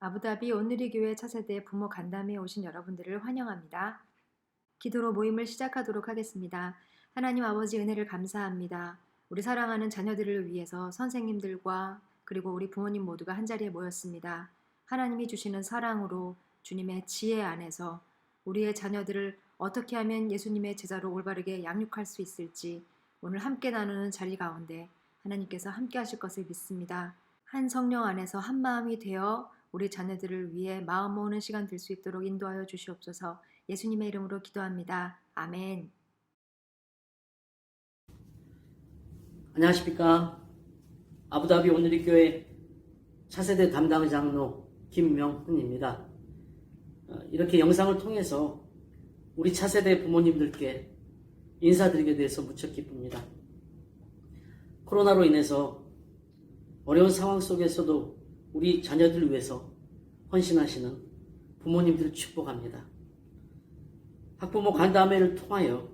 아부다비 온누리 교회 차세대 부모 간담회에 오신 여러분들을 환영합니다. 기도로 모임을 시작하도록 하겠습니다. 하나님 아버지 은혜를 감사합니다. 우리 사랑하는 자녀들을 위해서 선생님들과 그리고 우리 부모님 모두가 한자리에 모였습니다. 하나님이 주시는 사랑으로 주님의 지혜 안에서 우리의 자녀들을 어떻게 하면 예수님의 제자로 올바르게 양육할 수 있을지 오늘 함께 나누는 자리 가운데 하나님께서 함께 하실 것을 믿습니다. 한 성령 안에서 한 마음이 되어 우리 자녀들을 위해 마음 모으는 시간 될 수 있도록 인도하여 주시옵소서. 예수님의 이름으로 기도합니다. 아멘. 안녕하십니까. 아부다비 온누리 교회 차세대 담당 장로 김명훈입니다. 이렇게 영상을 통해서 우리 차세대 부모님들께 인사드리게 돼서 무척 기쁩니다. 코로나로 인해서 어려운 상황 속에서도 우리 자녀들을 위해서 헌신하시는 부모님들을 축복합니다. 학부모 간담회를 통하여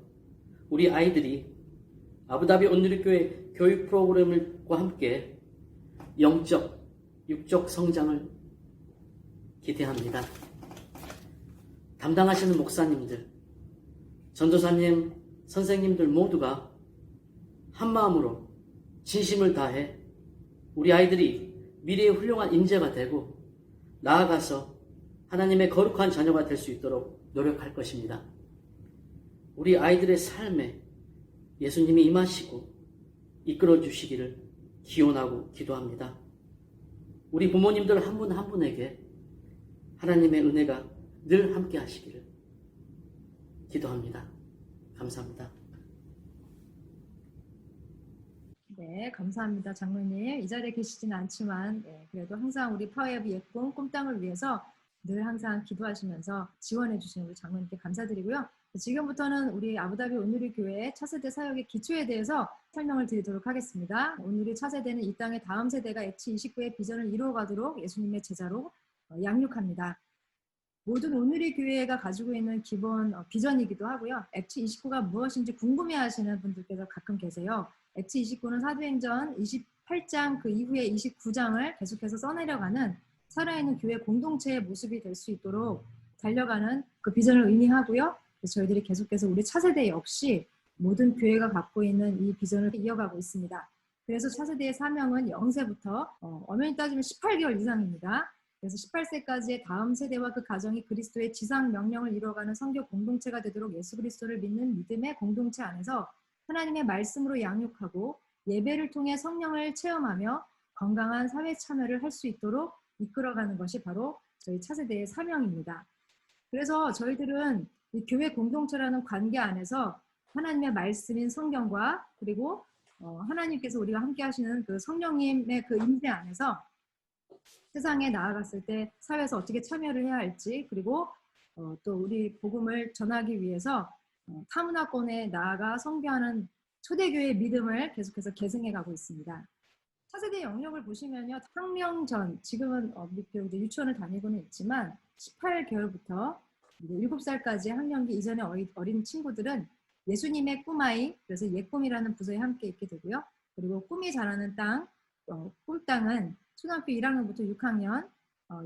우리 아이들이 아부다비 온누리 교회 교육 프로그램과 함께 영적, 육적 성장을 기대합니다. 담당하시는 목사님들, 전도사님, 선생님들 모두가 한마음으로 진심을 다해 우리 아이들이 미래의 훌륭한 인재가 되고 나아가서 하나님의 거룩한 자녀가 될 수 있도록 노력할 것입니다. 우리 아이들의 삶에 예수님이 임하시고 이끌어 주시기를 기원하고 기도합니다. 우리 부모님들 한 분 한 분에게 하나님의 은혜가 늘 함께 하시기를 기도합니다. 감사합니다. 네, 감사합니다. 장로님. 이 자리에 계시지는 않지만 그래도 항상 우리 파워앱 예쁜 꿈땅을 위해서 늘 항상 기도하시면서 지원해 주시는 우리 장로님께 감사드리고요. 지금부터는 우리 아부다비 온누리 교회 차세대 사역의 기초에 대해서 설명을 드리도록 하겠습니다. 온누리 차세대는 이 땅의 다음 세대가 H29의 비전을 이루어가도록 예수님의 제자로 양육합니다. 모든 온누리 교회가 가지고 있는 기본 비전이기도 하고요. H29가 무엇인지 궁금해하시는 분들께서 가끔 계세요. H29는 사도행전 28장 그 이후에 29장을 계속해서 써내려가는 살아있는 교회 공동체의 모습이 될 수 있도록 달려가는 그 비전을 의미하고요. 저희들이 계속해서 우리 차세대 역시 모든 교회가 갖고 있는 이 비전을 이어가고 있습니다. 그래서 차세대의 사명은 0세부터 엄연히 따지면 18개월 이상입니다. 그래서 18세까지의 다음 세대와 그 가정이 그리스도의 지상 명령을 이루어가는 선교 공동체가 되도록 예수 그리스도를 믿는 믿음의 공동체 안에서 하나님의 말씀으로 양육하고 예배를 통해 성령을 체험하며 건강한 사회 참여를 할 수 있도록 이끌어가는 것이 바로 저희 차세대의 사명입니다. 그래서 저희들은 이 교회 공동체라는 관계 안에서 하나님의 말씀인 성경과 그리고 하나님께서 우리가 함께 하시는 그 성령님의 그 임재 안에서 세상에 나아갔을 때 사회에서 어떻게 참여를 해야 할지 그리고 또 우리 복음을 전하기 위해서 타문화권에 나아가 선교하는 초대교회의 믿음을 계속해서 계승해 가고 있습니다. 차세대 영역을 보시면요. 학령 전, 지금은 유치원을 다니고는 있지만 18개월부터 7살까지 학령기 이전의 어린 친구들은 예수님의 꿈아이, 그래서 예꿈이라는 부서에 함께 있게 되고요. 그리고 꿈이 자라는 땅, 꿈땅은 초등학교 1학년부터 6학년,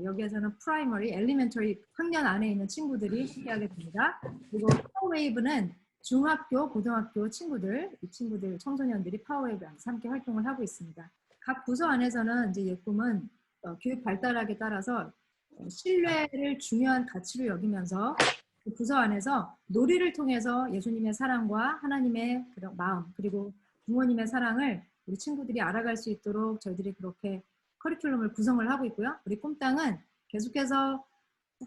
여기에서는 프라이머리, 엘리멘터리 학년 안에 있는 친구들이 함께하게 됩니다. 그리고 파워웨이브는 중학교, 고등학교 친구들, 이 친구들, 청소년들이 파워웨이브에서 함께 활동을 하고 있습니다. 각 부서 안에서는 이제 예꿈은 교육 발달학에 따라서 신뢰를 중요한 가치로 여기면서 그 부서 안에서 놀이를 통해서 예수님의 사랑과 하나님의 그런 마음 그리고 부모님의 사랑을 우리 친구들이 알아갈 수 있도록 저희들이 그렇게 커리큘럼을 구성을 하고 있고요. 우리 꿈땅은 계속해서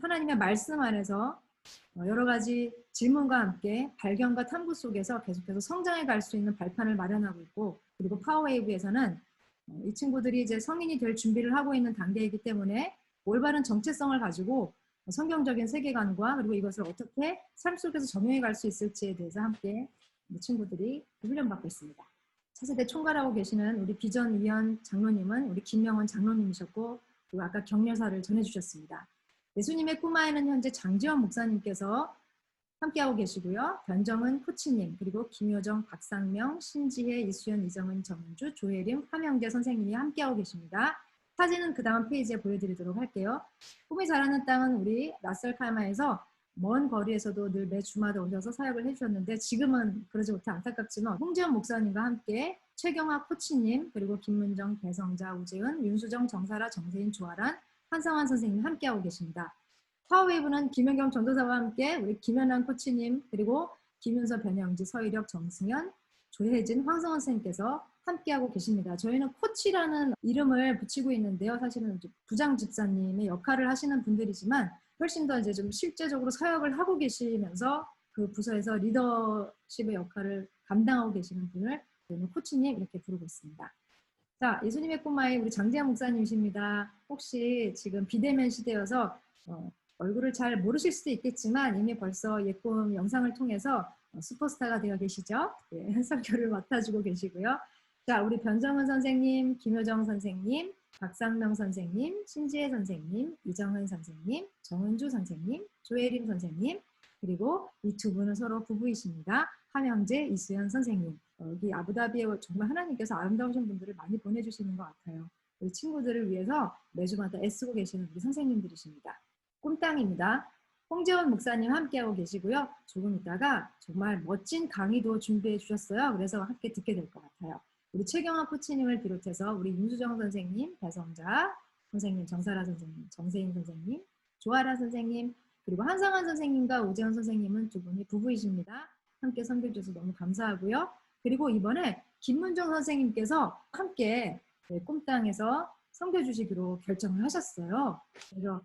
하나님의 말씀 안에서 여러 가지 질문과 함께 발견과 탐구 속에서 계속해서 성장해 갈 수 있는 발판을 마련하고 있고 그리고 파워웨이브에서는 이 친구들이 이제 성인이 될 준비를 하고 있는 단계이기 때문에 올바른 정체성을 가지고 성경적인 세계관과 그리고 이것을 어떻게 삶 속에서 적용해 갈 수 있을지에 대해서 함께 친구들이 훈련받고 있습니다. 차세대 총괄하고 계시는 우리 비전위원 장로님은 우리 김명원 장로님이셨고 그리고 아까 격려사를 전해주셨습니다. 예수님의 꿈아이는 현재 장지원 목사님께서 함께하고 계시고요. 변정은 코치님, 그리고 김효정, 박상명, 신지혜, 이수연, 이정은, 정은주, 조혜림, 함영재 선생님이 함께하고 계십니다. 사진은 그 다음 페이지에 보여드리도록 할게요. 꿈이 자라는 땅은 우리 라셀카마에서 먼 거리에서도 늘 매 주마다 오셔서 사역을 해주셨는데 지금은 그러지 못해 안타깝지만 홍지연 목사님과 함께 최경화 코치님 그리고 김문정, 배성자, 우재은, 윤수정, 정사라, 정세인, 조아란, 한상환 선생님 함께하고 계십니다. 파워웨이브는 김연경 전도사와 함께 우리 김연환 코치님 그리고 김윤서, 변영지, 서희력, 정승현, 조혜진, 황성원 선생님께서 함께하고 계십니다. 저희는 코치라는 이름을 붙이고 있는데요. 사실은 부장 집사님의 역할을 하시는 분들이지만 훨씬 더 이제 좀 실제적으로 사역을 하고 계시면서 그 부서에서 리더십의 역할을 감당하고 계시는 분을 저희는 코치님 이렇게 부르고 있습니다. 자, 예수님의 꼬마의 우리 장재환 목사님이십니다. 혹시 지금 비대면 시대여서 얼굴을 잘 모르실 수도 있겠지만 이미 벌써 예꿈 영상을 통해서 슈퍼스타가 되어 계시죠? 예, 설교를 맡아주고 계시고요. 자, 우리 변정은 선생님, 김효정 선생님, 박상명 선생님, 신지혜 선생님, 이정은 선생님, 정은주 선생님, 조혜림 선생님, 그리고 이 두 분은 서로 부부이십니다. 함영재, 이수연 선생님. 여기 아부다비에 정말 하나님께서 아름다우신 분들을 많이 보내주시는 것 같아요. 우리 친구들을 위해서 매주마다 애쓰고 계시는 우리 선생님들이십니다. 꿈땅입니다. 홍재원 목사님 함께하고 계시고요. 조금 있다가 정말 멋진 강의도 준비해 주셨어요. 그래서 함께 듣게 될 것 같아요. 우리 최경화 코치님을 비롯해서 우리 윤수정 선생님, 배성자 선생님, 정사라 선생님, 정세인 선생님, 조아라 선생님, 그리고 한상환 선생님과 오재현 선생님은 두 분이 부부이십니다. 함께 선교해 주셔서 너무 감사하고요. 그리고 이번에 김문정 선생님께서 함께 꿈땅에서 선교 주시기로 결정을 하셨어요. 그래서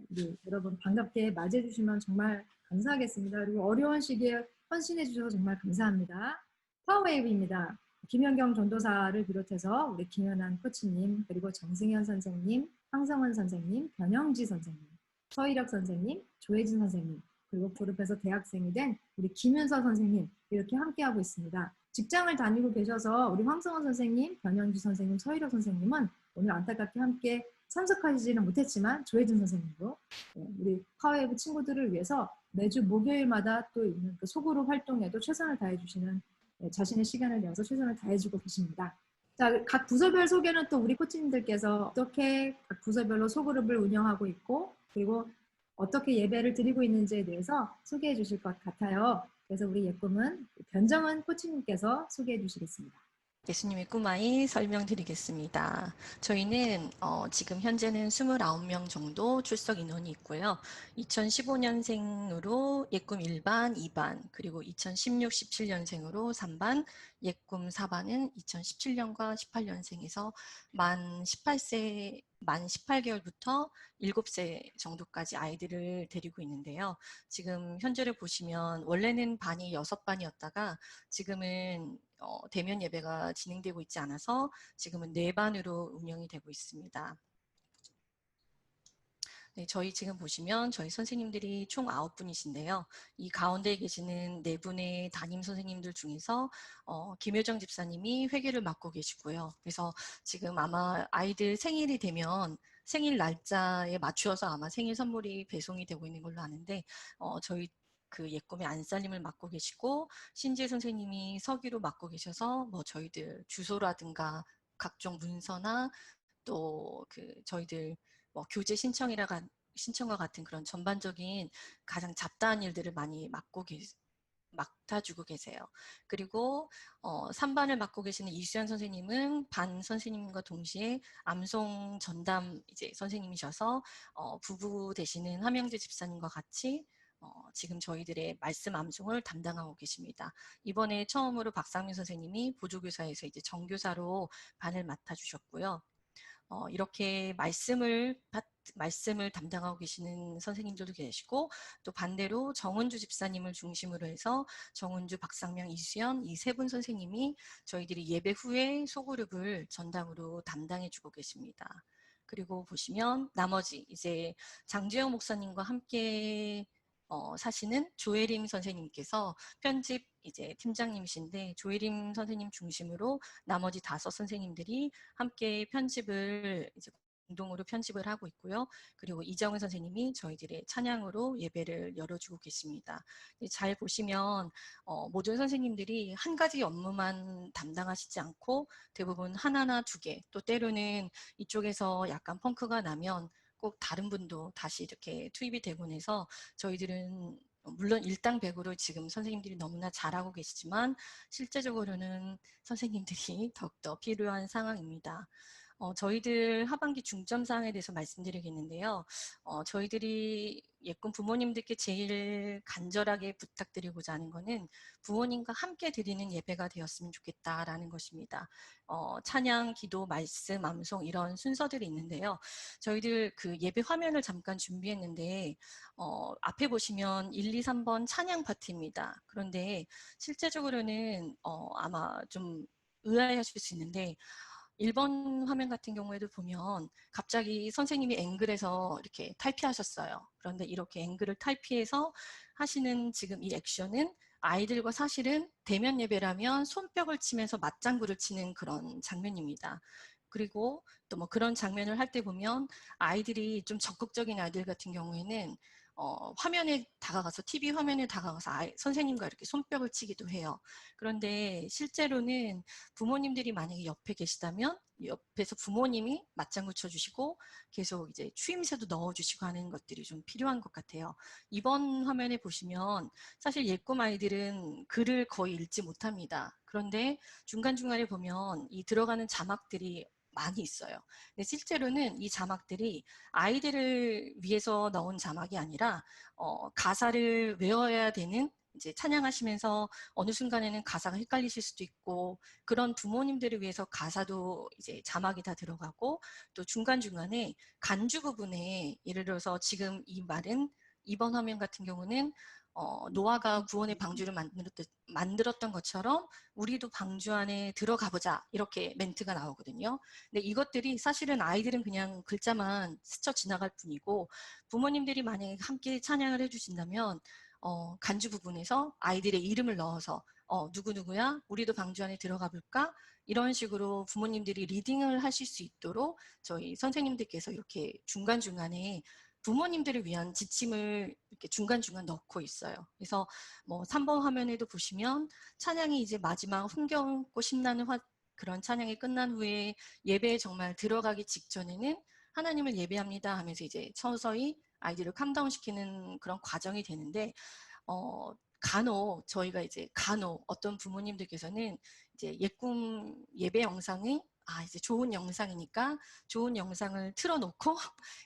우리 여러분 반갑게 맞이해 주시면 정말 감사하겠습니다. 그리고 어려운 시기에 헌신해 주셔서 정말 감사합니다. 파워웨이브입니다. 김연경 전도사를 비롯해서 우리 김연한 코치님, 그리고 정승현 선생님, 황성원 선생님, 변영지 선생님, 서희력 선생님, 조혜진 선생님, 그리고 그룹에서 대학생이 된 우리 김윤서 선생님 이렇게 함께하고 있습니다. 직장을 다니고 계셔서 우리 황성원 선생님, 변영지 선생님, 서희력 선생님은 오늘 안타깝게 함께 참석하시지는 못했지만 조혜진 선생님도 우리 파워웨이브 친구들을 위해서 매주 목요일마다 또 있는 그 소그룹 활동에도 최선을 다해주시는 자신의 시간을 내어서 최선을 다해주고 계십니다. 자, 각 부서별 소개는 또 우리 코치님들께서 어떻게 각 부서별로 소그룹을 운영하고 있고 그리고 어떻게 예배를 드리고 있는지에 대해서 소개해 주실 것 같아요. 그래서 우리 예꿈은 변정은 코치님께서 소개해 주시겠습니다. 예수님의 꿈아이 설명드리겠습니다. 저희는 지금 현재는 29명 정도 출석 인원이 있고요. 2015년생으로 예꿈 1반, 2반, 그리고 2016, 17년생으로 3반, 예꿈 4반은 2017년과 18년생에서 만 18개월부터 7세 정도까지 아이들을 데리고 있는데요. 지금 현재를 보시면 원래는 반이 6반이었다가 지금은 대면 예배가 진행되고 있지 않아서 지금은 4반으로 운영이 되고 있습니다. 네, 저희 지금 보시면 저희 선생님들이 총 9분이신데요. 이 가운데에 계시는 4분의 담임 선생님들 중에서 김효정 집사님이 회계를 맡고 계시고요. 그래서 지금 아마 아이들 생일이 되면 생일 날짜에 맞추어서 아마 생일 선물이 배송이 되고 있는 걸로 아는데 저희 그 예꿈의 안살림을 맡고 계시고 신지혜 선생님이 서기로 맡고 계셔서 뭐 저희들 주소라든가 각종 문서나 또 그 저희들 뭐 교재 신청과 같은 그런 전반적인 가장 잡다한 일들을 많이 맡아주고 계세요. 그리고 3반을 맡고 계시는 이수연 선생님은 반 선생님과 동시에 암송 전담 이제 선생님이셔서 부부 되시는 함영재 집사님과 같이 지금 저희들의 말씀 암송을 담당하고 계십니다. 이번에 처음으로 박상민 선생님이 보조교사에서 이제 정교사로 반을 맡아주셨고요. 이렇게 말씀을 담당하고 계시는 선생님들도 계시고 또 반대로 정은주 집사님을 중심으로 해서 정은주, 박상명, 이수연 이 3분 선생님이 저희들이 예배 후에 소그룹을 전담으로 담당해주고 계십니다. 그리고 보시면 나머지 이제 장주영 목사님과 함께 사시는 조혜림 선생님께서 편집 이제 팀장님이신데 조혜림 선생님 중심으로 나머지 5 선생님들이 함께 편집을 이제 공동으로 편집을 하고 있고요. 그리고 이정은 선생님이 저희들의 찬양으로 예배를 열어주고 계십니다. 잘 보시면 모든 선생님들이 한 가지 업무만 담당하시지 않고 대부분 하나나 두 개, 또 때로는 이쪽에서 약간 펑크가 나면 꼭 다른 분도 다시 이렇게 투입이 되곤 해서 저희들은 물론 일당백으로 지금 선생님들이 너무나 잘하고 계시지만 실제적으로는 선생님들이 더욱더 필요한 상황입니다. 저희들 하반기 중점사항에 대해서 말씀드리겠는데요. 저희들이 예쁜 부모님들께 제일 간절하게 부탁드리고자 하는 것은 부모님과 함께 드리는 예배가 되었으면 좋겠다라는 것입니다. 찬양, 기도, 말씀, 암송 이런 순서들이 있는데요. 저희들 그 예배 화면을 잠깐 준비했는데 앞에 보시면 1, 2, 3번 찬양 파트입니다. 그런데 실제적으로는 아마 좀 의아해하실 수 있는데 1번 화면 같은 경우에도 보면 갑자기 선생님이 앵글에서 이렇게 탈피하셨어요. 그런데 이렇게 앵글을 탈피해서 하시는 지금 이 액션은 아이들과 사실은 대면 예배라면 손뼉을 치면서 맞장구를 치는 그런 장면입니다. 그리고 또 뭐 그런 장면을 할 때 보면 아이들이 좀 적극적인 아이들 같은 경우에는 화면에 다가가서 TV 화면에 다가가서 선생님과 이렇게 손뼉을 치기도 해요. 그런데 실제로는 부모님들이 만약에 옆에 계시다면 옆에서 부모님이 맞장구 쳐주시고 계속 이제 추임새도 넣어주시고 하는 것들이 좀 필요한 것 같아요. 이번 화면에 보시면 사실 예꿈 아이들은 글을 거의 읽지 못합니다. 그런데 중간중간에 보면 이 들어가는 자막들이 많이 있어요. 근데 실제로는 이 자막들이 아이들을 위해서 넣은 자막이 아니라 가사를 외워야 되는 이제 찬양하시면서 어느 순간에는 가사가 헷갈리실 수도 있고 그런 부모님들을 위해서 가사도 이제 자막이 다 들어가고 또 중간중간에 간주 부분에 예를 들어서 지금 이 말은 이번 화면 같은 경우는 노아가 구원의 방주를 만들었던 것처럼 우리도 방주 안에 들어가 보자 이렇게 멘트가 나오거든요. 근데 이것들이 사실은 아이들은 그냥 글자만 스쳐 지나갈 뿐이고 부모님들이 만약에 함께 찬양을 해주신다면 간주 부분에서 아이들의 이름을 넣어서 누구누구야 우리도 방주 안에 들어가 볼까 이런 식으로 부모님들이 리딩을 하실 수 있도록 저희 선생님들께서 이렇게 중간중간에 부모님들을 위한 지침을 이렇게 중간중간 넣고 있어요. 그래서 뭐 3번 화면에도 보시면 찬양이 이제 마지막 흥겨운고 신나는 그런 찬양이 끝난 후에 예배에 정말 들어가기 직전에는 하나님을 예배합니다 하면서 이제 서서히 아이들을 캄다운 시키는 그런 과정이 되는데 간혹 저희가 이제 간혹 어떤 부모님들께서는 이제 예꿈 예배 영상이 이제 좋은 영상이니까 좋은 영상을 틀어놓고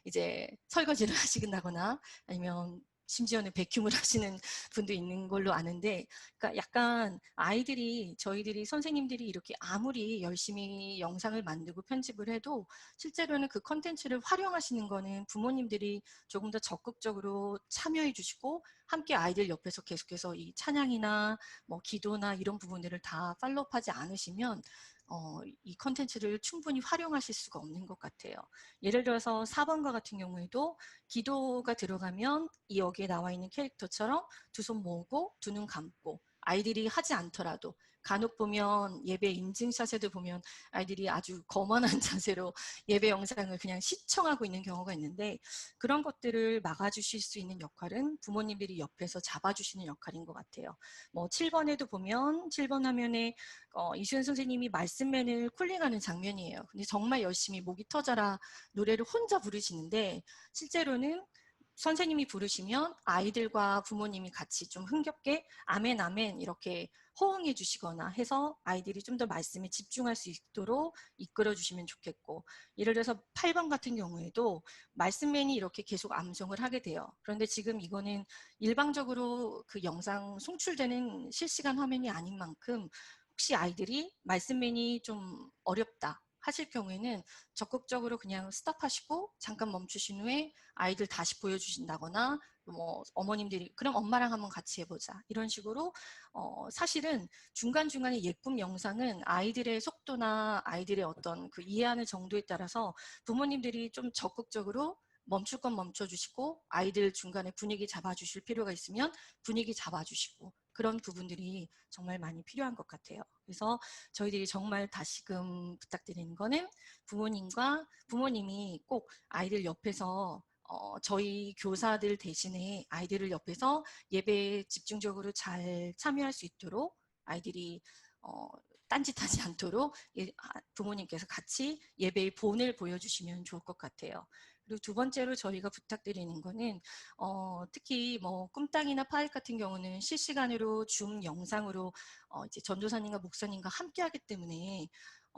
이제 설거지를 하시긴다거나 아니면 심지어는 백큐을 하시는 분도 있는 걸로 아는데 그러니까 약간 아이들이 저희들이 선생님들이 이렇게 아무리 열심히 영상을 만들고 편집을 해도 실제로는 그 컨텐츠를 활용하시는 거는 부모님들이 조금 더 적극적으로 참여해 주시고 함께 아이들 옆에서 계속해서 이 찬양이나 뭐 기도나 이런 부분들을 다 팔로우하지 않으시면 이 컨텐츠를 충분히 활용하실 수가 없는 것 같아요. 예를 들어서 4번과 같은 경우에도 기도가 들어가면 이 여기에 나와 있는 캐릭터처럼 두 손 모으고 두 눈 감고 아이들이 하지 않더라도 간혹 보면 예배 인증샷에도 보면 아이들이 아주 거만한 자세로 예배 영상을 그냥 시청하고 있는 경우가 있는데 그런 것들을 막아주실 수 있는 역할은 부모님들이 옆에서 잡아주시는 역할인 것 같아요. 뭐 7번에도 보면 7번 화면에 이수연 선생님이 말씀맨을 쿨링하는 장면이에요. 근데 정말 열심히 목이 터져라 노래를 혼자 부르시는데 실제로는 선생님이 부르시면 아이들과 부모님이 같이 좀 흥겹게 아멘 아멘 이렇게 호응해 주시거나 해서 아이들이 좀 더 말씀에 집중할 수 있도록 이끌어 주시면 좋겠고 예를 들어서 8번 같은 경우에도 말씀맨이 이렇게 계속 암송을 하게 돼요. 그런데 지금 이거는 일방적으로 그 영상 송출되는 실시간 화면이 아닌 만큼 혹시 아이들이 말씀맨이 좀 어렵다 하실 경우에는 적극적으로 그냥 스탑하시고 잠깐 멈추신 후에 아이들 다시 보여주신다거나 뭐 어머님들이 그럼 엄마랑 한번 같이 해보자 이런 식으로 사실은 중간중간에 예쁨 영상은 아이들의 속도나 아이들의 어떤 그 이해하는 정도에 따라서 부모님들이 좀 적극적으로 멈출 건 멈춰주시고 아이들 중간에 분위기 잡아주실 필요가 있으면 분위기 잡아주시고 그런 부분들이 정말 많이 필요한 것 같아요. 그래서 저희들이 정말 다시금 부탁드리는 거는 부모님이 꼭 아이들 옆에서 저희 교사들 대신에 아이들을 옆에서 예배에 집중적으로 잘 참여할 수 있도록 아이들이 딴짓하지 않도록 부모님께서 같이 예배의 본을 보여주시면 좋을 것 같아요. 그리고 두 번째로 저희가 부탁드리는 거는 특히 뭐 꿈땅이나 파일 같은 경우는 실시간으로 줌 영상으로 이제 전도사님과 목사님과 함께 하기 때문에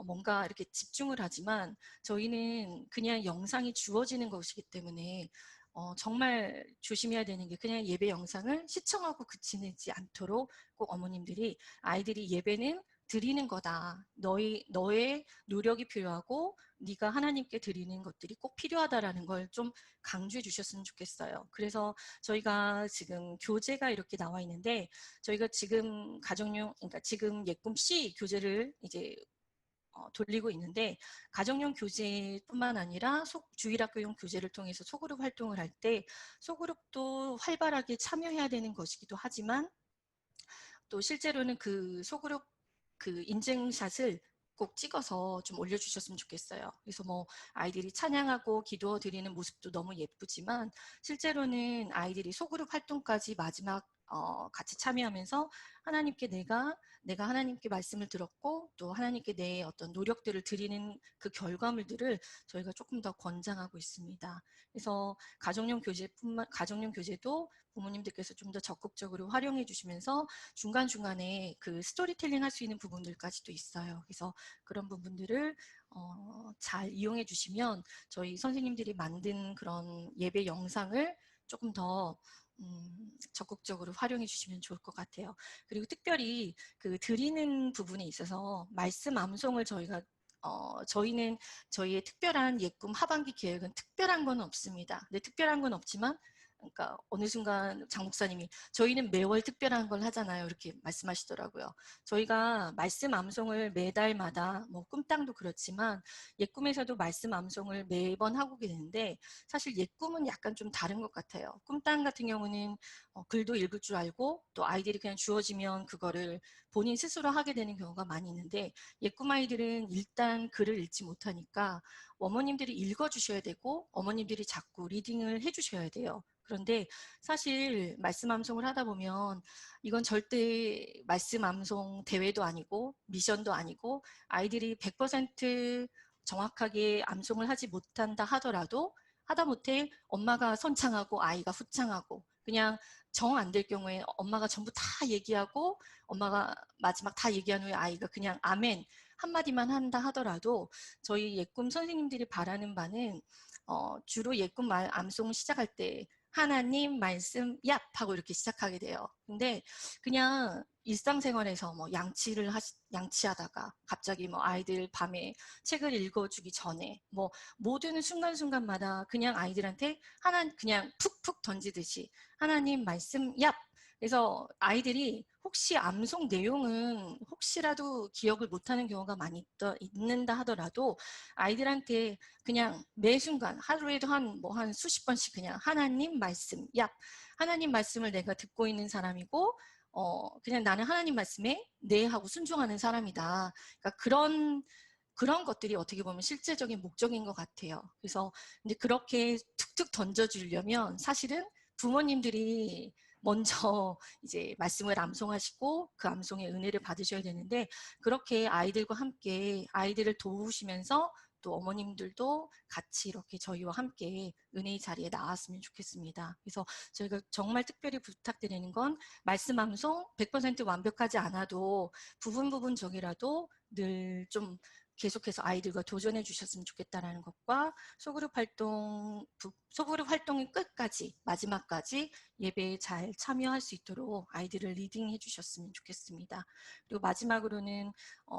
뭔가 이렇게 집중을 하지만 저희는 그냥 영상이 주어지는 것이기 때문에 정말 조심해야 되는 게 그냥 예배 영상을 시청하고 그치지 않도록 꼭 어머님들이 아이들이 예배는 드리는 거다. 너의 노력이 필요하고 네가 하나님께 드리는 것들이 꼭 필요하다라는 걸 좀 강조해 주셨으면 좋겠어요. 그래서 저희가 지금 교재가 이렇게 나와 있는데 저희가 지금 그러니까 지금 예꿈 C 교재를 이제 돌리고 있는데 가정용 교재뿐만 아니라 주일학교용 교재를 통해서 소그룹 활동을 할 때 소그룹도 활발하게 참여해야 되는 것이기도 하지만 또 실제로는 그 소그룹 그 인증샷을 꼭 찍어서 좀 올려주셨으면 좋겠어요. 그래서 뭐 아이들이 찬양하고 기도 드리는 모습도 너무 예쁘지만 실제로는 아이들이 소그룹 활동까지 마지막 같이 참여하면서 하나님께 내가 하나님께 말씀을 들었고 또 하나님께 내 어떤 노력들을 드리는 그 결과물들을 저희가 조금 더 권장하고 있습니다. 그래서 가정용 교재도 부모님들께서 좀 더 적극적으로 활용해 주시면서 중간중간에 그 스토리텔링 할 수 있는 부분들까지도 있어요. 그래서 그런 부분들을 잘 이용해 주시면 저희 선생님들이 만든 그런 예배 영상을 조금 더 적극적으로 활용해 주시면 좋을 것 같아요. 그리고 특별히 그 드리는 부분에 있어서 말씀 암송을 저희는 저희의 특별한 예꿈 하반기 계획은 특별한 건 없습니다. 근데 특별한 건 없지만 그러니까 어느 순간 장 목사님이 저희는 매월 특별한 걸 하잖아요. 이렇게 말씀하시더라고요. 저희가 말씀 암송을 매달마다 뭐 꿈땅도 그렇지만 예꿈에서도 말씀 암송을 매번 하고 계는데 사실 예꿈은 약간 좀 다른 것 같아요. 꿈땅 같은 경우는 글도 읽을 줄 알고 또 아이들이 그냥 주어지면 그거를 본인 스스로 하게 되는 경우가 많이 있는데 예꿈 아이들은 일단 글을 읽지 못하니까 어머님들이 읽어주셔야 되고 어머님들이 자꾸 리딩을 해주셔야 돼요. 그런데 사실 말씀 암송을 하다 보면 이건 절대 말씀 암송 대회도 아니고 미션도 아니고 아이들이 100% 정확하게 암송을 하지 못한다 하더라도 하다못해 엄마가 선창하고 아이가 후창하고 그냥 정 안 될 경우에 엄마가 전부 다 얘기하고 엄마가 마지막 다 얘기한 후에 아이가 그냥 아멘 한마디만 한다 하더라도 저희 예꿈 선생님들이 바라는 바는 주로 예꿈 말 암송 시작할 때 하나님 말씀 얍 하고 이렇게 시작하게 돼요. 근데 그냥 일상생활에서 뭐 양치하다가 갑자기 뭐 아이들 밤에 책을 읽어주기 전에 뭐 모든 순간순간마다 그냥 아이들한테 그냥 푹푹 던지듯이 하나님 말씀 얍. 그래서 아이들이 혹시 암송 내용은 혹시라도 기억을 못하는 경우가 많이 있는다 하더라도 아이들한테 그냥 매 순간 하루에도 한 수십 번씩 그냥 하나님 말씀 야 하나님 말씀을 내가 듣고 있는 사람이고 그냥 나는 하나님 말씀에 네 하고 순종하는 사람이다. 그러니까 그런 것들이 어떻게 보면 실제적인 목적인 것 같아요. 그래서 근데 그렇게 툭툭 던져주려면 사실은 부모님들이 먼저 이제 말씀을 암송하시고 그 암송의 은혜를 받으셔야 되는데 그렇게 아이들과 함께 아이들을 도우시면서 또 어머님들도 같이 이렇게 저희와 함께 은혜의 자리에 나왔으면 좋겠습니다. 그래서 저희가 정말 특별히 부탁드리는 건 말씀 암송 100% 완벽하지 않아도 부분적이라도 늘 좀 계속해서 아이들과 도전해 주셨으면 좋겠다라는 것과 소그룹 활동의 끝까지 마지막까지 예배에 잘 참여할 수 있도록 아이들을 리딩해 주셨으면 좋겠습니다. 그리고 마지막으로는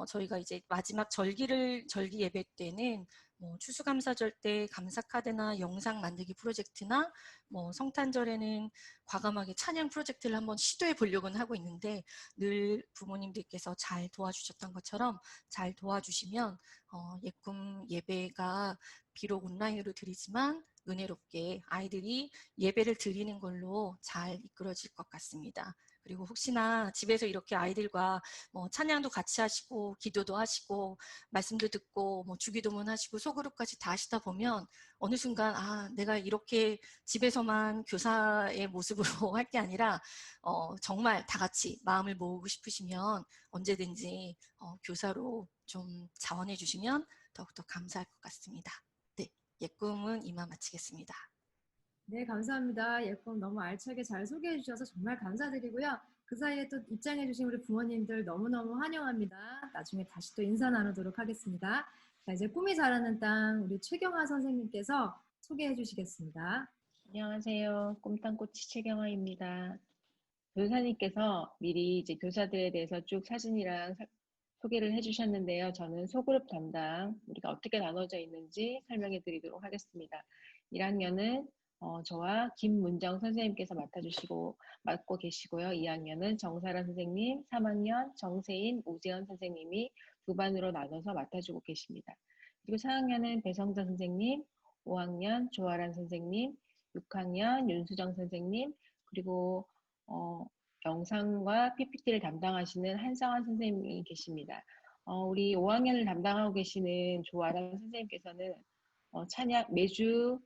저희가 이제 마지막 절기 예배 때는 뭐 추수감사절 때 감사카드나 영상 만들기 프로젝트나 뭐 성탄절에는 과감하게 찬양 프로젝트를 한번 시도해 보려고는 하고 있는데 늘 부모님들께서 잘 도와주셨던 것처럼 잘 도와주시면 예꿈 예배가 비록 온라인으로 드리지만 은혜롭게 아이들이 예배를 드리는 걸로 잘 이끌어질 것 같습니다. 그리고 혹시나 집에서 이렇게 아이들과 뭐 찬양도 같이 하시고 기도도 하시고 말씀도 듣고 뭐 주기도문 하시고 소그룹까지 다 하시다 보면 어느 순간 내가 이렇게 집에서만 교사의 모습으로 할 게 아니라 정말 다 같이 마음을 모으고 싶으시면 언제든지 교사로 좀 자원해 주시면 더욱더 감사할 것 같습니다. 네, 예꿈은 이만 마치겠습니다. 네, 감사합니다. 예쁨 너무 알차게 잘 소개해 주셔서 정말 감사드리고요. 그 사이에 또 입장해 주신 우리 부모님들 너무너무 환영합니다. 나중에 다시 또 인사 나누도록 하겠습니다. 자, 이제 꿈이 자라는 땅 우리 최경화 선생님께서 소개해 주시겠습니다. 안녕하세요. 꿈땅꼬치 최경화입니다. 교사님께서 미리 이제 교사들에 대해서 쭉 사진이랑 소개를 해주셨는데요. 저는 소그룹 담당, 우리가 어떻게 나눠져 있는지 설명해 드리도록 하겠습니다. 1학년은 저와 김문정 선생님께서 맡고 계시고요. 2학년은 정사란 선생님, 3학년 정세인, 오재현 선생님이 두 반으로 나눠서 맡아주고 계십니다. 그리고 4학년은 배성자 선생님, 5학년 조아란 선생님, 6학년 윤수정 선생님, 그리고 영상과 PPT를 담당하시는 한상환 선생님이 계십니다. 우리 5학년을 담당하고 계시는 조아란 선생님께서는 매주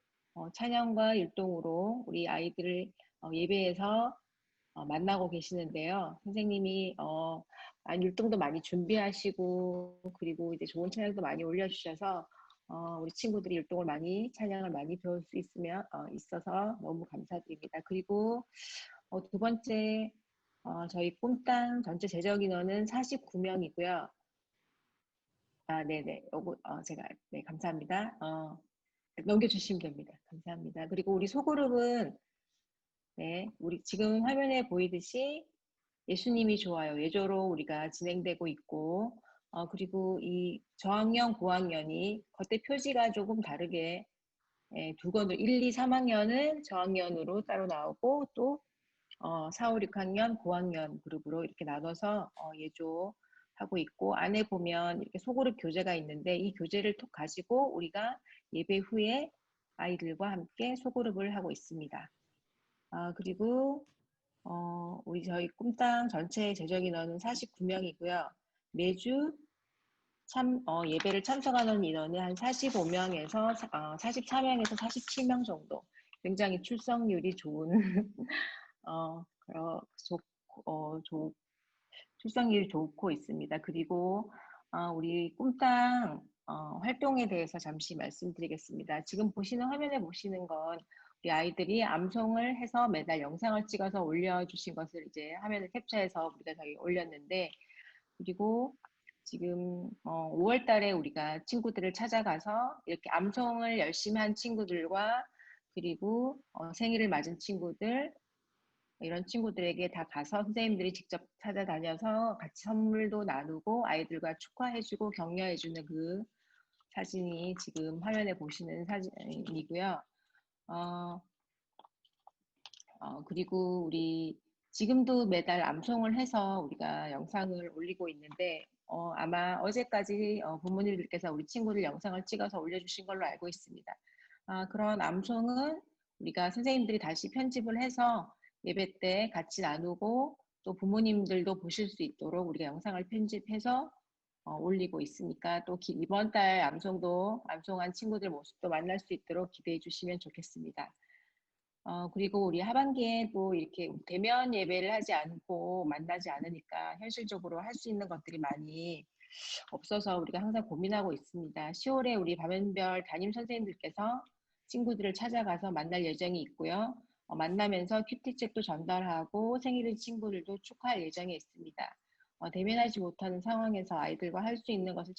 찬양과 율동으로 우리 아이들을 예배에서 만나고 계시는데요. 선생님이 율동도 많이 준비하시고 그리고 이제 좋은 찬양도 많이 올려주셔서 우리 친구들이 찬양을 많이 배울 수 있어서 너무 감사드립니다. 그리고 두 번째, 저희 꿈땅 전체 재적 인원은 49명이고요. 네네. 네, 감사합니다. 넘겨주시면 됩니다. 감사합니다. 그리고 우리 소그룹은, 네, 우리 지금 화면에 보이듯이 예수님이 좋아요. 예조로 우리가 진행되고 있고, 그리고 이 저학년, 고학년이 겉에 표지가 조금 다르게 두 건으로 1, 2, 3학년은 저학년으로 따로 나오고 또 4, 5, 6학년, 고학년 그룹으로 이렇게 나눠서 예조하고 있고 안에 보면 이렇게 소그룹 교재가 있는데 이 교재를 톡 가지고 우리가 예배 후에 아이들과 함께 소그룹을 하고 있습니다. 그리고 우리 저희 꿈땅 전체 재적 인원은 49명이고요. 매주 예배를 참석하는 인원은 한 45명에서 44명에서 47명 정도. 굉장히 출석률이 좋은 출석률이 좋고 있습니다. 그리고 우리 꿈땅 활동에 대해서 잠시 말씀드리겠습니다. 지금 화면에 보시는 건 우리 아이들이 암송을 해서 매달 영상을 찍어서 올려주신 것을 이제 화면을 캡처해서 우리가 저기 올렸는데 그리고 지금 5월 달에 우리가 친구들을 찾아가서 이렇게 암송을 열심히 한 친구들과 그리고 생일을 맞은 친구들 이런 친구들에게 다 가서 선생님들이 직접 찾아다녀서 같이 선물도 나누고 아이들과 축하해주고 격려해주는 그 사진이 지금 화면에 보시는 사진이고요. 그리고 우리 지금도 매달 암송을 해서 우리가 영상을 올리고 있는데 아마 어제까지 부모님들께서 우리 친구들 영상을 찍어서 올려주신 걸로 알고 있습니다. 그런 암송은 우리가 선생님들이 다시 편집을 해서 예배 때 같이 나누고 또 부모님들도 보실 수 있도록 우리가 영상을 편집해서 올리고 있으니까 또 이번 달 암송한 친구들 모습도 만날 수 있도록 기대해 주시면 좋겠습니다. 그리고 우리 하반기에 또 이렇게 대면 예배를 하지 않고 만나지 않으니까 현실적으로 할 수 있는 것들이 많이 없어서 우리가 항상 고민하고 있습니다. 10월에 우리 밤연별 담임 선생님들께서 친구들을 찾아가서 만날 예정이 있고요. 만나면서 큐티책도 전달하고 생일인 친구들도 축하할 예정에 있습니다. 대면하지 못하는 상황에서 아이들과 할 수 있는 것을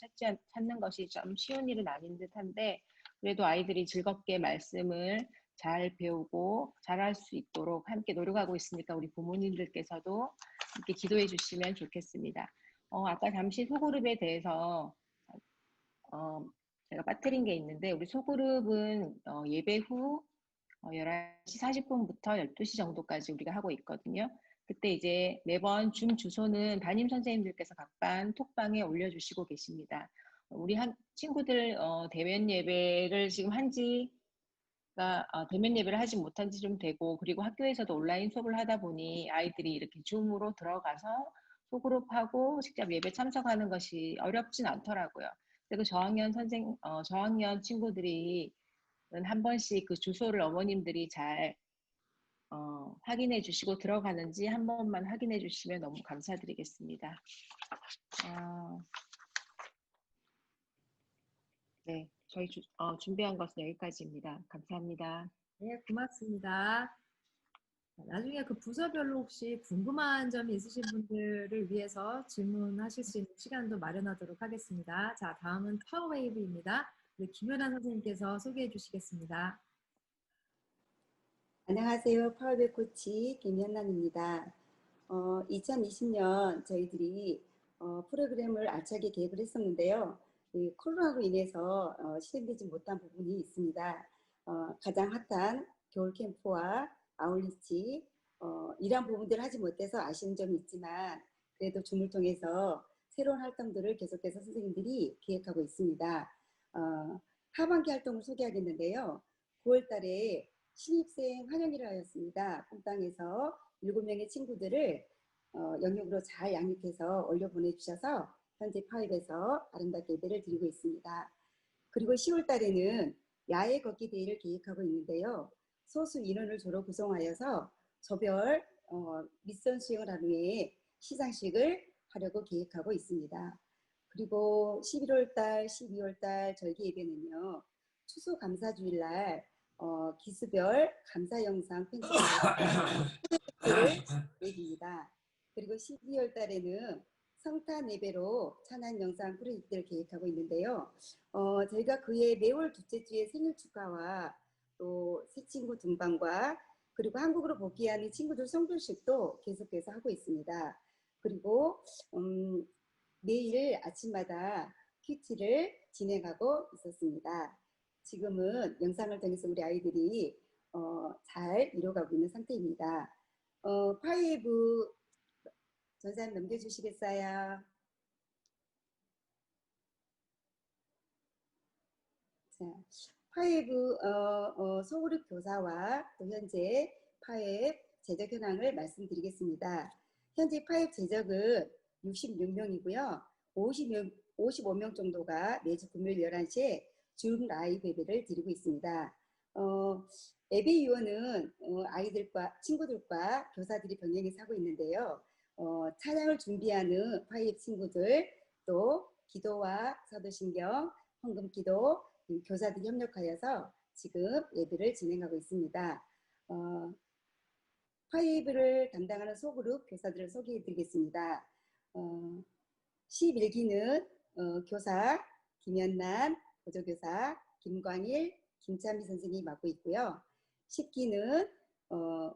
찾는 것이 좀 쉬운 일은 아닌 듯한데 그래도 아이들이 즐겁게 말씀을 잘 배우고 잘할 수 있도록 함께 노력하고 있으니까 우리 부모님들께서도 함께 기도해 주시면 좋겠습니다. 아까 잠시 소그룹에 대해서 제가 빠뜨린 게 있는데 우리 소그룹은 예배 후 11시 40분부터 12시 정도까지 우리가 하고 있거든요. 그때 이제 매번 줌 주소는 담임 선생님들께서 각반 톡방에 올려주시고 계십니다. 우리 친구들 대면 예배를 지금 한지 대면 예배를 하지 못한 지 좀 되고, 그리고 학교에서도 온라인 수업을 하다 보니 아이들이 이렇게 줌으로 들어가서 소그룹하고 직접 예배 참석하는 것이 어렵진 않더라고요. 그리고 저학년 친구들이 한 번씩 그 주소를 어머님들이 잘 확인해 주시고 들어가는지 한 번만 확인해 주시면 너무 감사드리겠습니다. 네, 저희 준비한 것은 여기까지입니다. 감사합니다. 네, 고맙습니다. 나중에 그 부서별로 혹시 궁금한 점이 있으신 분들을 위해서 질문하실 수 있는 시간도 마련하도록 하겠습니다. 자, 다음은 파워웨이브입니다. 우리 김연아 선생님께서 소개해 주시겠습니다. 안녕하세요. 파워백 코치 김현란입니다. 2020년 저희들이 프로그램을 알차게 계획을 했었는데요. 이 코로나로 인해서 실행되지 못한 부분이 있습니다. 가장 핫한 겨울 캠프와 아울리치 이런 부분들을 하지 못해서 아쉬운 점이 있지만 그래도 줌을 통해서 새로운 활동들을 계속해서 선생님들이 기획하고 있습니다. 하반기 활동을 소개하겠는데요. 9월 달에 신입생 환영회를 하였습니다. 꿈땅에서 7명의 친구들을 영역으로 잘 양육해서 올려 보내주셔서 현재 파입에서 아름답게 예배를 드리고 있습니다. 그리고 10월 달에는 야외 걷기 대회를 계획하고 있는데요. 소수 인원을 주로 구성하여서 조별 미션 수행을 한 후에 시상식을 하려고 계획하고 있습니다. 그리고 11월 달, 12월 달 절기 예배는요. 추수감사주일날 기수별 감사 영상 편집을 예비입니다. 그리고 12월 달에는 성탄 예배로 찬양 영상 프로젝트를 계획하고 있는데요. 저희가 그해 매월 둘째 주에 생일 축하와 또 새 친구 등반과 그리고 한국으로 복귀하는 친구들 성교식도 계속해서 하고 있습니다. 그리고 매일 아침마다 큐티를 진행하고 있었습니다. 지금은 영상을 통해서 우리 아이들이 잘 이뤄가고 있는 상태입니다. 파이브 전사님 넘겨주시겠어요? 자, 파이브 소그룹 교사와 또 현재 파이브 제적 현황을 말씀드리겠습니다. 현재 파이브 제적은 66명이고요. 55명 정도가 매주 금요일 11시에 줌 라이브 예배를 드리고 있습니다. 예배 위원은 친구들과 교사들이 병행해서 하고 있는데요. 찬양을 준비하는 파이브 친구들, 또 기도와 사도신경, 헌금기도, 교사들이 협력하여서 지금 예배를 진행하고 있습니다. 파이브를 담당하는 소그룹 교사들을 소개해 드리겠습니다. 11기는 교사 김연란, 보조교사 김광일, 김찬미 선생님이 맡고 있고요. 10기는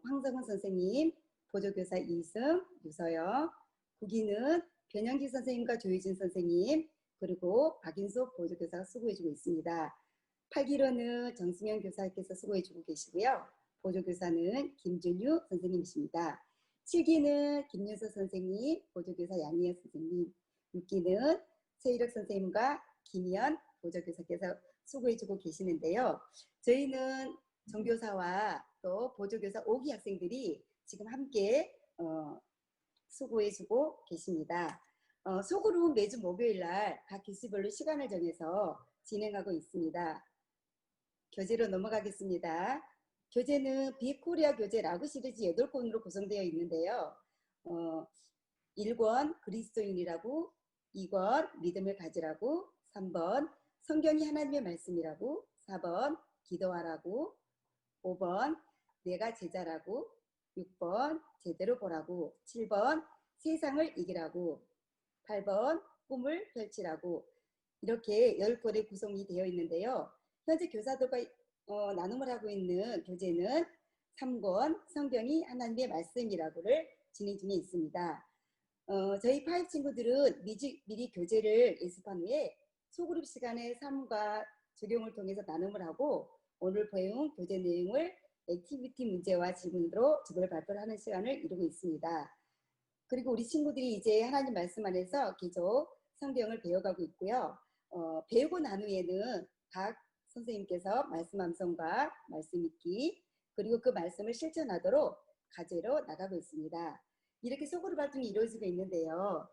황정은 선생님, 보조교사 이승, 유서영, 9기는 변영기 선생님과 조유진 선생님, 그리고 박인숙 보조교사가 수고해주고 있습니다. 8기로는 정승현 교사께서 수고해주고 계시고요. 보조교사는 김준유 선생님이십니다. 7기는 김윤서 선생님, 보조교사 양희연 선생님, 6기는 최일혁 선생님과 김희연 보조교사께서 수고해주고 계시는데요. 저희는 정교사와 또 보조교사 5기 학생들이 지금 함께 수고해주고 계십니다. 소그룹 매주 목요일날 각 기수별로 시간을 정해서 진행하고 있습니다. 교재로 넘어가겠습니다. 교재는 빅코리아 교재 라구 시리즈 8권으로 구성되어 있는데요. 1권 그리스도인이라고, 2권 믿음을 가지라고, 3번 성경이 하나님의 말씀이라고, 4번 기도하라고, 5번 내가 제자라고, 6번 제대로 보라고, 7번 세상을 이기라고, 8번 꿈을 펼치라고, 이렇게 10권의 구성이 되어 있는데요. 현재 교사들과 나눔을 하고 있는 교재는 3권 성경이 하나님의 말씀이라고를 진행 중에 있습니다. 저희 파이브 친구들은 미리 교재를 예습한 후에 소그룹 시간에 삶과 적용을 통해서 나눔을 하고 오늘 배운 교재 내용을 액티비티 문제와 질문으로 주별 발표를 하는 시간을 이루고 있습니다. 그리고 우리 친구들이 이제 하나님 말씀 안에서 계속 성경을 배워가고 있고요. 배우고 난 후에는 각 선생님께서 말씀 암송과 말씀 읽기 그리고 그 말씀을 실천하도록 과제로 나가고 있습니다. 이렇게 소그룹 활동이 이루어지고 있는데요.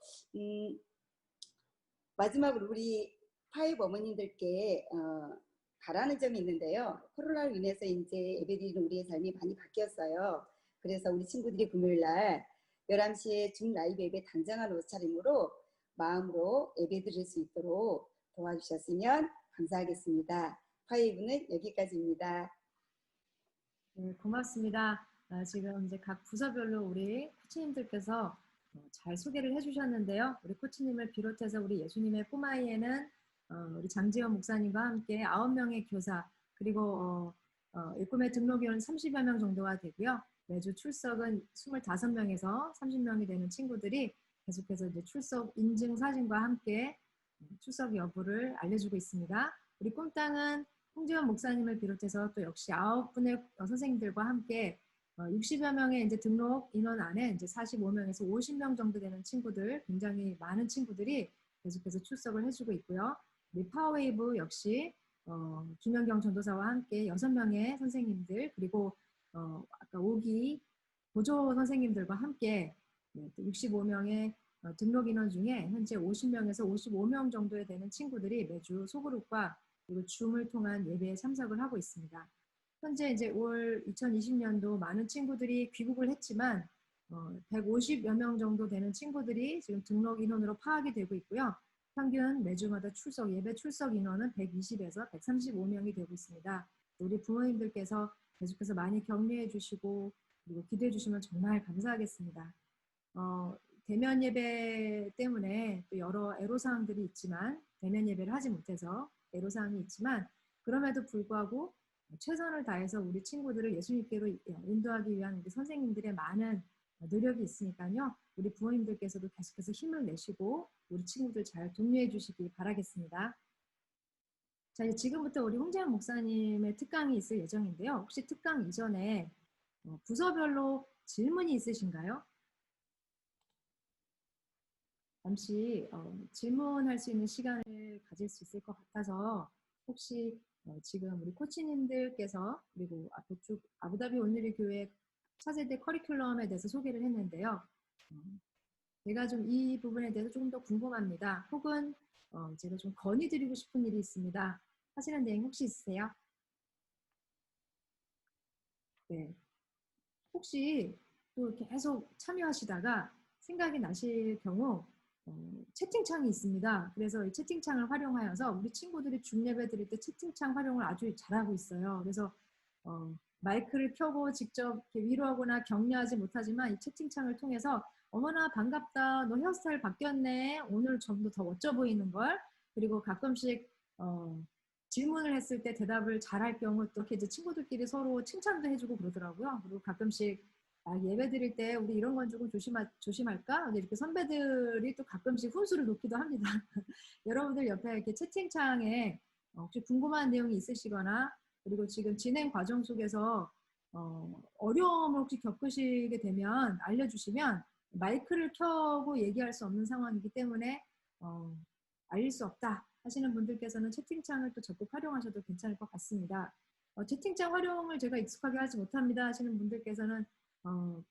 마지막으로 우리 파이브 어머님들께 바라는 점이 있는데요. 코로나로 인해서 이제 예배드리는 우리의 삶이 많이 바뀌었어요. 그래서 우리 친구들이 금요일날 11시에 줌 라이브 예배 단장한 옷차림으로 마음으로 예배드릴 수 있도록 도와주셨으면 감사하겠습니다. 파이브는 여기까지입니다. 네, 고맙습니다. 지금 이제 각 부서별로 우리 코치님들께서 잘 소개를 해주셨는데요. 우리 코치님을 비롯해서 우리 예수님의 꼬마이에는 우리 장지현 목사님과 함께 9명의 교사 그리고 일꿈의 등록위원 30여 명 정도가 되고요. 매주 출석은 25명에서 30명이 되는 친구들이 계속해서 이제 출석 인증 사진과 함께 출석 여부를 알려주고 있습니다. 우리 꿈땅은 홍지원 목사님을 비롯해서 또 역시 9분의 선생님들과 함께 60여 명의 이제 등록 인원 안에 이제 45명에서 50명 정도 되는 친구들, 굉장히 많은 친구들이 계속해서 출석을 해주고 있고요. 우리 파워웨이브 역시 김연경 전도사와 함께 6명의 선생님들 그리고 아까 5기 보조 선생님들과 함께 65명의 등록 인원 중에 현재 50명에서 55명 정도에 되는 친구들이 매주 소그룹과 그리고 줌을 통한 예배에 참석을 하고 있습니다. 현재 이제 올 2020년도 많은 친구들이 귀국을 했지만 150여 명 정도 되는 친구들이 지금 등록 인원으로 파악이 되고 있고요. 평균 매주마다 예배 출석 인원은 120에서 135명이 되고 있습니다. 우리 부모님들께서 계속해서 많이 격려해 주시고 그리고 기도해 주시면 정말 감사하겠습니다. 대면 예배 때문에 또 여러 애로사항들이 있지만 대면 예배를 하지 못해서 애로사항이 있지만 그럼에도 불구하고 최선을 다해서 우리 친구들을 예수님께로 인도하기 위한 우리 선생님들의 많은 노력이 있으니까요. 우리 부모님들께서도 계속해서 힘을 내시고 우리 친구들 잘 독려해 주시기 바라겠습니다. 자, 이제 지금부터 우리 홍재환 목사님의 특강이 있을 예정인데요. 혹시 특강 이전에 부서별로 질문이 있으신가요? 잠시 질문할 수 있는 시간을 가질 수 있을 것 같아서 혹시 지금 우리 코치님들께서 그리고 앞쪽 아부다비 온누리 교회 차세대 커리큘럼에 대해서 소개를 했는데요. 제가 좀 이 부분에 대해서 조금 더 궁금합니다. 혹은 제가 좀 건의드리고 싶은 일이 있습니다. 하시는 내용 혹시 있으세요? 네. 혹시 또 계속 참여하시다가 생각이 나실 경우 채팅창이 있습니다. 그래서 이 채팅창을 활용하여서 우리 친구들이 줌 예배 드릴 때 채팅창 활용을 아주 잘하고 있어요. 그래서 마이크를 켜고 직접 이렇게 위로하거나 격려하지 못하지만 이 채팅창을 통해서 어머나 반갑다, 너 헤어스타일 바뀌었네, 오늘 좀 더 멋져 보이는 걸. 그리고 가끔씩 질문을 했을 때 대답을 잘할 경우 또 이렇게 이제 친구들끼리 서로 칭찬도 해주고 그러더라고요. 그리고 가끔씩 예배 드릴 때 우리 이런 건 조금 조심할까? 이렇게 선배들이 또 가끔씩 훈수를 놓기도 합니다. 여러분들 옆에 이렇게 채팅창에 혹시 궁금한 내용이 있으시거나 그리고 지금 진행 과정 속에서 어려움을 혹시 겪으시게 되면 알려주시면 마이크를 켜고 얘기할 수 없는 상황이기 때문에 알릴 수 없다 하시는 분들께서는 채팅창을 또 적극 활용하셔도 괜찮을 것 같습니다. 채팅창 활용을 제가 익숙하게 하지 못합니다 하시는 분들께서는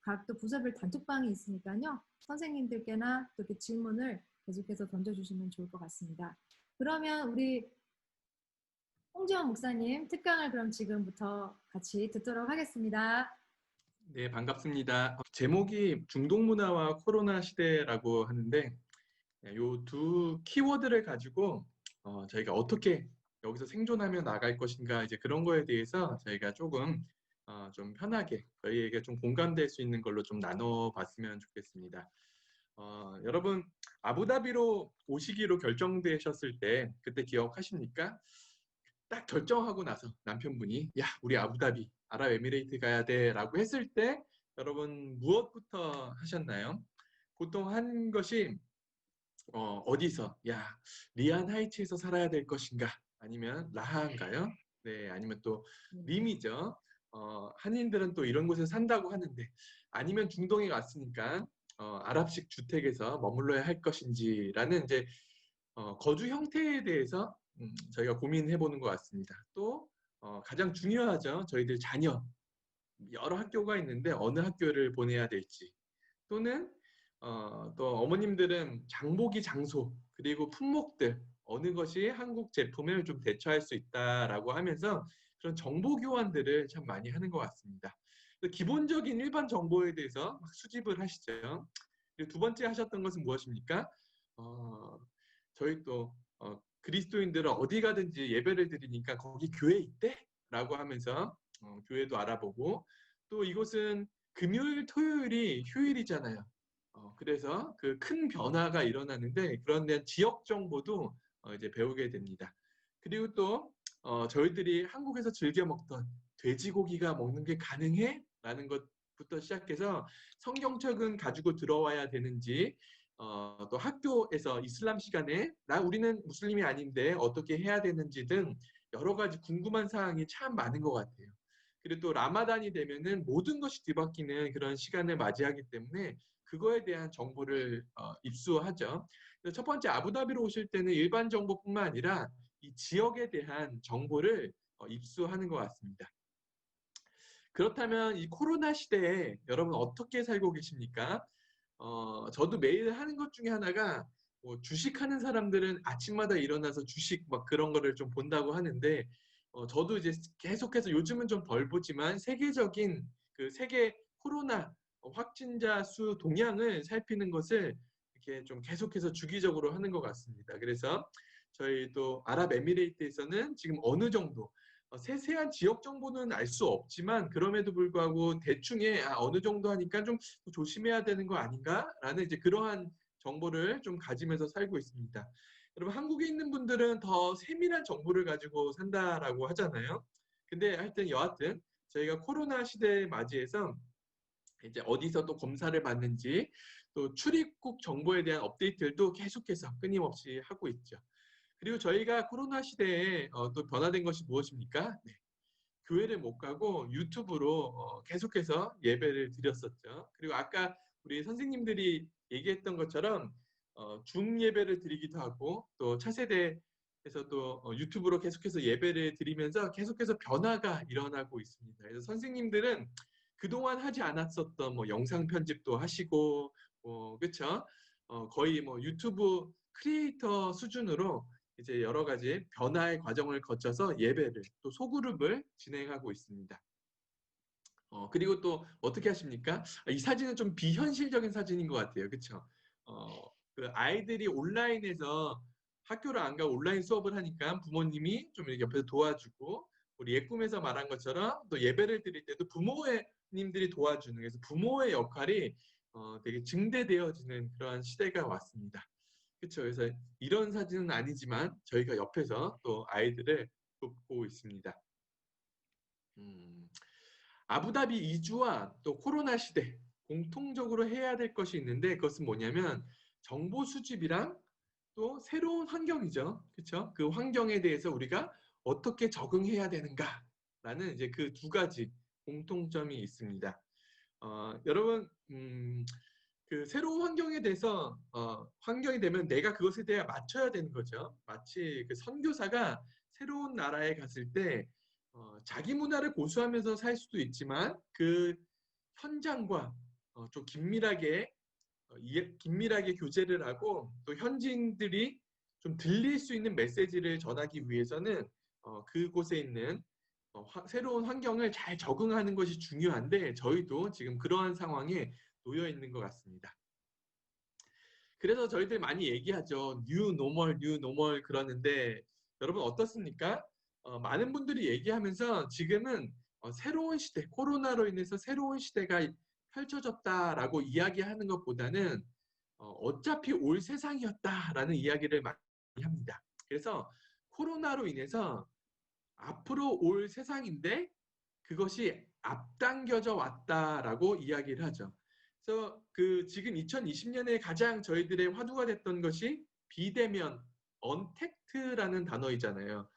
각 또 부서별 단톡방이 있으니까요. 선생님들께나 또 이렇게 질문을 계속해서 던져주시면 좋을 것 같습니다. 그러면 우리 홍지원 목사님 특강을 그럼 지금부터 같이 듣도록 하겠습니다. 네, 반갑습니다. 제목이 중동문화와 코로나 시대라고 하는데 이 두 키워드를 가지고 저희가 어떻게 여기서 생존하며 나갈 것인가 이제 그런 거에 대해서 저희가 조금 좀 편하게 저희에게 좀 공감될 수 있는 걸로 좀 나눠봤으면 좋겠습니다. 여러분 아부다비로 오시기로 결정되셨을 때 그때 기억하십니까? 딱 결정하고 나서 남편분이 야 우리 아부다비 아랍에미레이트 가야 돼 라고 했을 때 여러분 무엇부터 하셨나요? 보통 한 것이 어디서 야 리안 하이츠에서 살아야 될 것인가 아니면 라하인가요? 네 아니면 또 림이죠. 한인들은 또 이런 곳에 산다고 하는데 아니면 중동에 갔으니까 아랍식 주택에서 머물러야 할 것인지라는 이제 거주 형태에 대해서 저희가 고민해 보는 것 같습니다. 또 가장 중요하죠. 저희들 자녀 여러 학교가 있는데 어느 학교를 보내야 될지, 또는 또 어머님들은 장보기 장소 그리고 품목들 어느 것이 한국 제품을 좀 대처할 수 있다라고 하면서 그런 정보 교환들을 참 많이 하는 것 같습니다. 그래서 기본적인 일반 정보에 대해서 막 수집을 하시죠. 그리고 두 번째 하셨던 것은 무엇입니까? 저희 또 그리스도인들은 어디 가든지 예배를 드리니까 거기 교회 있대? 라고 하면서 교회도 알아보고, 또 이곳은 금요일, 토요일이 휴일이잖아요. 그래서 그 큰 변화가 일어나는데 그런 데한 지역 정보도 이제 배우게 됩니다. 그리고 또 저희들이 한국에서 즐겨 먹던 돼지고기가 먹는 게 가능해? 라는 것부터 시작해서 성경책은 가지고 들어와야 되는지, 또 학교에서 이슬람 시간에 우리는 무슬림이 아닌데 어떻게 해야 되는지 등 여러 가지 궁금한 사항이 참 많은 것 같아요. 그리고 또 라마단이 되면은 모든 것이 뒤바뀌는 그런 시간을 맞이하기 때문에 그거에 대한 정보를 입수하죠. 그래서 첫 번째 아부다비로 오실 때는 일반 정보뿐만 아니라 이 지역에 대한 정보를 입수하는 것 같습니다. 그렇다면 이 코로나 시대에 여러분 어떻게 살고 계십니까? 저도 매일 하는 것 중에 하나가, 뭐 주식하는 사람들은 아침마다 일어나서 주식 막 그런 거를 좀 본다고 하는데, 저도 이제 계속해서 요즘은 좀 덜 보지만 세계적인 그 세계 코로나 확진자 수 동향을 살피는 것을 이렇게 좀 계속해서 주기적으로 하는 것 같습니다. 그래서 저희 또 아랍에미레이트에서는 지금 어느 정도 세세한 지역 정보는 알 수 없지만 그럼에도 불구하고 대충의 어느 정도 하니까 좀 조심해야 되는 거 아닌가라는 이제 그러한 정보를 좀 가지면서 살고 있습니다. 여러분 한국에 있는 분들은 더 세밀한 정보를 가지고 산다라고 하잖아요. 근데 하여튼 여하튼 저희가 코로나 시대에 맞이해서 이제 어디서 또 검사를 받는지, 또 출입국 정보에 대한 업데이트들도 계속해서 끊임없이 하고 있죠. 그리고 저희가 코로나 시대에 또 변화된 것이 무엇입니까? 네. 교회를 못 가고 유튜브로 계속해서 예배를 드렸었죠. 그리고 아까 우리 선생님들이 얘기했던 것처럼 줌 예배를 드리기도 하고, 또 차세대에서도 유튜브로 계속해서 예배를 드리면서 계속해서 변화가 일어나고 있습니다. 그래서 선생님들은 그동안 하지 않았었던 뭐 영상 편집도 하시고, 그렇죠? 거의 뭐 유튜브 크리에이터 수준으로 이제 여러 가지 변화의 과정을 거쳐서 예배를 또 소그룹을 진행하고 있습니다. 그리고 또 어떻게 하십니까? 이 사진은 좀 비현실적인 사진인 것 같아요. 그렇죠? 그 아이들이 온라인에서 학교를 안 가고 온라인 수업을 하니까 부모님이 좀 이렇게 옆에서 도와주고, 우리 예꿈에서 말한 것처럼 또 예배를 드릴 때도 부모님들이 도와주는, 그래서 부모의 역할이 되게 증대되어지는 그러한 시대가 왔습니다. 그렇죠. 그래서 이런 사진은 아니지만 저희가 옆에서 또 아이들을 돕고 있습니다. 아부다비 이주와 또 코로나 시대 공통적으로 해야 될 것이 있는데, 그것은 뭐냐면 정보 수집이랑 또 새로운 환경이죠. 그렇죠? 그 환경에 대해서 우리가 어떻게 적응해야 되는가라는 이제 그 두 가지 공통점이 있습니다. 여러분 그 새로운 환경에 대해서 환경이 되면 내가 그것에 대해 맞춰야 되는 거죠. 마치 그 선교사가 새로운 나라에 갔을 때 자기 문화를 고수하면서 살 수도 있지만 그 현장과 좀 긴밀하게 교제를 하고, 또 현지인들이 좀 들릴 수 있는 메시지를 전하기 위해서는 그곳에 있는 새로운 환경을 잘 적응하는 것이 중요한데, 저희도 지금 그러한 상황에 놓여 있는 것 같습니다. 그래서 저희들 많이 얘기하죠. 뉴 노멀 그러는데 여러분 어떻습니까? 많은 분들이 얘기하면서 지금은 새로운 시대, 코로나로 인해서 새로운 시대가 펼쳐졌다라고 이야기하는 것보다는 어차피 올 세상이었다라는 이야기를 많이 합니다. 그래서 코로나로 인해서 앞으로 올 세상인데 그것이 앞당겨져 왔다라고 이야기를 하죠. 그래서 그 지금 2020년에 가장 저희들의 화두가 됐던 것이 비대면, 언택트라는 단어이잖아요.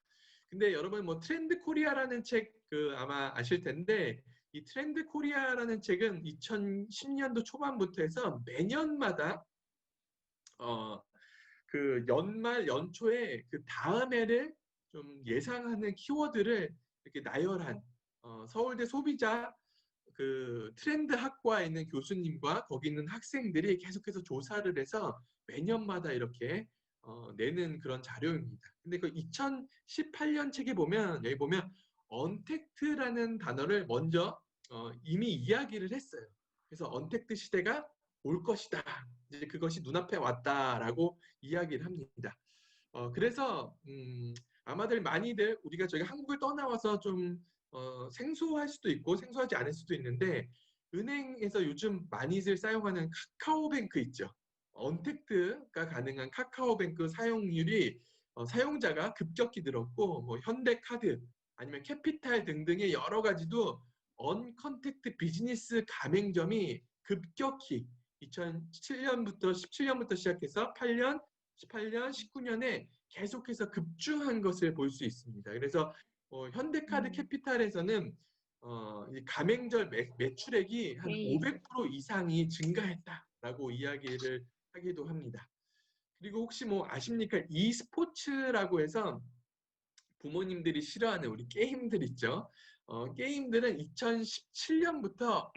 근데 여러분 뭐 트렌드 코리아라는 책 그 아마 아실 텐데, 이 트렌드 코리아라는 책은 2010년도 초반부터 해서 매년마다 그 연말 연초에 그 다음 해를 좀 예상하는 키워드를 이렇게 나열한 서울대 소비자 그 트렌드 학과에 있는 교수님과 거기 있는 학생들이 계속해서 조사를 해서 매년마다 이렇게 내는 그런 자료입니다. 근데 그 2018년 책에 보면 여기 보면 언택트라는 단어를 먼저 이미 이야기를 했어요. 그래서 언택트 시대가 올 것이다. 이제 그것이 눈앞에 왔다라고 이야기를 합니다. 그래서 아마들 많이들 우리가 저기 한국을 떠나와서 좀 생소할 수도 있고 생소하지 않을 수도 있는데 은행에서 요즘 많이들 사용하는 카카오뱅크 있죠. 언택트가 가능한 카카오뱅크 사용률이 사용자가 급격히 늘었고 뭐 현대카드 아니면 캐피탈 등등의 여러 가지도 언컨택트 비즈니스 가맹점이 급격히 2007년부터 17년부터 시작해서 8년, 18년, 19년에 계속해서 급증한 것을 볼 수 있습니다. 그래서 현대카드 캐피탈에서는 이 가맹점 매출액이 한 500% 이상이 증가했다라고 이야기를 하기도 합니다. 그리고 혹시 뭐 아십니까? e스포츠라고 해서 부모님들이 싫어하는 우리 게임들 있죠. 게임들은 2017년부터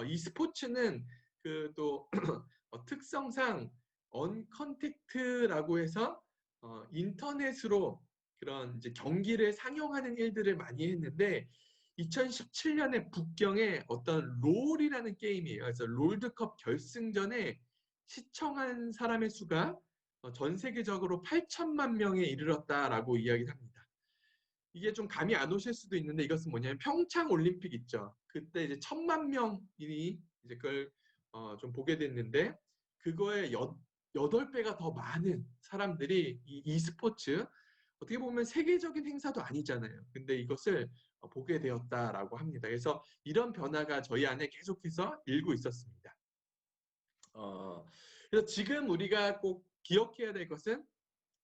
e스포츠는 그 또 특성상 언컨택트라고 해서 인터넷으로 그런 이제 경기를 상영하는 일들을 많이 했는데 2017년에 북경에 어떤 롤이라는 게임이에요. 그래서 롤드컵 결승전에 시청한 사람의 수가 전 세계적으로 8천만 명에 이르렀다라고 이야기를 합니다. 이게 좀 감이 안 오실 수도 있는데 이것은 뭐냐면 평창 올림픽 있죠. 그때 이제 1,000만 명이 이제 그걸 좀 보게 됐는데 그거에 8배가 더 많은 사람들이 이 e스포츠 어떻게 보면 세계적인 행사도 아니잖아요. 근데 이것을 보게 되었다라고 합니다. 그래서 이런 변화가 저희 안에 계속해서 일고 있었습니다. 그래서 지금 우리가 꼭 기억해야 될 것은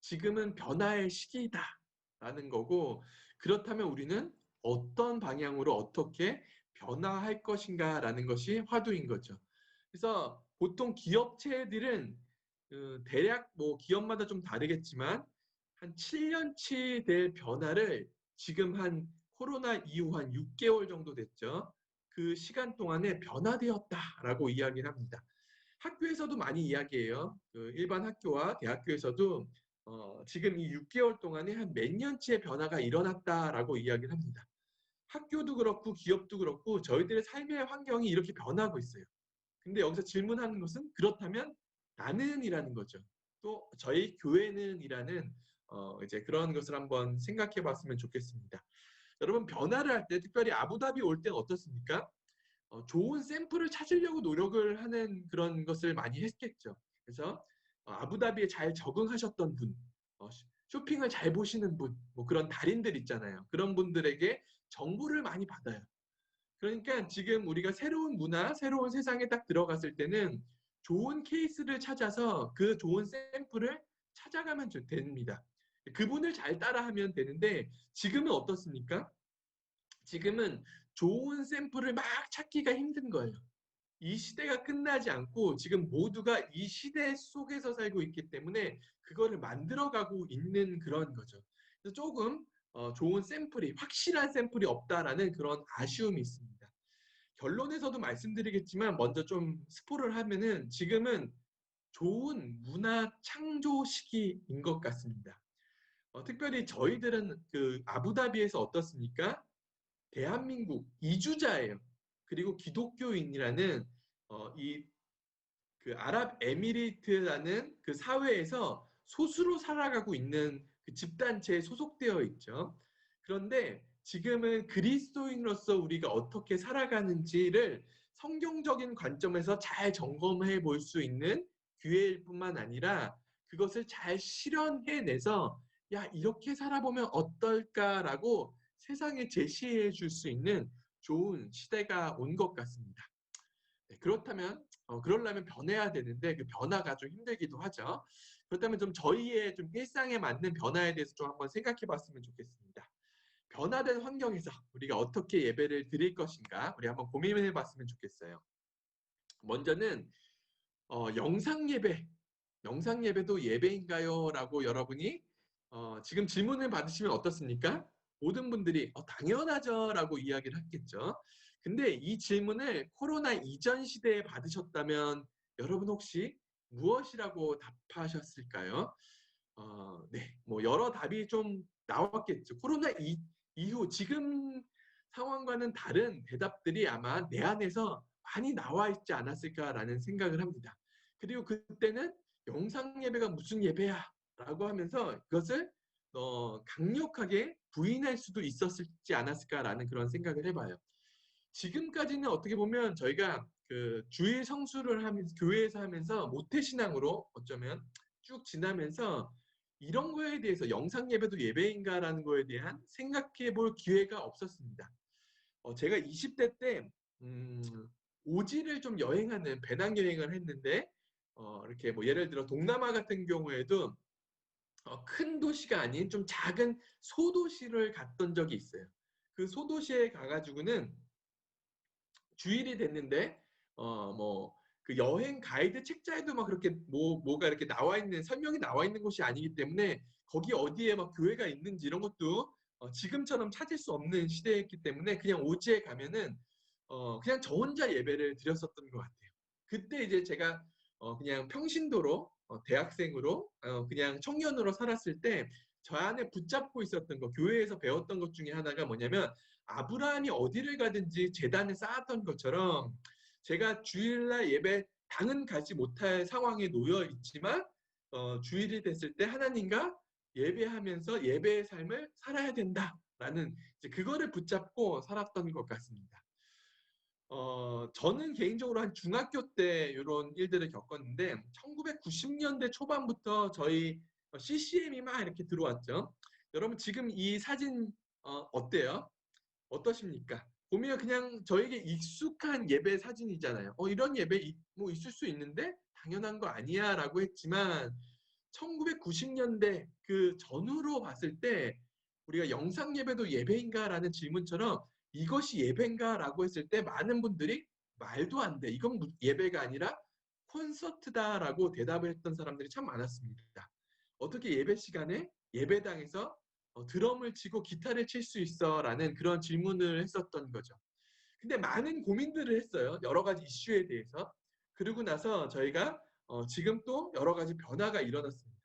지금은 변화의 시기다라는 거고 그렇다면 우리는 어떤 방향으로 어떻게 변화할 것인가라는 것이 화두인 거죠. 그래서 보통 기업체들은 대략 뭐 기업마다 좀 다르겠지만 한 7년치 될 변화를 지금 한 코로나 이후 한 6개월 정도 됐죠. 그 시간 동안에 변화되었다라고 이야기를 합니다. 학교에서도 많이 이야기해요. 그 일반 학교와 대학교에서도 지금 이 6개월 동안에 한 몇 년치의 변화가 일어났다라고 이야기를 합니다. 학교도 그렇고 기업도 그렇고 저희들의 삶의 환경이 이렇게 변하고 있어요. 근데 여기서 질문하는 것은 그렇다면 나는이라는 거죠. 또 저희 교회는이라는 이제 그런 것을 한번 생각해 봤으면 좋겠습니다. 여러분 변화를 할 때 특별히 아부다비 올 때는 어떻습니까? 좋은 샘플을 찾으려고 노력을 하는 그런 것을 많이 했겠죠. 그래서 아부다비에 잘 적응하셨던 분, 쇼핑을 잘 보시는 분, 뭐 그런 달인들 있잖아요. 그런 분들에게 정보를 많이 받아요. 그러니까 지금 우리가 새로운 문화, 새로운 세상에 딱 들어갔을 때는 좋은 케이스를 찾아서 그 좋은 샘플을 찾아가면 됩니다. 그분을 잘 따라하면 되는데 지금은 어떻습니까? 지금은 좋은 샘플을 막 찾기가 힘든 거예요. 이 시대가 끝나지 않고 지금 모두가 이 시대 속에서 살고 있기 때문에 그거를 만들어가고 있는 그런 거죠. 그래서 조금 좋은 샘플이, 확실한 샘플이 없다라는 그런 아쉬움이 있습니다. 결론에서도 말씀드리겠지만 먼저 좀 스포를 하면은 지금은 좋은 문화 창조 시기인 것 같습니다. 특별히 저희들은 그 아부다비에서 어떻습니까? 대한민국 이주자예요. 그리고 기독교인이라는 이 그 아랍에미리트라는 그 사회에서 소수로 살아가고 있는 그 집단체에 소속되어 있죠. 그런데 지금은 그리스도인으로서 우리가 어떻게 살아가는지를 성경적인 관점에서 잘 점검해 볼 수 있는 기회일 뿐만 아니라 그것을 잘 실현해내서 야 이렇게 살아보면 어떨까라고 세상에 제시해 줄 수 있는 좋은 시대가 온 것 같습니다. 네, 그렇다면 그러려면 변해야 되는데 그 변화가 좀 힘들기도 하죠. 그렇다면 좀 저희의 좀 일상에 맞는 변화에 대해서 좀 한번 생각해 봤으면 좋겠습니다. 변화된 환경에서 우리가 어떻게 예배를 드릴 것인가 우리 한번 고민해 봤으면 좋겠어요. 먼저는 영상 예배 영상 예배도 예배인가요? 라고 여러분이 지금 질문을 받으시면 어떻습니까? 모든 분들이 당연하죠 라고 이야기를 했겠죠. 근데 이 질문을 코로나 이전 시대에 받으셨다면 여러분 혹시 무엇이라고 답하셨을까요? 네, 뭐 여러 답이 좀 나왔겠죠. 코로나 이후 지금 상황과는 다른 대답들이 아마 내 안에서 많이 나와 있지 않았을까라는 생각을 합니다. 그리고 그때는 영상 예배가 무슨 예배야? 라고 하면서 그것을 강력하게 부인할 수도 있었지 않았을까라는 그런 생각을 해봐요. 지금까지는 어떻게 보면 저희가 그 주일 성수를 하면서 교회에서 하면서 모태신앙으로 어쩌면 쭉 지나면서 이런 거에 대해서 영상 예배도 예배인가라는 거에 대한 생각해 볼 기회가 없었습니다. 제가 20대 때 오지를 좀 여행하는 배낭여행을 했는데 이렇게 뭐 예를 들어 동남아 같은 경우에도 큰 도시가 아닌 좀 작은 소도시를 갔던 적이 있어요. 그 소도시에 가가지고는 주일이 됐는데 뭐 그 여행 가이드 책자에도 막 그렇게 뭐가 이렇게 나와 있는 설명이 나와 있는 곳이 아니기 때문에 거기 어디에 막 교회가 있는지 이런 것도 지금처럼 찾을 수 없는 시대였기 때문에 그냥 오지에 가면은 그냥 저 혼자 예배를 드렸었던 것 같아요. 그때 이제 제가 그냥 평신도로 대학생으로 그냥 청년으로 살았을 때 저 안에 붙잡고 있었던 거 교회에서 배웠던 것 중에 하나가 뭐냐면 아브라함이 어디를 가든지 제단을 쌓았던 것처럼 제가 주일날 예배 당은 가지 못할 상황에 놓여 있지만 주일이 됐을 때 하나님과 예배하면서 예배의 삶을 살아야 된다라는 이제 그거를 붙잡고 살았던 것 같습니다. 저는 개인적으로 한 중학교 때 이런 일들을 겪었는데 1990년대 초반부터 저희 CCM이 막 이렇게 들어왔죠. 여러분 지금 이 사진 어때요? 어떠십니까? 보면 그냥 저에게 익숙한 예배 사진이잖아요. 이런 예배 뭐 있을 수 있는데 당연한 거 아니야 라고 했지만 1990년대 그 전후로 봤을 때 우리가 영상 예배도 예배인가 라는 질문처럼 이것이 예배인가 라고 했을 때 많은 분들이 말도 안 돼. 이건 예배가 아니라 콘서트다 라고 대답을 했던 사람들이 참 많았습니다. 어떻게 예배 시간에 예배당에서 드럼을 치고 기타를 칠 수 있어? 라는 그런 질문을 했었던 거죠. 근데 많은 고민들을 했어요. 여러 가지 이슈에 대해서. 그러고 나서 저희가 지금 또 여러 가지 변화가 일어났습니다.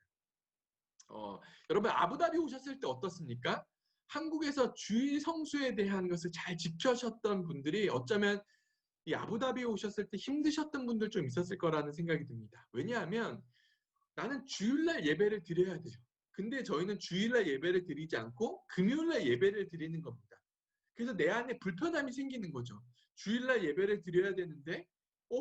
여러분 아부다비 오셨을 때 어떻습니까? 한국에서 주일 성수에 대한 것을 잘 지켜셨던 분들이 어쩌면 이 아부다비에 오셨을 때 힘드셨던 분들 좀 있었을 거라는 생각이 듭니다. 왜냐하면 나는 주일날 예배를 드려야 돼요. 근데 저희는 주일날 예배를 드리지 않고 금요일날 예배를 드리는 겁니다. 그래서 내 안에 불편함이 생기는 거죠. 주일날 예배를 드려야 되는데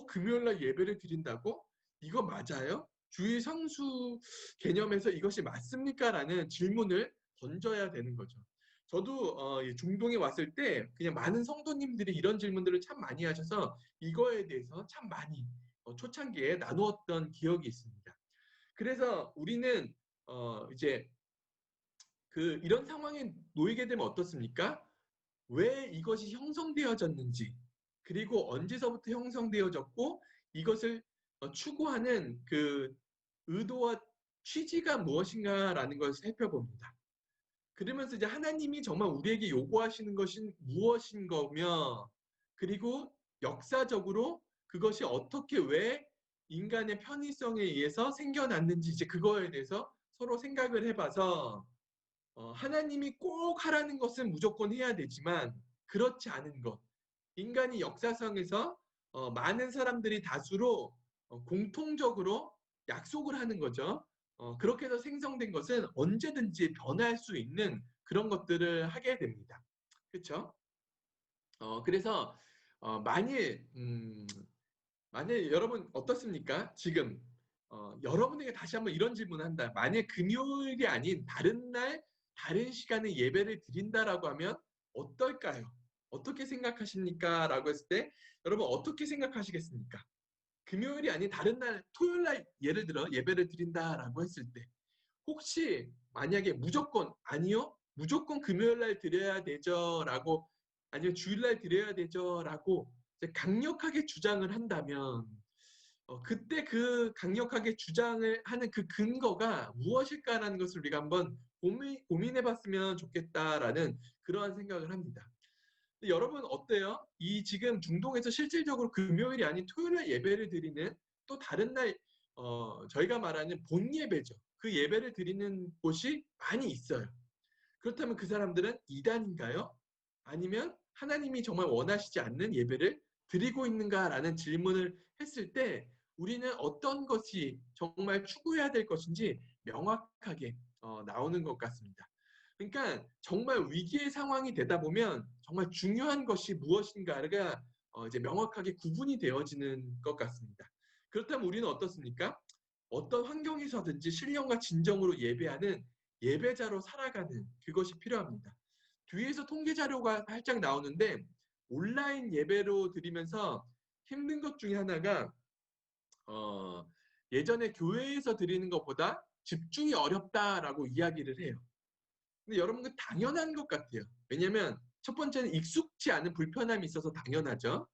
금요일날 예배를 드린다고? 이거 맞아요? 주일 성수 개념에서 이것이 맞습니까? 라는 질문을 던져야 되는 거죠. 저도 중동에 왔을 때 그냥 많은 성도님들이 이런 질문들을 참 많이 하셔서 이거에 대해서 참 많이 초창기에 나누었던 기억이 있습니다. 그래서 우리는 이제 이런 상황에 놓이게 되면 어떻습니까? 왜 이것이 형성되어졌는지 그리고 언제서부터 형성되어졌고 이것을 추구하는 그 의도와 취지가 무엇인가라는 것을 살펴봅니다. 그러면서 이제 하나님이 정말 우리에게 요구하시는 것이 무엇인 거며 그리고 역사적으로 그것이 어떻게 왜 인간의 편의성에 의해서 생겨났는지 이제 그거에 대해서 서로 생각을 해봐서 하나님이 꼭 하라는 것은 무조건 해야 되지만 그렇지 않은 것. 인간이 역사상에서 많은 사람들이 다수로 공통적으로 약속을 하는 거죠. 그렇게 해서 생성된 것은 언제든지 변할 수 있는 그런 것들을 하게 됩니다. 그렇죠? 그래서 만일 여러분 어떻습니까? 지금 여러분에게 다시 한번 이런 질문을 한다. 만약 금요일이 아닌 다른 날, 다른 시간에 예배를 드린다라고 하면 어떨까요? 어떻게 생각하십니까? 라고 했을 때 여러분 어떻게 생각하시겠습니까? 금요일이 아닌 다른 날, 토요일 날 예를 들어 예배를 드린다라고 했을 때 혹시 만약에 무조건 아니요? 무조건 금요일 날 드려야 되죠? 라고 아니면 주일 날 드려야 되죠? 라고 강력하게 주장을 한다면 그때 그 강력하게 주장을 하는 그 근거가 무엇일까라는 것을 우리가 한번 고민해 봤으면 좋겠다라는 그러한 생각을 합니다. 근데 여러분 어때요? 이 지금 중동에서 실질적으로 금요일이 아닌 토요일에 예배를 드리는 또 다른 날 저희가 말하는 본 예배죠. 그 예배를 드리는 곳이 많이 있어요. 그렇다면 그 사람들은 이단인가요? 아니면 하나님이 정말 원하시지 않는 예배를 드리고 있는가라는 질문을 했을 때 우리는 어떤 것이 정말 추구해야 될 것인지 명확하게 나오는 것 같습니다. 그러니까 정말 위기의 상황이 되다 보면 정말 중요한 것이 무엇인가가 이제 명확하게 구분이 되어지는 것 같습니다. 그렇다면 우리는 어떻습니까? 어떤 환경에서든지 신령과 진정으로 예배하는 예배자로 살아가는 그것이 필요합니다. 뒤에서 통계 자료가 살짝 나오는데 온라인 예배로 드리면서 힘든 것 중에 하나가 예전에 교회에서 드리는 것보다 집중이 어렵다라고 이야기를 해요. 근데 여러분 그 당연한 것 같아요. 왜냐하면 첫 번째는 익숙지 않은 불편함이 있어서 당연하죠.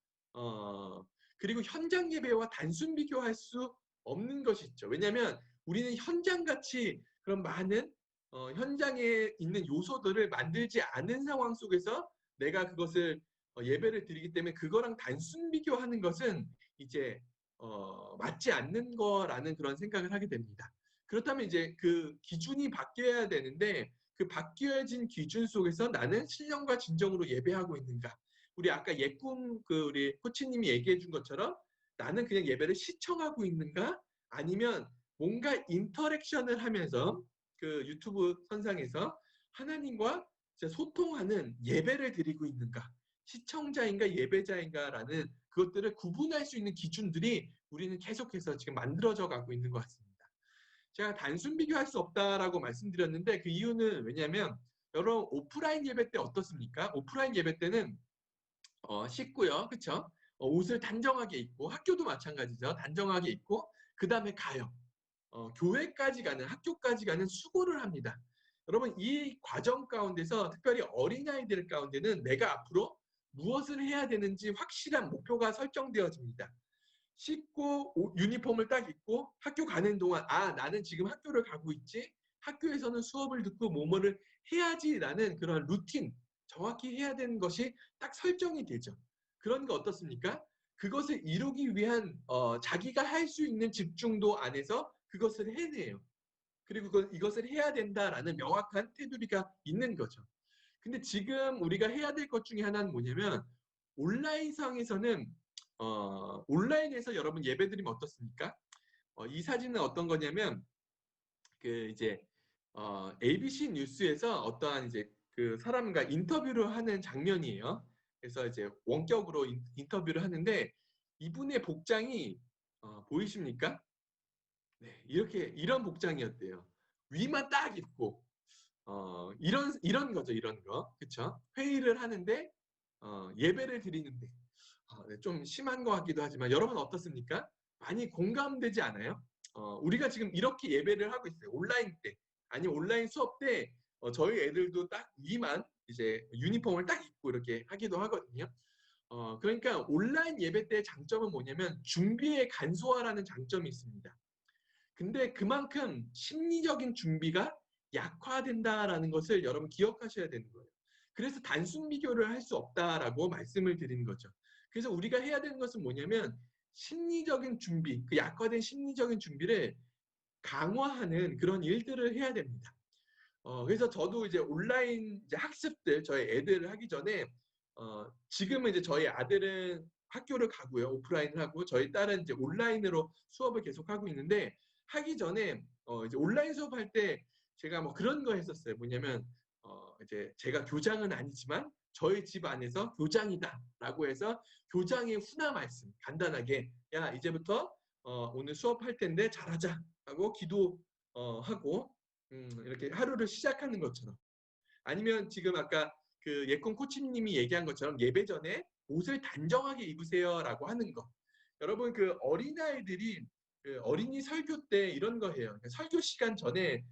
그리고 현장 예배와 단순 비교할 수 없는 것이 있죠. 왜냐하면 우리는 현장같이 그런 많은 현장에 있는 요소들을 만들지 않은 상황 속에서 내가 그것을 예배를 드리기 때문에 그거랑 단순 비교하는 것은 이제 맞지 않는 거라는 그런 생각을 하게 됩니다. 그렇다면 이제 그 기준이 바뀌어야 되는데 그 바뀌어진 기준 속에서 나는 신령과 진정으로 예배하고 있는가? 우리 아까 예꿈 우리 코치님이 얘기해 준 것처럼 나는 그냥 예배를 시청하고 있는가? 아니면 뭔가 인터랙션을 하면서 그 유튜브 선상에서 하나님과 소통하는 예배를 드리고 있는가? 시청자인가 예배자인가라는 그것들을 구분할 수 있는 기준들이 우리는 계속해서 지금 만들어져 가고 있는 것 같습니다. 제가 단순 비교할 수 없다라고 말씀드렸는데 그 이유는 왜냐하면 여러분 오프라인 예배 때 어떻습니까? 오프라인 예배 때는 씻고요, 그렇죠? 옷을 단정하게 입고 학교도 마찬가지죠. 단정하게 입고 그 다음에 가요. 교회까지 가는 학교까지 가는 수고를 합니다. 여러분 이 과정 가운데서 특별히 어린아이들 가운데는 내가 앞으로 무엇을 해야 되는지 확실한 목표가 설정되어집니다. 씻고 유니폼을 딱 입고 학교 가는 동안 나는 지금 학교를 가고 있지 학교에서는 수업을 듣고 뭐뭐를 해야지라는 그런 루틴 정확히 해야 되는 것이 딱 설정이 되죠. 그런 거 어떻습니까? 그것을 이루기 위한 자기가 할 수 있는 집중도 안에서 그것을 해내요. 그리고 이것을 해야 된다라는 명확한 테두리가 있는 거죠. 근데 지금 우리가 해야 될 것 중에 하나는 뭐냐면 온라인상에서는 온라인에서 여러분 예배드리면 어떻습니까? 이 사진은 어떤 거냐면 그 이제 ABC 뉴스에서 어떠한 이제 그 사람과 인터뷰를 하는 장면이에요. 그래서 이제 원격으로 인터뷰를 하는데 이분의 복장이 보이십니까? 네, 이런 복장이었대요. 위만 딱 입고 이런 거죠, 이런 거, 그렇죠? 회의를 하는데 예배를 드리는데 네, 좀 심한 것 같기도 하지만 여러분 어떻습니까? 많이 공감되지 않아요? 우리가 지금 이렇게 예배를 하고 있어요. 온라인 때 아니 온라인 수업 때 저희 애들도 딱 위만 이제 유니폼을 딱 입고 이렇게 하기도 하거든요. 그러니까 온라인 예배 때의 장점은 뭐냐면 준비의 간소화라는 장점이 있습니다. 근데 그만큼 심리적인 준비가 약화된다라는 것을 여러분 기억하셔야 되는 거예요. 그래서 단순 비교를 할 수 없다라고 말씀을 드리는 거죠. 그래서 우리가 해야 되는 것은 뭐냐면 심리적인 준비, 그 약화된 심리적인 준비를 강화하는 그런 일들을 해야 됩니다. 그래서 저도 이제 온라인 이제 학습들 저희 애들 하기 전에 지금은 이제 저희 아들은 학교를 가고요. 오프라인을 하고 저희 딸은 이제 온라인으로 수업을 계속 하고 있는데 하기 전에 이제 온라인 수업할 때 제가 뭐 그런 거 했었어요. 뭐냐면 이제 제가 교장은 아니지만 저희 집 안에서 교장이다라고 해서 교장의 훈화 말씀 간단하게 야 이제부터 오늘 수업할 텐데 잘하자 하고 기도하고 이렇게 하루를 시작하는 것처럼 아니면 지금 아까 그 예꿈 코치님이 얘기한 것처럼 예배 전에 옷을 단정하게 입으세요라고 하는 거. 여러분 그 어린아이들이 그 어린이 설교 때 이런 거 해요. 설교 시간 전에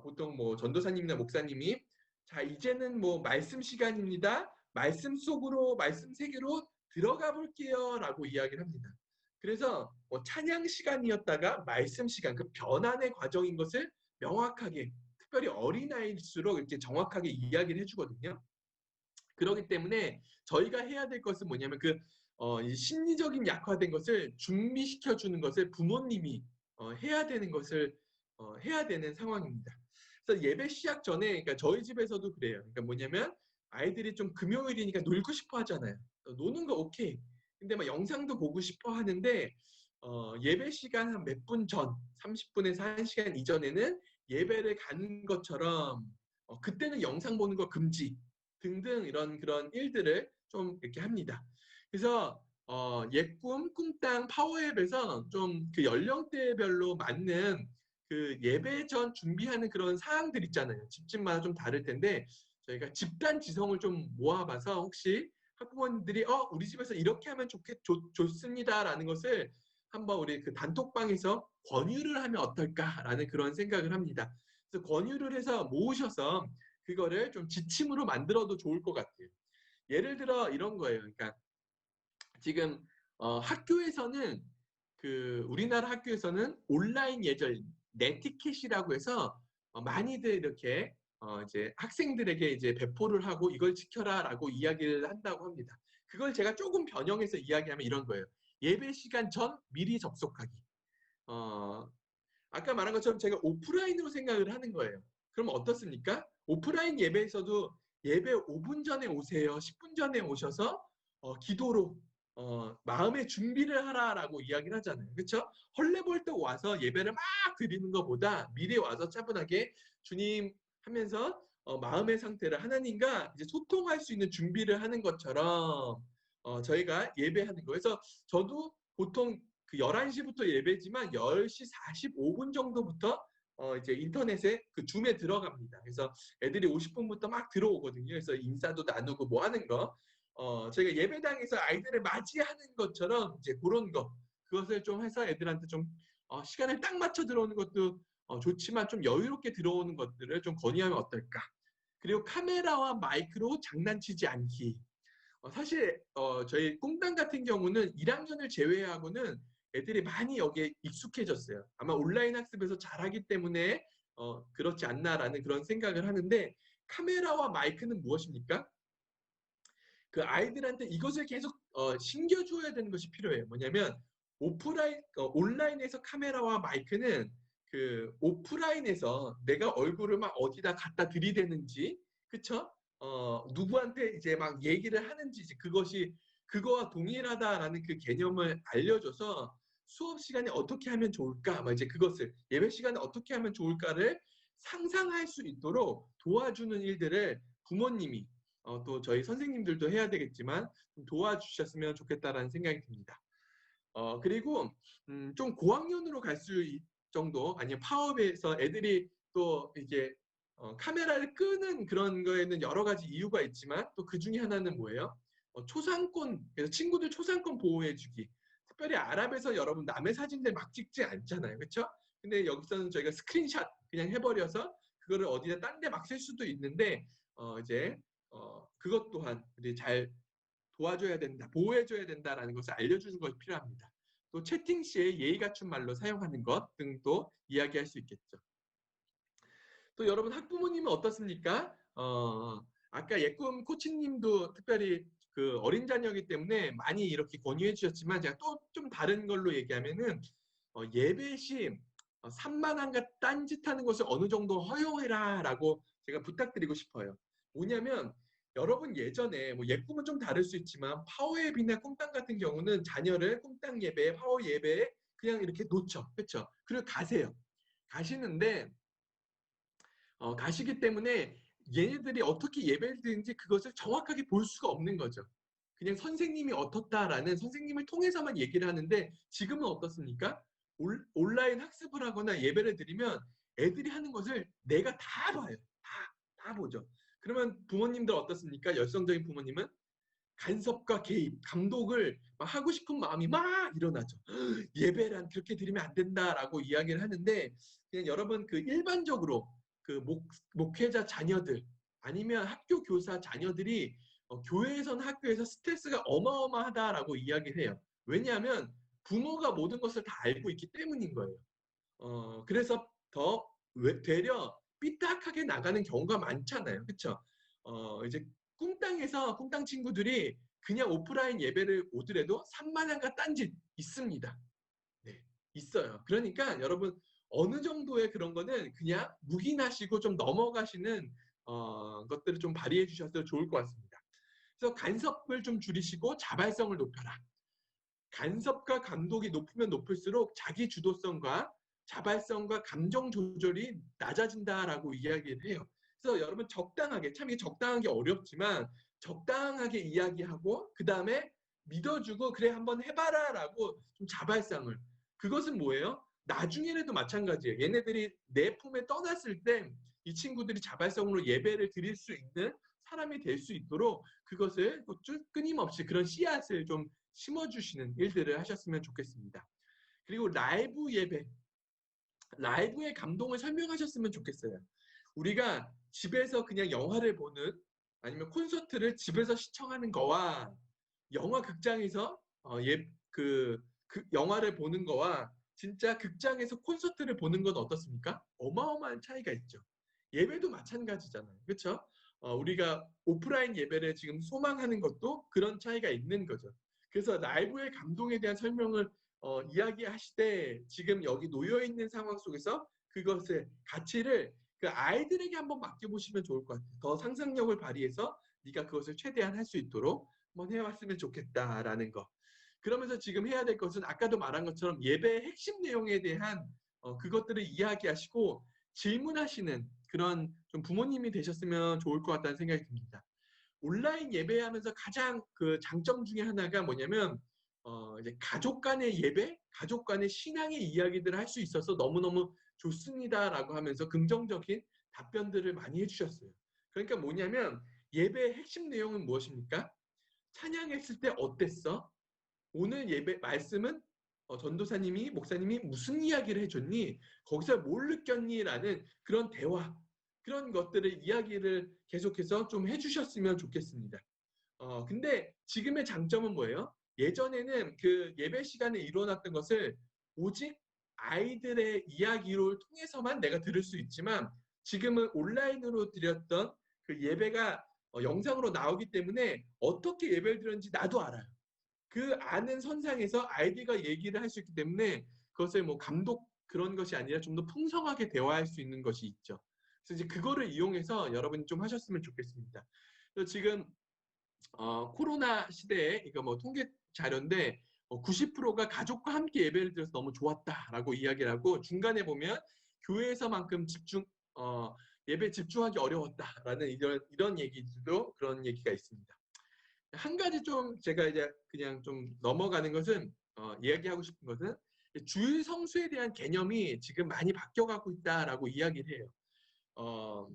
보통 뭐 전도사님이나 목사님이 자 이제는 뭐 말씀 시간입니다. 말씀 속으로 말씀 세계로 들어가 볼게요라고 이야기를 합니다. 그래서 찬양 시간이었다가 말씀 시간, 그 변환의 과정인 것을 명확하게, 특별히 어린아이일수록 이렇게 정확하게 이야기를 해주거든요. 그렇기 때문에 저희가 해야 될 것은 뭐냐면 이 심리적인 약화된 것을 준비시켜 주는 것을 부모님이 해야 되는 것을 해야 되는 상황입니다. 그래서 예배 시작 전에, 그러니까 저희 집에서도 그래요. 그러니까 뭐냐면 아이들이 좀 금요일이니까 놀고 싶어 하잖아요. 노는 거 오케이. 근데 막 영상도 보고 싶어 하는데 예배 시간 한 몇 분 전, 30분에서 1시간 이전에는 예배를 가는 것처럼 그때는 영상 보는 거 금지 등등 이런 그런 일들을 좀 이렇게 합니다. 그래서 예꿈, 꿈땅, 파워앱에서 좀 그 연령대별로 맞는 그 예배 전 준비하는 그런 사항들 있잖아요. 집집마다 좀 다를 텐데 저희가 집단 지성을 좀 모아봐서 혹시 학부모님들이 우리 집에서 이렇게 하면 좋습니다라는 것을 한번 우리 그 단톡방에서 권유를 하면 어떨까라는 그런 생각을 합니다. 그래서 권유를 해서 모으셔서 그거를 좀 지침으로 만들어도 좋을 것 같아요. 예를 들어 이런 거예요. 그러니까 지금 학교에서는 우리나라 학교에서는 온라인 예절 네티켓이라고 해서 많이들 이렇게 이제 학생들에게 이제 배포를 하고 이걸 지켜라라고 이야기를 한다고 합니다. 그걸 제가 조금 변형해서 이야기하면 이런 거예요. 예배 시간 전 미리 접속하기. 아까 말한 것처럼 제가 오프라인으로 생각을 하는 거예요. 그럼 어떻습니까? 오프라인 예배에서도 예배 5분 전에 오세요. 10분 전에 오셔서 기도로 마음의 준비를 하라라고 이야기를 하잖아요. 그렇죠? 헐레벌떡 와서 예배를 막 드리는 것보다 미리 와서 차분하게 주님 하면서 마음의 상태를 하나님과 이제 소통할 수 있는 준비를 하는 것처럼 저희가 예배하는 거예요. 그래서 저도 보통 그 11시부터 예배지만 10시 45분 정도부터 이제 인터넷에 그 줌에 들어갑니다. 그래서 애들이 50분부터 막 들어오거든요. 그래서 인사도 나누고 뭐 하는 거. 저희가 예배당에서 아이들을 맞이하는 것처럼 이제 그런 거. 그것을 좀 해서 애들한테 좀 시간을 딱 맞춰 들어오는 것도 좋지만 좀 여유롭게 들어오는 것들을 좀 건의하면 어떨까. 그리고 카메라와 마이크로 장난치지 않기. 사실 저희 꽁땅 같은 경우는 1학년을 제외하고는 애들이 많이 여기에 익숙해졌어요. 아마 온라인 학습에서 잘하기 때문에 그렇지 않나라는 그런 생각을 하는데 카메라와 마이크는 무엇입니까? 그 아이들한테 이것을 계속 신겨줘야 되는 것이 필요해요. 뭐냐면 온라인에서 카메라와 마이크는 그 오프라인에서 내가 얼굴을 막 어디다 갖다 들이대는지, 그쵸? 누구한테 이제 막 얘기를 하는지 그것이 그거와 동일하다라는 그 개념을 알려줘서 수업 시간에 어떻게 하면 좋을까, 막 이제 그것을 예배 시간에 어떻게 하면 좋을까를 상상할 수 있도록 도와주는 일들을 부모님이 또 저희 선생님들도 해야 되겠지만 좀 도와주셨으면 좋겠다라는 생각이 듭니다. 그리고 좀 고학년으로 갈 수 정도 아니면 파업에서 애들이 또 이제 카메라를 끄는 그런 거에는 여러 가지 이유가 있지만 또 그 중에 하나는 뭐예요? 초상권, 그래서 친구들 초상권 보호해주기. 특별히 아랍에서 여러분 남의 사진들 막 찍지 않잖아요. 그렇죠? 근데 여기서는 저희가 스크린샷 그냥 해버려서 그거를 어디다 딴 데 막 쓸 수도 있는데 이제 그것 또한 우리 잘 도와줘야 된다, 보호해줘야 된다라는 것을 알려주는 것이 필요합니다. 또 채팅 시에 예의 갖춘 말로 사용하는 것 등도 이야기할 수 있겠죠. 또 여러분 학부모님은 어떻습니까? 아까 예꿈 코치님도 특별히 그 어린 자녀이기 때문에 많이 이렇게 권유해 주셨지만 제가 또 좀 다른 걸로 얘기하면은 예배 시 산만함과 딴짓하는 것을 어느 정도 허용해라라고 제가 부탁드리고 싶어요. 뭐냐면 여러분 예전에 뭐 예꿈은 좀 다를 수 있지만 파워앱이나 꽁땅 같은 경우는 자녀를 꽁땅 예배, 파워 예배에 그냥 이렇게 놓죠. 그렇죠? 그리고 가세요. 가시는데 가시기 때문에 얘네들이 어떻게 예배를 드리는지 그것을 정확하게 볼 수가 없는 거죠. 그냥 선생님이 어떻다라는 선생님을 통해서만 얘기를 하는데 지금은 어떻습니까? 온라인 학습을 하거나 예배를 드리면 애들이 하는 것을 내가 다 봐요. 다 보죠. 그러면 부모님들 어떻습니까? 열성적인 부모님은 간섭과 개입, 감독을 막 하고 싶은 마음이 막 일어나죠. 예배란 그렇게 드리면 안 된다라고 이야기를 하는데 그냥 여러분 그 일반적으로 그 목회자 자녀들 아니면 학교 교사 자녀들이 교회에서는 학교에서 스트레스가 어마어마하다라고 이야기를 해요. 왜냐하면 부모가 모든 것을 다 알고 있기 때문인 거예요. 그래서 더 되려 삐딱하게 나가는 경우가 많잖아요. 그렇죠? 이제 꿈땅 친구들이 그냥 오프라인 예배를 오더라도 산만한가 딴짓 있습니다. 네, 있어요. 그러니까 여러분 어느 정도의 그런 거는 그냥 묵인하시고 좀 넘어가시는 것들을 좀 발휘해 주셔도 좋을 것 같습니다. 그래서 간섭을 좀 줄이시고 자발성을 높여라. 간섭과 감독이 높으면 높을수록 자기 주도성과 자발성과 감정 조절이 낮아진다라고 이야기를 해요. 그래서 여러분 적당하게, 참 이게 적당한 게 어렵지만 적당하게 이야기하고 그 다음에 믿어주고 그래 한번 해봐라라고 좀 자발성을. 그것은 뭐예요? 나중에라도 마찬가지예요. 얘네들이 내 품에 떠났을 때 이 친구들이 자발성으로 예배를 드릴 수 있는 사람이 될 수 있도록 그것을 끊임없이 그런 씨앗을 좀 심어주시는 일들을 하셨으면 좋겠습니다. 그리고 라이브 예배, 라이브의 감동을 설명하셨으면 좋겠어요. 우리가 집에서 그냥 영화를 보는 아니면 콘서트를 집에서 시청하는 거와 영화 극장에서 그 영화를 보는 거와 진짜 극장에서 콘서트를 보는 건 어떻습니까? 어마어마한 차이가 있죠. 예배도 마찬가지잖아요. 그렇죠? 우리가 오프라인 예배를 지금 소망하는 것도 그런 차이가 있는 거죠. 그래서 라이브의 감동에 대한 설명을 이야기하시되 지금 여기 놓여있는 상황 속에서 그것의 가치를 그 아이들에게 한번 맡겨보시면 좋을 것 같아요. 더 상상력을 발휘해서 네가 그것을 최대한 할 수 있도록 한번 해왔으면 좋겠다라는 거. 그러면서 지금 해야 될 것은 아까도 말한 것처럼 예배의 핵심 내용에 대한 그것들을 이야기하시고 질문하시는 그런 좀 부모님이 되셨으면 좋을 것 같다는 생각이 듭니다. 온라인 예배하면서 가장 그 장점 중에 하나가 뭐냐면 이제 가족 간의 예배, 가족 간의 신앙의 이야기들을 할 수 있어서 너무너무 좋습니다라고 하면서 긍정적인 답변들을 많이 해주셨어요. 그러니까 뭐냐면 예배의 핵심 내용은 무엇입니까? 찬양했을 때 어땠어? 오늘 예배 말씀은 전도사님이 목사님이 무슨 이야기를 해줬니? 거기서 뭘 느꼈니? 라는 그런 대화, 그런 것들을 이야기를 계속해서 좀 해주셨으면 좋겠습니다. 근데 지금의 장점은 뭐예요? 예전에는 그 예배 시간에 일어났던 것을 오직 아이들의 이야기를 통해서만 내가 들을 수 있지만 지금은 온라인으로 드렸던 그 예배가 영상으로 나오기 때문에 어떻게 예배를 드렸는지 나도 알아요. 그 아는 선상에서 아이들과 얘기를 할 수 있기 때문에 그것을 뭐 감독 그런 것이 아니라 좀 더 풍성하게 대화할 수 있는 것이 있죠. 그래서 이제 그거를 이용해서 여러분이 좀 하셨으면 좋겠습니다. 그래서 지금 코로나 시대에 이거 뭐 통계 자료인데 90%가 가족과 함께 예배를 드려서 너무 좋았다라고 이야기를 하고 중간에 보면 교회에서만큼 예배 집중하기 어려웠다라는 이런 얘기도 그런 얘기가 있습니다. 한 가지 좀 제가 이제 그냥 좀 넘어가는 것은 이야기하고 싶은 것은 주일 성수에 대한 개념이 지금 많이 바뀌어가고 있다라고 이야기를 해요.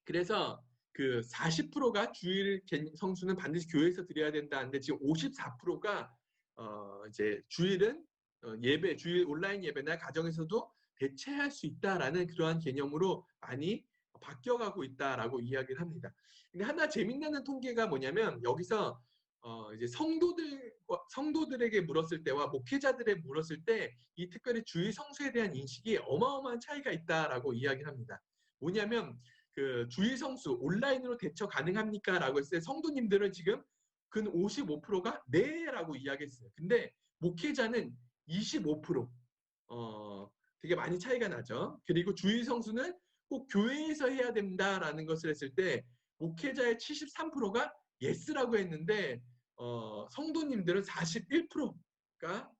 그래서 그 40%가 주일 성수는 반드시 교회에서 드려야 된다는데 지금 54%가 이제 주일은 주일 온라인 예배나 가정에서도 대체할 수 있다라는 그러한 개념으로 많이 바뀌어가고 있다라고 이야기를 합니다. 근데 하나 재밌는 통계가 뭐냐면 여기서 이제 성도들에게 물었을 때와 목회자들에게 물었을 때 이 특별히 주일 성수에 대한 인식이 어마어마한 차이가 있다라고 이야기를 합니다. 뭐냐면 그 주일 성수 온라인으로 대처 가능합니까? 라고 했을 때 성도님들은 지금 근 55%가 네라고 이야기했어요. 근데 목회자는 25%. 되게 많이 차이가 나죠. 그리고 주일 성수는 꼭 교회에서 해야 된다라는 것을 했을 때 목회자의 73%가 예스라고 했는데 성도님들은 41%가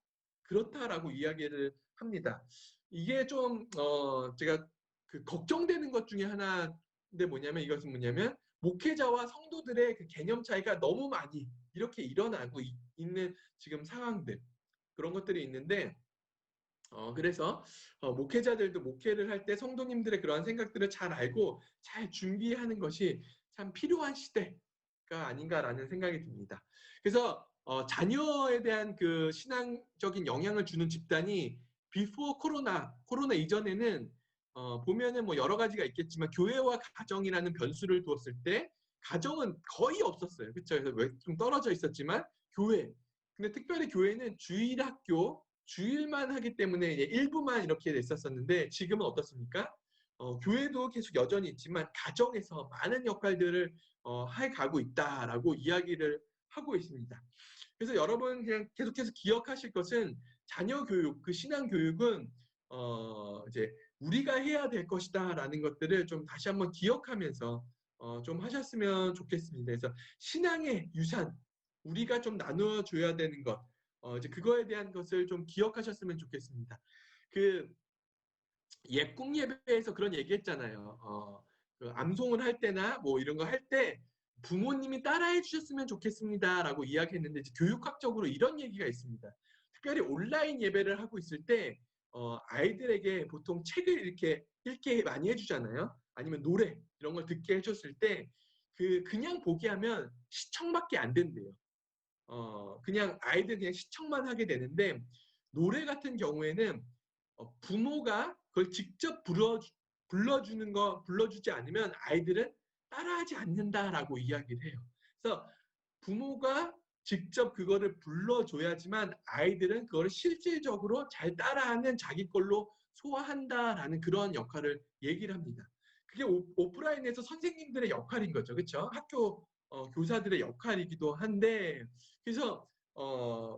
그렇다라고 이야기를 합니다. 이게 좀 제가 그 걱정되는 것 중에 하나인데 이것은 뭐냐면 목회자와 성도들의 그 개념 차이가 너무 많이 이렇게 일어나고 있는 지금 상황들 그런 것들이 있는데 그래서 목회자들도 목회를 할 때 성도님들의 그러한 생각들을 잘 알고 잘 준비하는 것이 참 필요한 시대가 아닌가라는 생각이 듭니다. 그래서 자녀에 대한 그 신앙적인 영향을 주는 집단이 비포 코로나 이전에는 보면은 뭐 여러 가지가 있겠지만 교회와 가정이라는 변수를 두었을 때 가정은 거의 없었어요. 그렇죠? 그래서 왜 좀 떨어져 있었지만 교회 근데 특별히 교회는 주일 학교, 주일만 하기 때문에 이제 일부만 이렇게 됐었었는데 지금은 어떻습니까? 교회도 계속 여전히 있지만 가정에서 많은 역할들을 해가고 있다라고 이야기를 하고 있습니다. 그래서 여러분 그냥 계속해서 기억하실 것은 자녀 교육, 그 신앙 교육은 이제 우리가 해야 될 것이다라는 것들을 좀 다시 한번 기억하면서 좀 하셨으면 좋겠습니다. 그래서 신앙의 유산, 우리가 좀 나눠줘야 되는 것, 이제 그거에 대한 것을 좀 기억하셨으면 좋겠습니다. 그 예꿈 예배에서 그런 얘기했잖아요. 그 암송을 할 때나 뭐 이런 거 할 때 부모님이 따라해 주셨으면 좋겠습니다라고 이야기했는데 이제 교육학적으로 이런 얘기가 있습니다. 특별히 온라인 예배를 하고 있을 때 아이들에게 보통 책을 이렇게 읽게 많이 해주잖아요. 아니면 노래 이런 걸 듣게 해줬을 때 그냥 보게 하면 시청밖에 안 된대요. 그냥 아이들 그냥 시청만 하게 되는데 노래 같은 경우에는 부모가 그걸 직접 불러주지 않으면 아이들은 따라하지 않는다라고 이야기를 해요. 그래서 부모가 직접 그거를 불러줘야지만 아이들은 그걸 실질적으로 잘 따라하는 자기 걸로 소화한다라는 그런 역할을 얘기를 합니다. 그게 오프라인에서 선생님들의 역할인 거죠. 그렇죠? 학교 교사들의 역할이기도 한데 그래서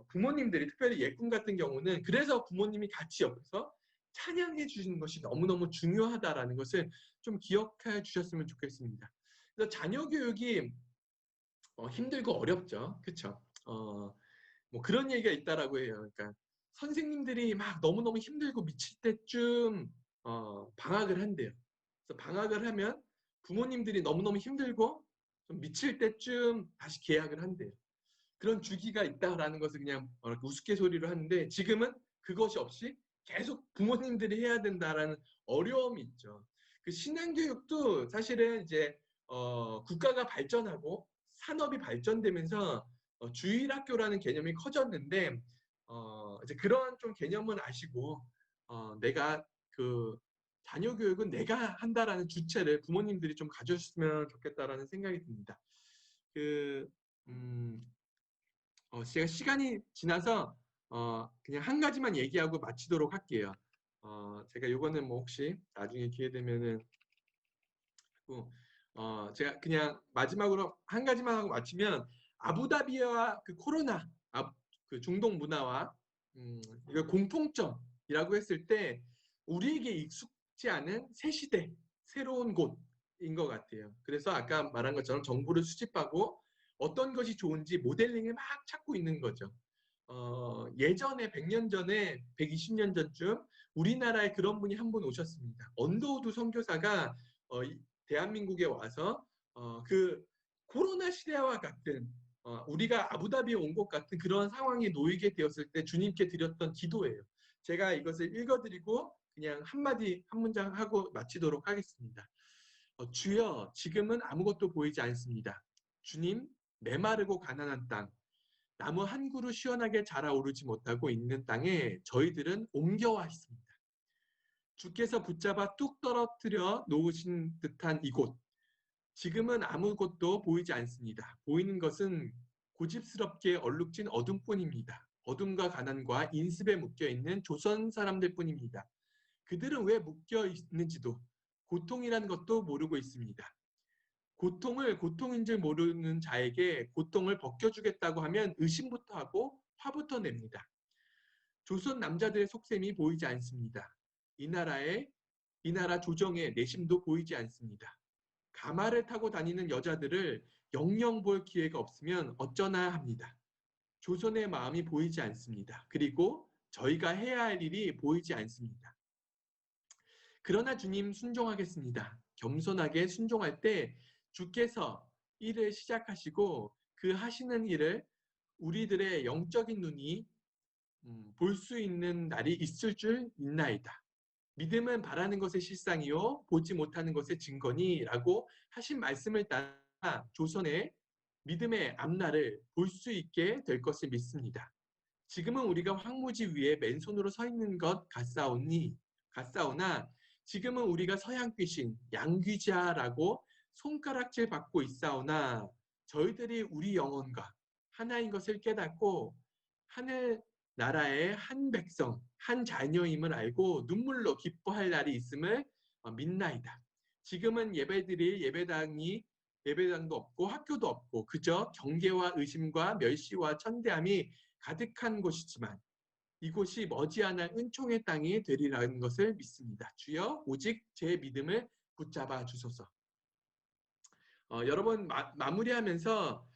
부모님들이 특별히 예꿈 같은 경우는 그래서 부모님이 같이 옆에서 찬양해 주시는 것이 너무너무 중요하다라는 것을 좀 기억해 주셨으면 좋겠습니다. 그래서 자녀 교육이 힘들고 어렵죠. 그렇죠? 뭐 그런 얘기가 있다라고 해요. 그러니까 선생님들이 막 너무너무 힘들고 미칠 때쯤 방학을 한대요. 그래서 방학을 하면 부모님들이 너무너무 힘들고 좀 미칠 때쯤 다시 개학을 한대요. 그런 주기가 있다라는 것을 그냥 우스갯소리로 하는데 지금은 그것이 없이 계속 부모님들이 해야 된다라는 어려움이 있죠. 그 신앙교육도 사실은 이제 국가가 발전하고 산업이 발전되면서 주일학교라는 개념이 커졌는데 이제 그런 좀 개념은 아시고 내가 그 자녀 교육은 내가 한다라는 주체를 부모님들이 좀 가져주셨으면 좋겠다라는 생각이 듭니다. 제가 시간이 지나서 그냥 한 가지만 얘기하고 마치도록 할게요. 제가 요거는 뭐 혹시 나중에 기회 되면은 제가 그냥 마지막으로 한 가지만 하고 마치면 아부다비와 그 코로나, 그 중동 문화와 이거 공통점이라고 했을 때 우리에게 익숙지 않은 새 시대, 새로운 곳인 것 같아요. 그래서 아까 말한 것처럼 정보를 수집하고 어떤 것이 좋은지 모델링을 막 찾고 있는 거죠. 예전에 100년 전에 120년 전쯤 우리나라에 그런 분이 한 분 오셨습니다. 언더우드 선교사가 대한민국에 와서 그 코로나 시대와 같은 우리가 아부다비에 온 것 같은 그런 상황에 놓이게 되었을 때 주님께 드렸던 기도예요. 제가 이것을 읽어드리고 그냥 한마디 한 문장 하고 마치도록 하겠습니다. 주여, 지금은 아무것도 보이지 않습니다. 주님, 메마르고 가난한 땅, 나무 한 그루 시원하게 자라오르지 못하고 있는 땅에 저희들은 옮겨와 있습니다. 주께서 붙잡아 뚝 떨어뜨려 놓으신 듯한 이곳, 지금은 아무것도 보이지 않습니다. 보이는 것은 고집스럽게 얼룩진 어둠뿐입니다. 어둠과 가난과 인습에 묶여있는 조선 사람들 뿐입니다. 그들은 왜 묶여 있는지도 고통이라는 것도 모르고 있습니다. 고통을 고통인 줄 모르는 자에게 고통을 벗겨주겠다고 하면 의심부터 하고 화부터 냅니다. 조선 남자들의 속셈이 보이지 않습니다. 이 나라 조정의 내심도 보이지 않습니다. 가마를 타고 다니는 여자들을 영영 볼 기회가 없으면 어쩌나 합니다. 조선의 마음이 보이지 않습니다. 그리고 저희가 해야 할 일이 보이지 않습니다. 그러나 주님 순종하겠습니다. 겸손하게 순종할 때 주께서 일을 시작하시고 그 하시는 일을 우리들의 영적인 눈이 볼 수 있는 날이 있을 줄 믿나이다. 믿음은 바라는 것의 실상이요 보지 못하는 것의 증거니라고 하신 말씀을 따라 조선의 믿음의 앞날을 볼 수 있게 될 것을 믿습니다. 지금은 우리가 황무지 위에 맨손으로 서 있는 것 같사오나 지금은 우리가 서양 귀신, 양귀자라고 손가락질 받고 있사오나 저희들이 우리 영혼과 하나인 것을 깨닫고 하늘 나라의 한 백성, 한 자녀임을 알고 눈물로 기뻐할 날이 있음을 믿나이다. 지금은 예배드릴 예배당도 없고 학교도 없고 그저 경계와 의심과 멸시와 천대함이 가득한 곳이지만 이곳이 머지않아 은총의 땅이 되리라는 것을 믿습니다. 주여 오직 제 믿음을 붙잡아 주소서. 여러분 마무리하면서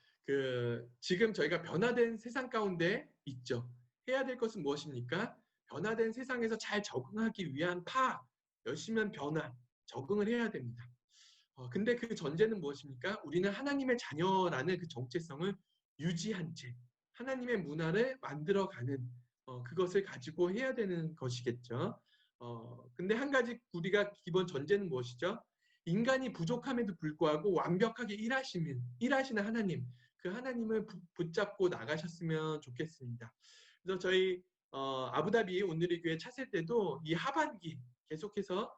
지금 저희가 변화된 세상 가운데 있죠. 해야 될 것은 무엇입니까? 변화된 세상에서 잘 적응하기 위한 열심히 변화, 적응을 해야 됩니다. 근데 그 전제는 무엇입니까? 우리는 하나님의 자녀라는 그 정체성을 유지한 채 하나님의 문화를 만들어가는 그것을 가지고 해야 되는 것이겠죠. 근데 한 가지 우리가 기본 전제는 무엇이죠? 인간이 부족함에도 불구하고 완벽하게 일하시는 하나님, 그 하나님을 붙잡고 나가셨으면 좋겠습니다. 그래서 저희 아부다비 온누리 교회 차셀 때도 이 하반기 계속해서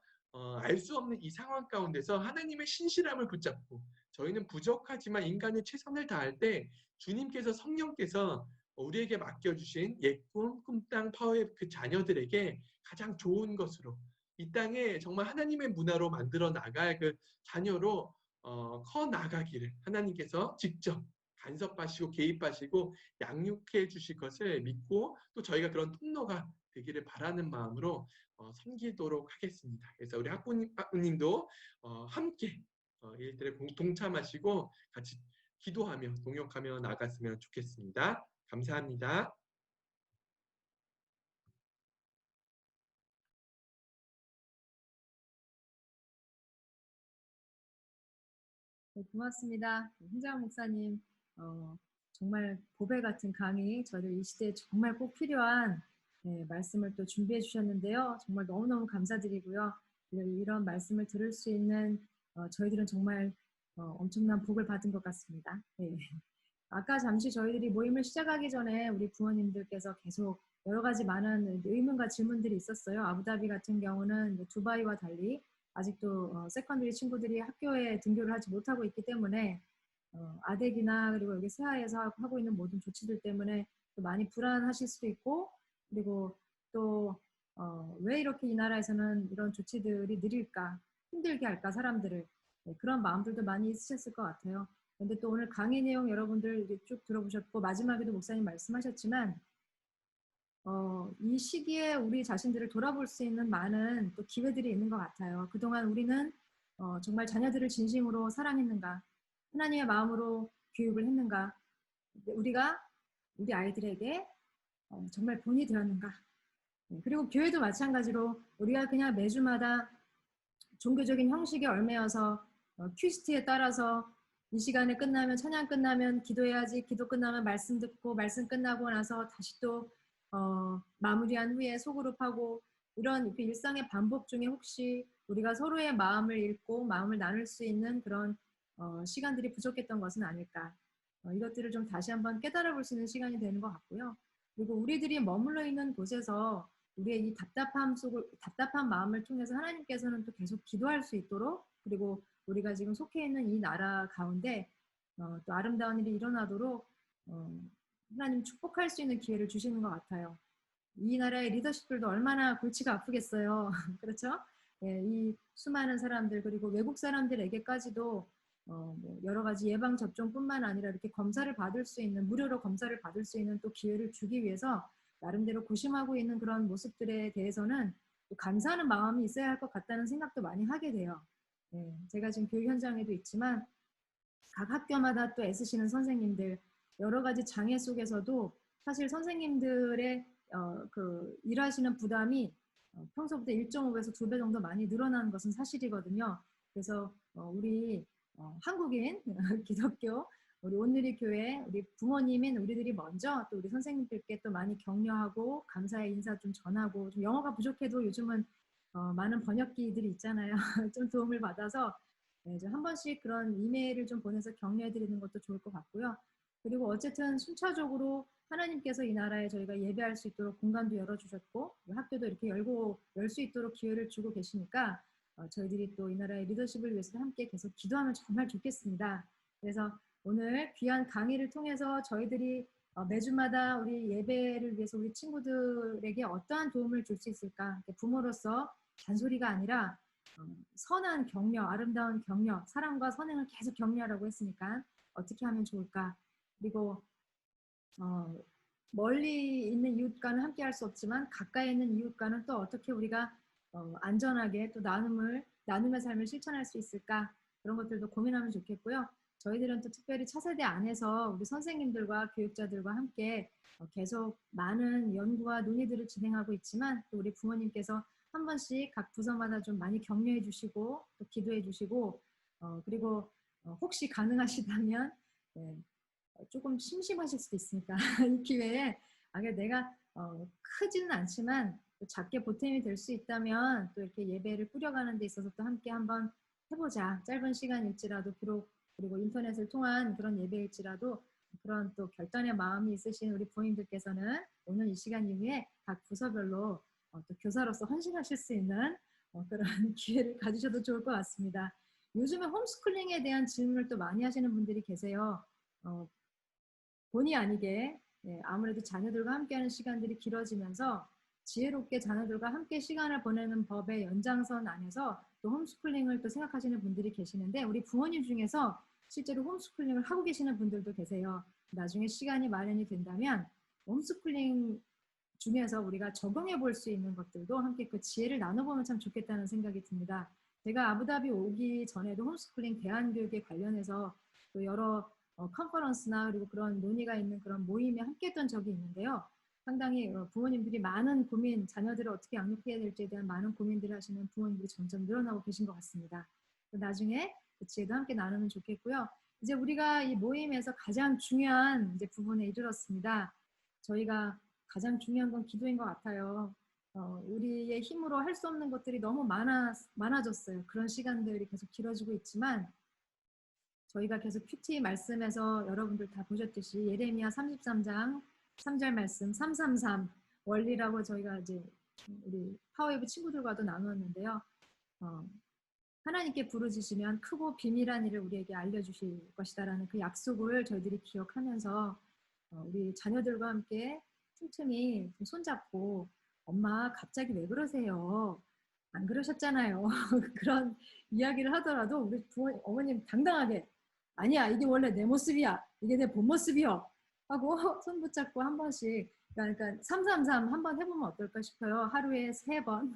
알 수 없는 이 상황 가운데서 하나님의 신실함을 붙잡고 저희는 부족하지만 인간의 최선을 다할 때 주님께서 성령께서 우리에게 맡겨주신 옛꿈, 꿈땅 파워의 그 자녀들에게 가장 좋은 것으로 이 땅에 정말 하나님의 문화로 만들어 나갈 그 자녀로 커 나가기를 하나님께서 직접 간섭하시고 개입하시고 양육해 주실 것을 믿고 또 저희가 그런 통로가 되기를 바라는 마음으로 섬기도록 하겠습니다. 그래서 우리 학부님도 함께 일들에 동참하시고 같이 기도하며 동역하며 나갔으면 좋겠습니다. 감사합니다. 네, 고맙습니다. 홍재환 목사님, 정말 보배 같은 강의, 저를 이 시대에 정말 꼭 필요한 말씀을 또 준비해 주셨는데요. 정말 너무너무 감사드리고요. 이런 말씀을 들을 수 있는 저희들은 정말 엄청난 복을 받은 것 같습니다. 네. 아까 잠시 저희들이 모임을 시작하기 전에 우리 부모님들께서 계속 여러 가지 많은 의문과 질문들이 있었어요. 아부다비 같은 경우는 두바이와 달리 아직도 세컨드리 친구들이 학교에 등교를 하지 못하고 있기 때문에 아덱이나 그리고 여기 세하에서 하고 있는 모든 조치들 때문에 또 많이 불안하실 수도 있고 그리고 또 왜 이렇게 이 나라에서는 이런 조치들이 느릴까 힘들게 할까 사람들을 그런 마음들도 많이 있으셨을 것 같아요. 근데 또 오늘 강의 내용 여러분들 쭉 들어보셨고 마지막에도 목사님 말씀하셨지만 이 시기에 우리 자신들을 돌아볼 수 있는 많은 또 기회들이 있는 것 같아요. 그동안 우리는 정말 자녀들을 진심으로 사랑했는가? 하나님의 마음으로 교육을 했는가? 우리가 우리 아이들에게 정말 본이 되었는가? 그리고 교회도 마찬가지로 우리가 그냥 매주마다 종교적인 형식에 얽매여서 큐시트에 따라서 이 시간에 끝나면 찬양 끝나면 기도해야지 기도 끝나면 말씀 듣고 말씀 끝나고 나서 다시 또 마무리한 후에 소그룹하고 이런 일상의 반복 중에 혹시 우리가 서로의 마음을 읽고 마음을 나눌 수 있는 그런 시간들이 부족했던 것은 아닐까. 이것들을 좀 다시 한번 깨달아 볼 수 있는 시간이 되는 것 같고요. 그리고 우리들이 머물러 있는 곳에서 우리의 이 답답한 마음을 통해서 하나님께서는 또 계속 기도할 수 있도록 그리고 우리가 지금 속해 있는 이 나라 가운데 또 아름다운 일이 일어나도록 하나님 축복할 수 있는 기회를 주시는 것 같아요. 이 나라의 리더십들도 얼마나 골치가 아프겠어요. 그렇죠? 예, 이 수많은 사람들 그리고 외국 사람들에게까지도 뭐 여러 가지 예방 접종뿐만 아니라 이렇게 검사를 받을 수 있는 무료로 검사를 받을 수 있는 또 기회를 주기 위해서 나름대로 고심하고 있는 그런 모습들에 대해서는 또 감사하는 마음이 있어야 할 것 같다는 생각도 많이 하게 돼요. 예, 제가 지금 교육 현장에도 있지만 각 학교마다 또 애쓰시는 선생님들 여러 가지 장애 속에서도 사실 선생님들의 그 일하시는 부담이 평소보다 1.5배에서 2배 정도 많이 늘어나는 것은 사실이거든요. 그래서 우리 한국인 기독교 우리 온누리 교회 우리 부모님인 우리들이 먼저 또 우리 선생님들께 또 많이 격려하고 감사의 인사 좀 전하고 좀 영어가 부족해도 요즘은 많은 번역기들이 있잖아요. 좀 도움을 받아서 좀 한 번씩 그런 이메일을 좀 보내서 격려해 드리는 것도 좋을 것 같고요. 그리고 어쨌든 순차적으로 하나님께서 이 나라에 저희가 예배할 수 있도록 공간도 열어주셨고 학교도 이렇게 열 수 있도록 기회를 주고 계시니까 저희들이 또 이 나라의 리더십을 위해서 함께 계속 기도하면 정말 좋겠습니다. 그래서 오늘 귀한 강의를 통해서 저희들이 매주마다 우리 예배를 위해서 우리 친구들에게 어떠한 도움을 줄 수 있을까? 부모로서 잔소리가 아니라 선한 격려, 아름다운 격려, 사랑과 선행을 계속 격려하라고 했으니까 어떻게 하면 좋을까? 그리고 멀리 있는 이웃과는 함께 할 수 없지만 가까이 있는 이웃과는 또 어떻게 우리가 안전하게 또 나눔의 삶을 실천할 수 있을까? 그런 것들도 고민하면 좋겠고요. 저희들은 또 특별히 차세대 안에서 우리 선생님들과 교육자들과 함께 계속 많은 연구와 논의들을 진행하고 있지만 또 우리 부모님께서 한 번씩 각 부서마다 좀 많이 격려해 주시고 또 기도해 주시고 그리고 혹시 가능하시다면 네, 조금 심심하실 수도 있으니까 이 기회에 내가 크지는 않지만 또 작게 보탬이 될 수 있다면 또 이렇게 예배를 꾸려가는 데 있어서 또 함께 한번 해보자. 짧은 시간일지라도 비록 그리고 인터넷을 통한 그런 예배일지라도 그런 또 결단의 마음이 있으신 우리 부모님들께서는 오늘 이 시간 이후에 각 부서별로 또 교사로서 헌신하실 수 있는 그런 기회를 가지셔도 좋을 것 같습니다. 요즘에 홈스쿨링에 대한 질문을 또 많이 하시는 분들이 계세요. 본의 아니게 아무래도 자녀들과 함께하는 시간들이 길어지면서 지혜롭게 자녀들과 함께 시간을 보내는 법의 연장선 안에서 또 홈스쿨링을 또 생각하시는 분들이 계시는데 우리 부모님 중에서 실제로 홈스쿨링을 하고 계시는 분들도 계세요. 나중에 시간이 마련이 된다면 홈스쿨링 중에서 우리가 적용해 볼 수 있는 것들도 함께 그 지혜를 나눠보면 참 좋겠다는 생각이 듭니다. 제가 아부다비 오기 전에도 홈스쿨링 대안교육에 관련해서 또 여러 컨퍼런스나 그리고 그런 논의가 있는 그런 모임에 함께 했던 적이 있는데요. 상당히 부모님들이 많은 고민, 자녀들을 어떻게 양육해야 될지에 대한 많은 고민들을 하시는 부모님들이 점점 늘어나고 계신 것 같습니다. 나중에 그 지혜도 함께 나누면 좋겠고요. 이제 우리가 이 모임에서 가장 중요한 이제 부분에 이르렀습니다. 저희가 가장 중요한 건 기도인 것 같아요. 우리의 힘으로 할 수 없는 것들이 너무 많아졌어요. 그런 시간들이 계속 길어지고 있지만 저희가 계속 큐티 말씀에서 여러분들 다 보셨듯이 예레미야 33장 3절 말씀 333 원리라고 저희가 이제 우리 파워웨이브 친구들과도 나누었는데요. 하나님께 부르짖으면 크고 비밀한 일을 우리에게 알려주실 것이다라는 그 약속을 저희들이 기억하면서 우리 자녀들과 함께 틈틈이 손잡고 엄마 갑자기 왜 그러세요? 안 그러셨잖아요. 그런 이야기를 하더라도 우리 어머님 당당하게 아니야 이게 원래 내 모습이야 이게 내 본 모습이요 하고 손 붙잡고 한 번씩 그러니까 333 한번 해보면 어떨까 싶어요. 하루에 3번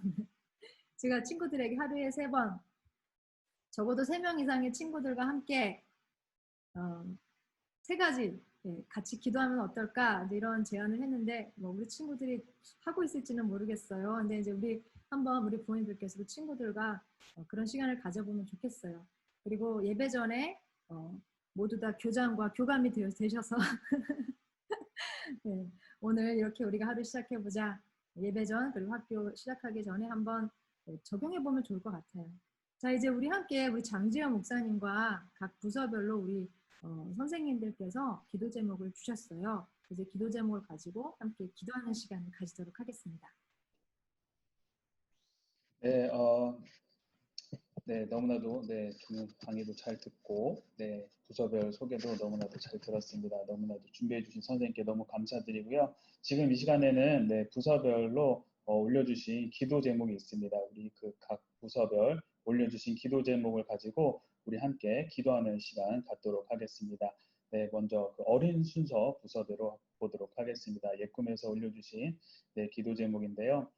제가 친구들에게 하루에 3번 적어도 3명 이상의 친구들과 함께 3가지 같이 기도하면 어떨까 이런 제안을 했는데 뭐 우리 친구들이 하고 있을지는 모르겠어요. 근데 이제 우리 부모님들께서도 친구들과 그런 시간을 가져보면 좋겠어요. 그리고 예배 전에 모두 다 교장과 교감이 되셔서 네, 오늘 이렇게 우리가 하루 시작해보자. 예배 전 그리고 학교 시작하기 전에 한번 적용해보면 좋을 것 같아요. 자 이제 우리 함께 우리 장지현 목사님과 각 부서별로 우리 선생님들께서 기도 제목을 주셨어요. 이제 기도 제목을 가지고 함께 기도하는 시간을 가지도록 하겠습니다. 네, 네, 너무나도 두 강의도 잘 듣고 부서별 소개도 너무나도 잘 들었습니다. 너무나도 준비해 주신 선생님께 너무 감사드리고요. 지금 이 시간에는 부서별로 올려주신 기도 제목이 있습니다. 우리 그 각 부서별 올려주신 기도 제목을 가지고 우리 함께 기도하는 시간 갖도록 하겠습니다. 네, 먼저 그 어린 순서 부서대로 보도록 하겠습니다. 예꿈에서 올려주신 기도 제목인데요.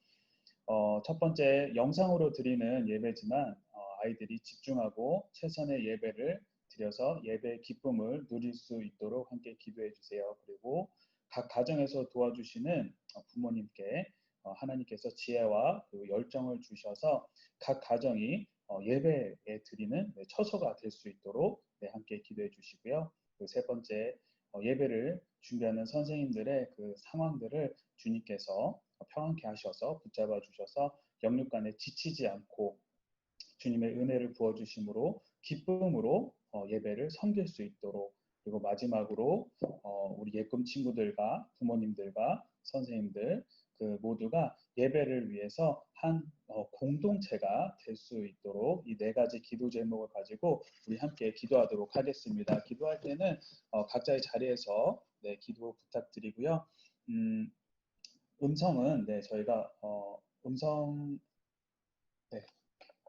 첫 번째 영상으로 드리는 예배지만 아이들이 집중하고 최선의 예배를 드려서 예배의 기쁨을 누릴 수 있도록 함께 기도해 주세요. 그리고 각 가정에서 도와주시는 부모님께 하나님께서 지혜와 그 열정을 주셔서 각 가정이 예배에 드리는 처소가 될 수 있도록 함께 기도해 주시고요. 그 세 번째 예배를 준비하는 선생님들의 그 상황들을 주님께서 평안케 하셔서 붙잡아 주셔서 영육간에 지치지 않고 주님의 은혜를 부어주심으로 기쁨으로 예배를 섬길 수 있도록 그리고 마지막으로 우리 예꿈 친구들과 부모님들과 선생님들 그 모두가 예배를 위해서 한 공동체가 될 수 있도록 이 4가지 기도 제목을 가지고 우리 함께 기도하도록 하겠습니다. 기도할 때는 각자의 자리에서 네, 기도 부탁드리고요. 음성은 네, 저희가 네,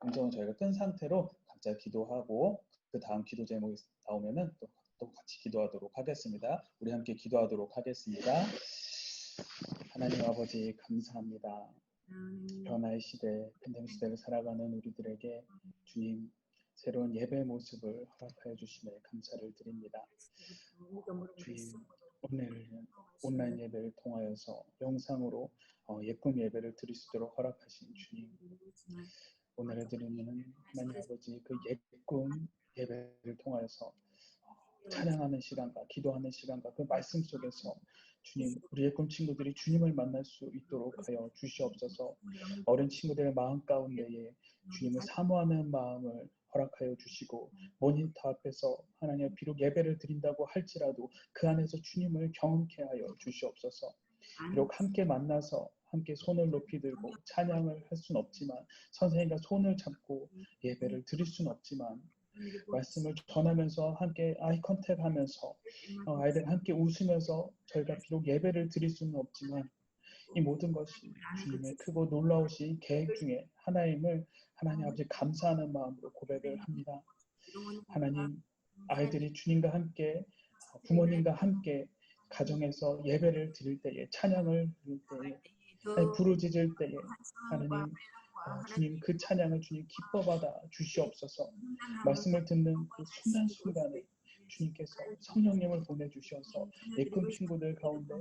음성은 저희가 끈 상태로 각자 기도하고 그 다음 기도 제목이 나오면은 또 같이 기도하도록 하겠습니다. 우리 함께 기도하도록 하겠습니다. 하나님 아버지 감사합니다. 변화의 시대, 팬데믹 시대를 살아가는 우리들에게 주님 새로운 예배 모습을 허락하여 주심에 감사를 드립니다. 주님 오늘 온라인 예배를 통하여서 영상으로 예쁨 예배를 드릴 수 있도록 허락하신 주님, 오늘에 드리는 하나님 아버지 그 예쁨 예배를 통하여서 찬양하는 시간과 기도하는 시간과 그 말씀 속에서 주님, 우리 예꿈 친구들이 주님을 만날 수 있도록 하여 주시옵소서. 어린 친구들의 마음 가운데에 주님을 사모하는 마음을 허락하여 주시고, 모니터 앞에서 하나님 비록 예배를 드린다고 할지라도 그 안에서 주님을 경험케 하여 주시옵소서. 비록 함께 만나서 함께 손을 높이 들고 찬양을 할 수는 없지만, 선생님과 손을 잡고 예배를 드릴 수는 없지만, 말씀을 전하면서 함께 아이 컨택하면서 아이들 함께 웃으면서 저희가 비록 예배를 드릴 수는 없지만, 이 모든 것이 주님의 크고 놀라우신 계획 중에 하나임을 하나님 아버지 감사하는 마음으로 고백을 합니다. 하나님, 아이들이 주님과 함께 부모님과 함께 가정에서 예배를 드릴 때에, 찬양을 드릴 때에, 부르짖을 때에 하나님, 주님 그 찬양을 주님 기뻐받아 주시옵소서. 말씀을 듣는 그 순간순간에 주님께서 성령님을 보내주셔서 예쁜 친구들 가운데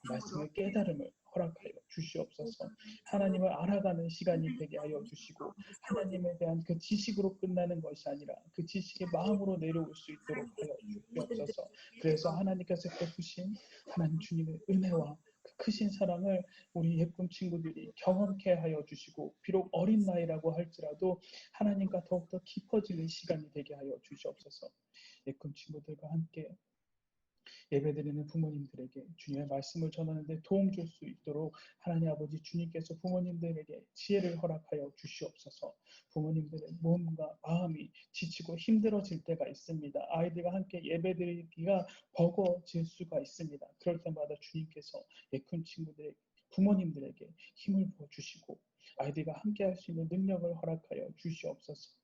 말씀의 깨달음을 허락하여 주시옵소서. 하나님을 알아가는 시간이 되게 하여 주시고, 하나님에 대한 그 지식으로 끝나는 것이 아니라 그 지식의 마음으로 내려올 수 있도록 하여 주시옵소서. 그래서 하나님께서 베푸신 하나님 주님의 은혜와 그 크신 사랑을 우리 예쁜 친구들이 경험케 하여 주시고, 비록 어린 나이라고 할지라도 하나님과 더욱더 깊어지는 시간이 되게 하여 주시옵소서. 예쁜 친구들과 함께 예배드리는 부모님들에게 주님의 말씀을 전하는데 도움 줄 수 있도록 하나님 아버지 주님께서 부모님들에게 지혜를 허락하여 주시옵소서. 부모님들의 몸과 마음이 지치고 힘들어질 때가 있습니다. 아이들과 함께 예배드리기가 버거워질 수가 있습니다. 그럴 때마다 주님께서 예쁜 친구들에게, 부모님들에게 힘을 부어주시고 아이들과 함께 할 수 있는 능력을 허락하여 주시옵소서.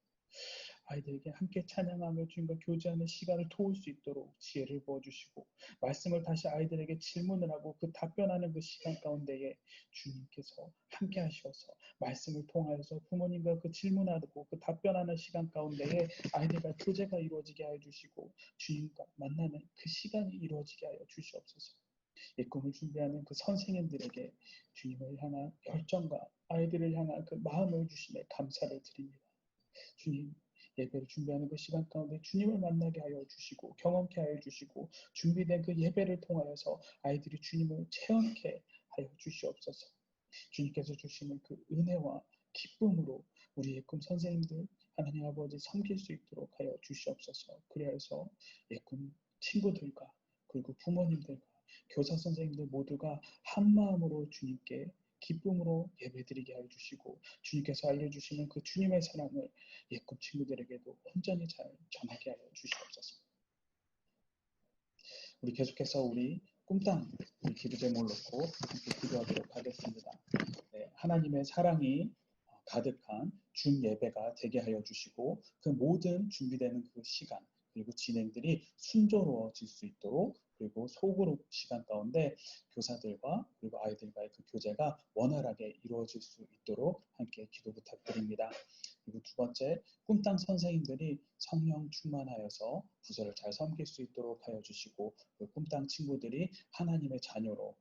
아이들에게 함께 찬양하며 주님과 교제하는 시간을 도울 수 있도록 지혜를 부어주시고, 말씀을 다시 아이들에게 질문을 하고 그 답변하는 그 시간 가운데에 주님께서 함께 하셔서 말씀을 통하여서 부모님과 그 질문하고 그 답변하는 시간 가운데에 아이들과 교제가 이루어지게 하여 주시고, 주님과 만나는 그 시간이 이루어지게 하여 주시옵소서. 이 꿈을 준비하는 그 선생님들에게 주님을 향한 열정과 아이들을 향한 그 마음을 주심에 감사를 드립니다. 주님, 예배를 준비하는 그 시간 가운데 주님을 만나게 하여 주시고 경험케 하여 주시고, 준비된 그 예배를 통하여서 아이들이 주님을 체험케 하여 주시옵소서. 주님께서 주시는 그 은혜와 기쁨으로 우리 예꿈 선생님들 하나님 아버지 섬길 수 있도록 하여 주시옵소서. 그래서 예꿈 친구들과 그리고 부모님들과 교사 선생님들 모두가 한 마음으로 주님께 기쁨으로 예배드리게 하여 주시고, 주님께서 알려주시는 그 주님의 사랑을 예꿈 친구들에게도 온전히 잘 전하게 하여 주시옵소서. 우리 계속해서 우리 꿈땅 우리 기도 제목을 놓고 함께 기도하도록 하겠습니다. 네, 하나님의 사랑이 가득한 준 예배가 되게 하여 주시고, 그 모든 준비되는 그 시간 그리고 진행들이 순조로워질 수 있도록, 그리고 소그룹 시간 가운데 교사들과 그리고 아이들과의 그 교제가 원활하게 이루어질 수 있도록 함께 기도 부탁드립니다. 그리고 두 번째, 꿈땅 선생님들이 성령 충만하여서 부서를 잘 섬길 수 있도록 하여 주시고, 그 꿈땅 친구들이 하나님의 자녀로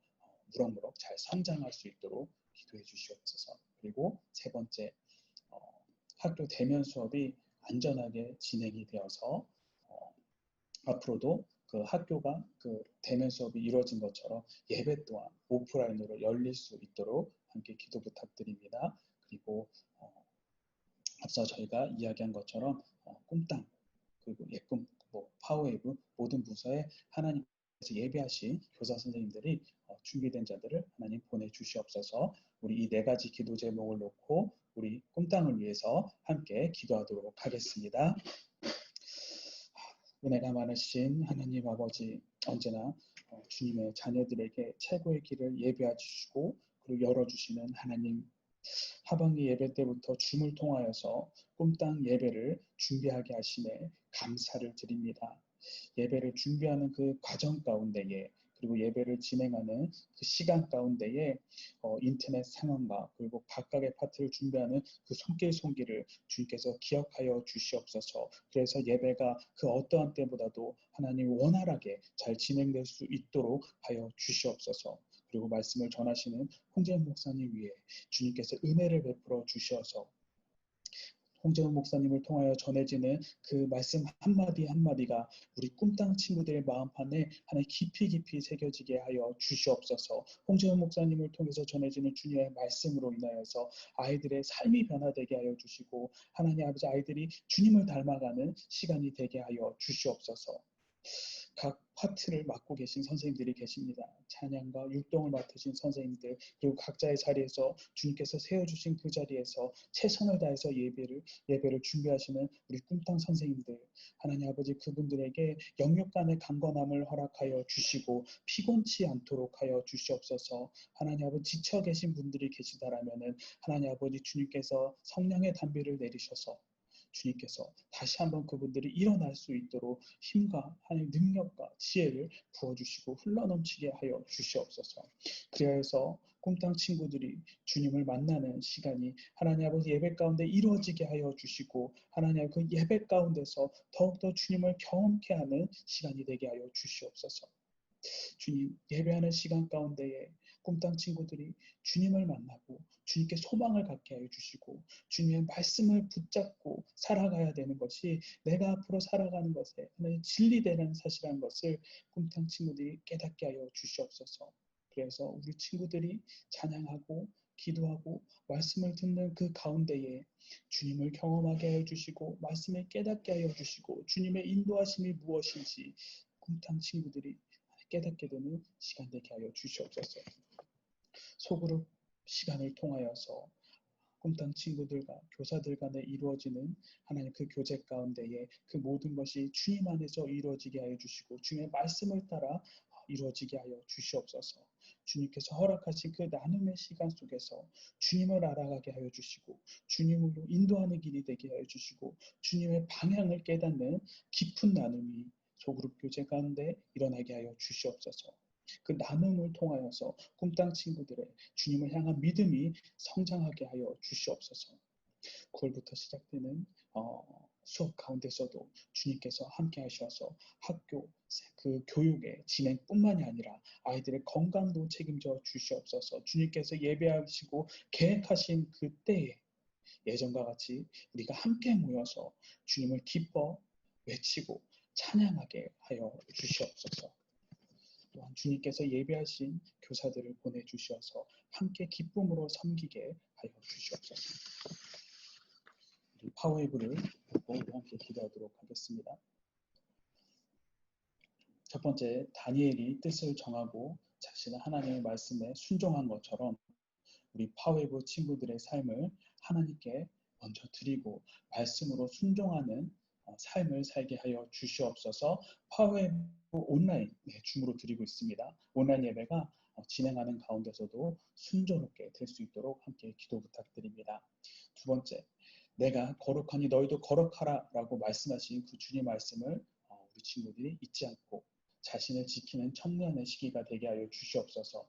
무럭무럭 잘 성장할 수 있도록 기도해 주시옵소서. 그리고 세 번째, 학교 대면 수업이 안전하게 진행이 되어서 앞으로도 그 학교가 그 대면 수업이 이루어진 것처럼 예배 또한 오프라인으로 열릴 수 있도록 함께 기도 부탁드립니다. 그리고 앞서 저희가 이야기한 것처럼 꿈땅 그리고 예꿈, 파워웨이브 모든 부서에 하나님께서 예배하신 교사 선생님들이 준비된 자들을 하나님 보내주시옵소서. 우리 이 네 가지 기도 제목을 놓고 우리 꿈땅을 위해서 함께 기도하도록 하겠습니다. 은혜가 많으신 하나님 아버지, 언제나 주님의 자녀들에게 최고의 길을 예비해 주시고 그리고 열어주시는 하나님, 하반기 예배 때부터 줌을 통하여서 꿈땅 예배를 준비하게 하심에 감사를 드립니다. 예배를 준비하는 그 과정 가운데에 그리고 예배를 진행하는 그 시간 가운데에 인터넷 상황과 그리고 각각의 파트를 준비하는 그 손길을 주님께서 기억하여 주시옵소서. 그래서 예배가 그 어떠한 때보다도 하나님 원활하게 잘 진행될 수 있도록 하여 주시옵소서. 그리고 말씀을 전하시는 홍재훈 목사님 위에 주님께서 은혜를 베풀어 주셔서 홍재훈 목사님을 통하여 전해지는 그 말씀 한마디 한마디가 우리 꿈땅 친구들의 마음판에 하나님 깊이 새겨지게 하여 주시옵소서. 홍재훈 목사님을 통해서 전해지는 주님의 말씀으로 인하여서 아이들의 삶이 변화되게 하여 주시고 하나님 아버지 아이들이 주님을 닮아가는 시간이 되게 하여 주시옵소서. 각 파트를 맡고 계신 선생님들이 계십니다. 찬양과 율동을 맡으신 선생님들 그리고 각자의 자리에서 주님께서 세워주신 그 자리에서 최선을 다해서 예배를 준비하시는 우리 꿈땅 선생님들 하나님 아버지 그분들에게 영육 간의 강건함을 허락하여 주시고 피곤치 않도록 하여 주시옵소서. 하나님 아버지 지쳐 계신 분들이 계시다라면은 하나님 아버지 주님께서 성령의 담비를 내리셔서 주님께서 다시 한번 그분들이 일어날 수 있도록 힘과 하나님 능력과 지혜를 부어주시고 흘러넘치게 하여 주시옵소서. 그리하여서 꿈땅 친구들이 주님을 만나는 시간이 하나님 아버지 예배 가운데 이루어지게 하여 주시고 하나님 그 예배 가운데서 더욱더 주님을 경험케 하는 시간이 되게 하여 주시옵소서. 주님 예배하는 시간 가운데에 꿈땅 친구들이 주님을 만나고 주님께 소망을 갖게 하여 주시고 주님의 말씀을 붙잡고 살아가야 되는 것이 내가 앞으로 살아가는 것에 하나님 진리되는 사실이라는 것을 꿈땅 친구들이 깨닫게 하여 주시옵소서. 그래서 우리 친구들이 찬양하고 기도하고 말씀을 듣는 그 가운데에 주님을 경험하게 하여 주시고 말씀을 깨닫게 하여 주시고 주님의 인도하심이 무엇인지 꿈땅 친구들이 깨닫게 되는 시간 되게 하여 주시옵소서. 소그룹 시간을 통하여서 꿈땅 친구들과 교사들 간에 이루어지는 하나님 그 교제 가운데에 그 모든 것이 주님 안에서 이루어지게 하여 주시고 주님의 말씀을 따라 이루어지게 하여 주시옵소서. 주님께서 허락하신 그 나눔의 시간 속에서 주님을 알아가게 하여 주시고 주님으로 인도하는 길이 되게 하여 주시고 주님의 방향을 깨닫는 깊은 나눔이 소그룹 교제 가운데 일어나게 하여 주시옵소서. 그 나눔을 통하여서 꿈땅 친구들의 주님을 향한 믿음이 성장하게 하여 주시옵소서. 9월부터 시작되는 수업 가운데서도 주님께서 함께 하셔서 학교 그 교육의 진행뿐만이 아니라 아이들의 건강도 책임져 주시옵소서. 주님께서 예배하시고 계획하신 그 때에 예전과 같이 우리가 함께 모여서 주님을 기뻐 외치고 찬양하게 하여 주시옵소서. 또한 주님께서 예배하신 교사들을 보내주셔서 함께 기쁨으로 섬기게 하여 주시옵소서. 우리 파워웨이브를 보고 함께 기도하도록 하겠습니다. 첫 번째, 다니엘이 뜻을 정하고 자신의 하나님의 말씀에 순종한 것처럼 우리 파워웨이브 친구들의 삶을 하나님께 먼저 드리고 말씀으로 순종하는 삶을 살게 하여 주시옵소서. 파워웨이브 온라인 줌으로 드리고 있습니다. 온라인 예배가 진행하는 가운데서도 순조롭게 될 수 있도록 함께 기도 부탁드립니다. 두 번째, 내가 거룩하니 너희도 거룩하라 라고 말씀하신 그 주님 말씀을 우리 친구들이 잊지 않고 자신을 지키는 청년의 시기가 되게 하여 주시옵소서.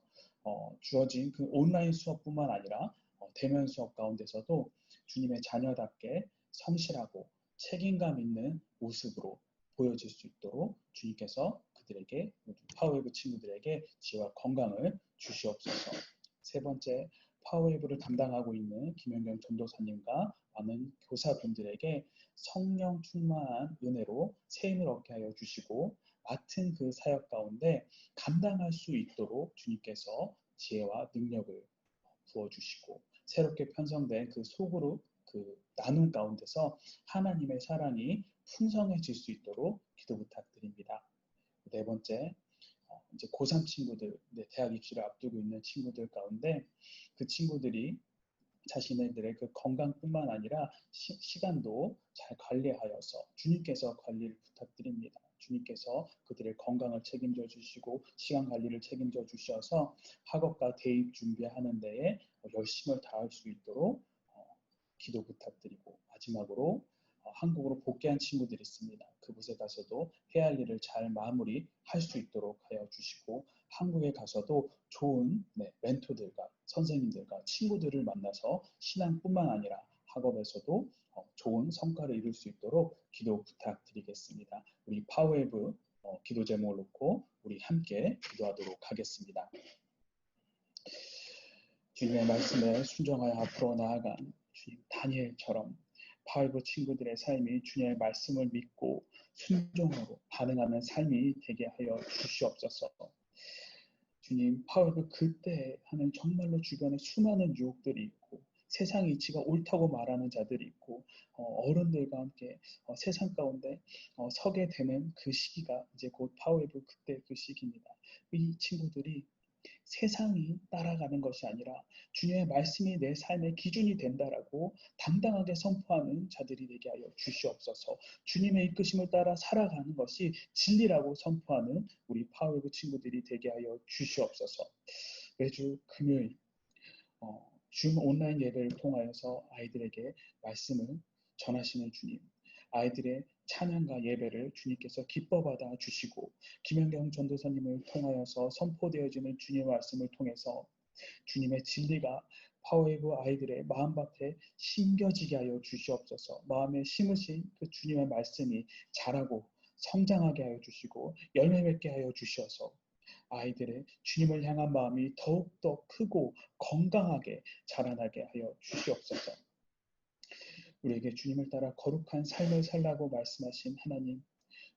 주어진 그 온라인 수업뿐만 아니라 대면 수업 가운데서도 주님의 자녀답게 성실하고 책임감 있는 모습으로 보여질 수 있도록 주님께서 그들에게 파워웨이브 친구들에게 지혜와 건강을 주시옵소서. 세 번째, 파워웨이브를 담당하고 있는 김현경 전도사님과 많은 교사분들에게 성령 충만한 은혜로 세임을 얻게 하여 주시고 맡은 그 사역 가운데 감당할 수 있도록 주님께서 지혜와 능력을 부어주시고 새롭게 편성된 그 속으로 그 나눔 가운데서 하나님의 사랑이 풍성해질 수 있도록 기도 부탁드립니다. 네 번째, 이제 고3 친구들, 대학 입시를 앞두고 있는 친구들 가운데 그 친구들이 자신들의 그 건강뿐만 아니라 시간도 잘 관리하여서 주님께서 관리를 부탁드립니다. 주님께서 그들의 건강을 책임져 주시고 시간 관리를 책임져 주셔서 학업과 대입 준비하는 데에 열심을 다할 수 있도록 기도 부탁드리고, 마지막으로 한국으로 복귀한 친구들이 있습니다. 그곳에 가서도 해야 할 일을 잘 마무리할 수 있도록 하여 주시고, 한국에 가서도 좋은 멘토들과 선생님들과 친구들을 만나서 신앙뿐만 아니라 학업에서도 좋은 성과를 이룰 수 있도록 기도 부탁드리겠습니다. 우리 파워웨이브 기도 제목을 놓고 우리 함께 기도하도록 하겠습니다. 주님의 말씀에 순종하여 앞으로 나아간 주님 다니엘처럼 파워웨이브 친구들의 삶이 주님의 말씀을 믿고 순종으로 반응하는 삶이 되게 하여 주시옵소서. 주님, 파워웨이브 그때 하는 정말로 주변에 수많은 유혹들이 있고 세상 이치가 옳다고 말하는 자들이 있고 어른들과 함께 세상 가운데 서게 되는 그 시기가 이제 곧 파워웨이브 그때 그 시기입니다. 이 친구들이 세상이 따라가는 것이 아니라 주님의 말씀이 내 삶의 기준이 된다라고 당당하게 선포하는 자들이 되게 하여 주시옵소서. 주님의 이끄심을 따라 살아가는 것이 진리라고 선포하는 우리 파워웨이브 친구들이 되게 하여 주시옵소서. 매주 금요일 줌 온라인 예배를 통하여서 아이들에게 말씀을 전하시는 주님, 아이들의 찬양과 예배를 주님께서 기뻐 받아 주시고 김연경 전도사님을 통하여서 선포되어지는 주님의 말씀을 통해서 주님의 진리가 파워웨이브 아이들의 마음밭에 심겨지게 하여 주시옵소서. 마음에 심으신 그 주님의 말씀이 자라고 성장하게 하여 주시고 열매 맺게 하여 주셔서 아이들의 주님을 향한 마음이 더욱더 크고 건강하게 자라나게 하여 주시옵소서. 우리에게 주님을 따라 거룩한 삶을 살라고 말씀하신 하나님,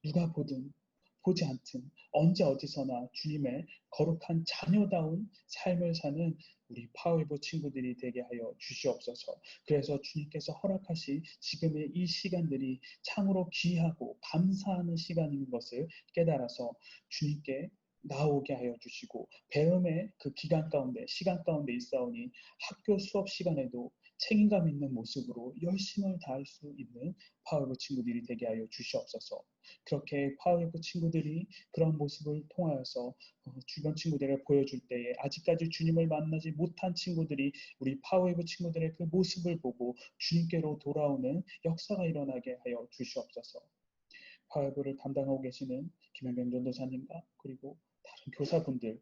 누가 보든 보지 않든 언제 어디서나 주님의 거룩한 자녀다운 삶을 사는 우리 파워웨이브 친구들이 되게 하여 주시옵소서. 그래서 주님께서 허락하신 지금의 이 시간들이 참으로 귀하고 감사하는 시간인 것을 깨달아서 주님께 나오게 하여 주시고 배움의 그 기간 가운데 시간 가운데 있사오니 학교 수업 시간에도 책임감 있는 모습으로 열심을 다할 수 있는 파워웨이브 친구들이 되게 하여 주시옵소서. 그렇게 파워웨이브 친구들이 그런 모습을 통하여서 주변 친구들을 보여줄 때에 아직까지 주님을 만나지 못한 친구들이 우리 파워웨이브 친구들의 그 모습을 보고 주님께로 돌아오는 역사가 일어나게 하여 주시옵소서. 파워웨이브를 담당하고 계시는 김연경 전도사님과 그리고 다른 교사분들,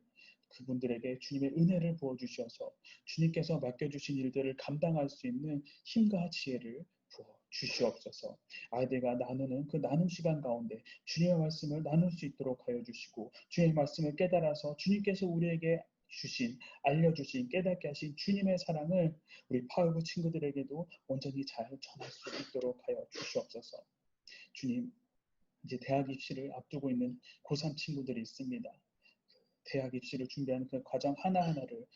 그분들에게 주님의 은혜를 부어주셔서 주님께서 맡겨주신 일들을 감당할 수 있는 힘과 지혜를 부어주시옵소서. 아이들과 나누는 그 나눔 시간 가운데 주님의 말씀을 나눌 수 있도록 하여 주시고 주님의 말씀을 깨달아서 주님께서 우리에게 주신, 알려주신, 깨닫게 하신 주님의 사랑을 우리 파워웨이브 친구들에게도 온전히 잘 전할 수 있도록 하여 주시옵소서. 주님, 이제 대학 입시를 앞두고 있는 고3 친구들이 있습니다. 대학 입시를 준비하는 그 과정 하나하나를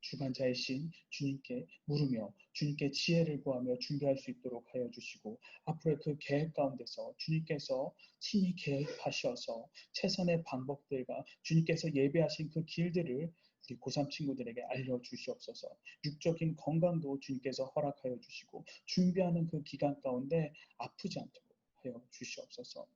주관자이신 주님께 물으며 주님께 지혜를 구하며 준비할 수 있도록 하여 주시고 앞으로의 그 계획 가운데서 주님께서 친히 계획하셔서 최선의 방법들과 주님께서 예배하신 그 길들을 우리 고3 친구들에게 알려주시옵소서. 육적인 건강도 주님께서 허락하여 주시고 준비하는 그 기간 가운데 아프지 않도록 하여 주시옵소서.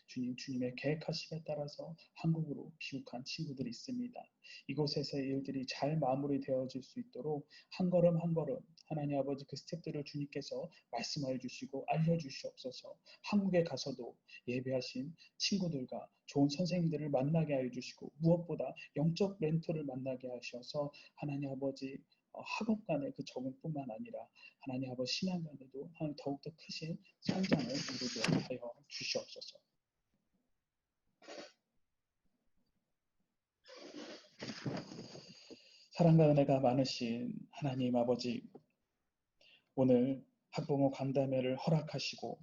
주님, 주님의 계획하심에 따라서 한국으로 귀국한 친구들이 있습니다. 이곳에서의 일들이 잘 마무리되어질 수 있도록 한 걸음 한 걸음 하나님 아버지 그 스텝들을 주님께서 말씀하여 주시고 알려주시옵소서. 한국에 가서도 예배하신 친구들과 좋은 선생님들을 만나게 하여 주시고 무엇보다 영적 멘토를 만나게 하셔서 하나님 아버지 학업 간의 그 적응뿐만 아니라 하나님 아버지 신앙 간에도 더욱더 크신 성장을 이루게 하여 주시옵소서. 사랑과 은혜가 많으신 하나님 아버지, 오늘 학부모 간담회를 허락하시고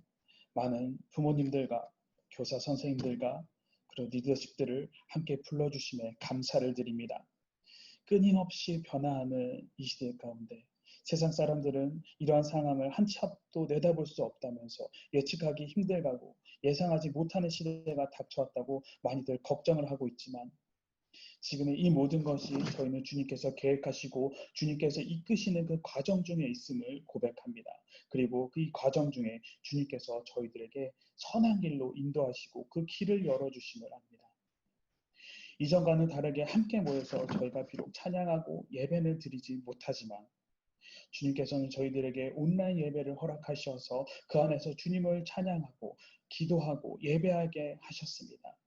많은 부모님들과 교사 선생님들과 그리고 리더십들을 함께 불러주심에 감사를 드립니다. 끊임없이 변화하는 이 시대 가운데 세상 사람들은 이러한 상황을 한 치 앞도 내다볼 수 없다면서 예측하기 힘들고 예상하지 못하는 시대가 닥쳐왔다고 많이들 걱정을 하고 있지만 지금의 이 모든 것이 저희는 주님께서 계획하시고 주님께서 이끄시는 그 과정 중에 있음을 고백합니다. 그리고 그 이 과정 중에 주님께서 저희들에게 선한 길로 인도하시고 그 길을 열어주심을 압니다. 이전과는 다르게 함께 모여서 저희가 비록 찬양하고 예배를 드리지 못하지만 주님께서는 저희들에게 온라인 예배를 허락하셔서 그 안에서 주님을 찬양하고 기도하고 예배하게 하셨습니다.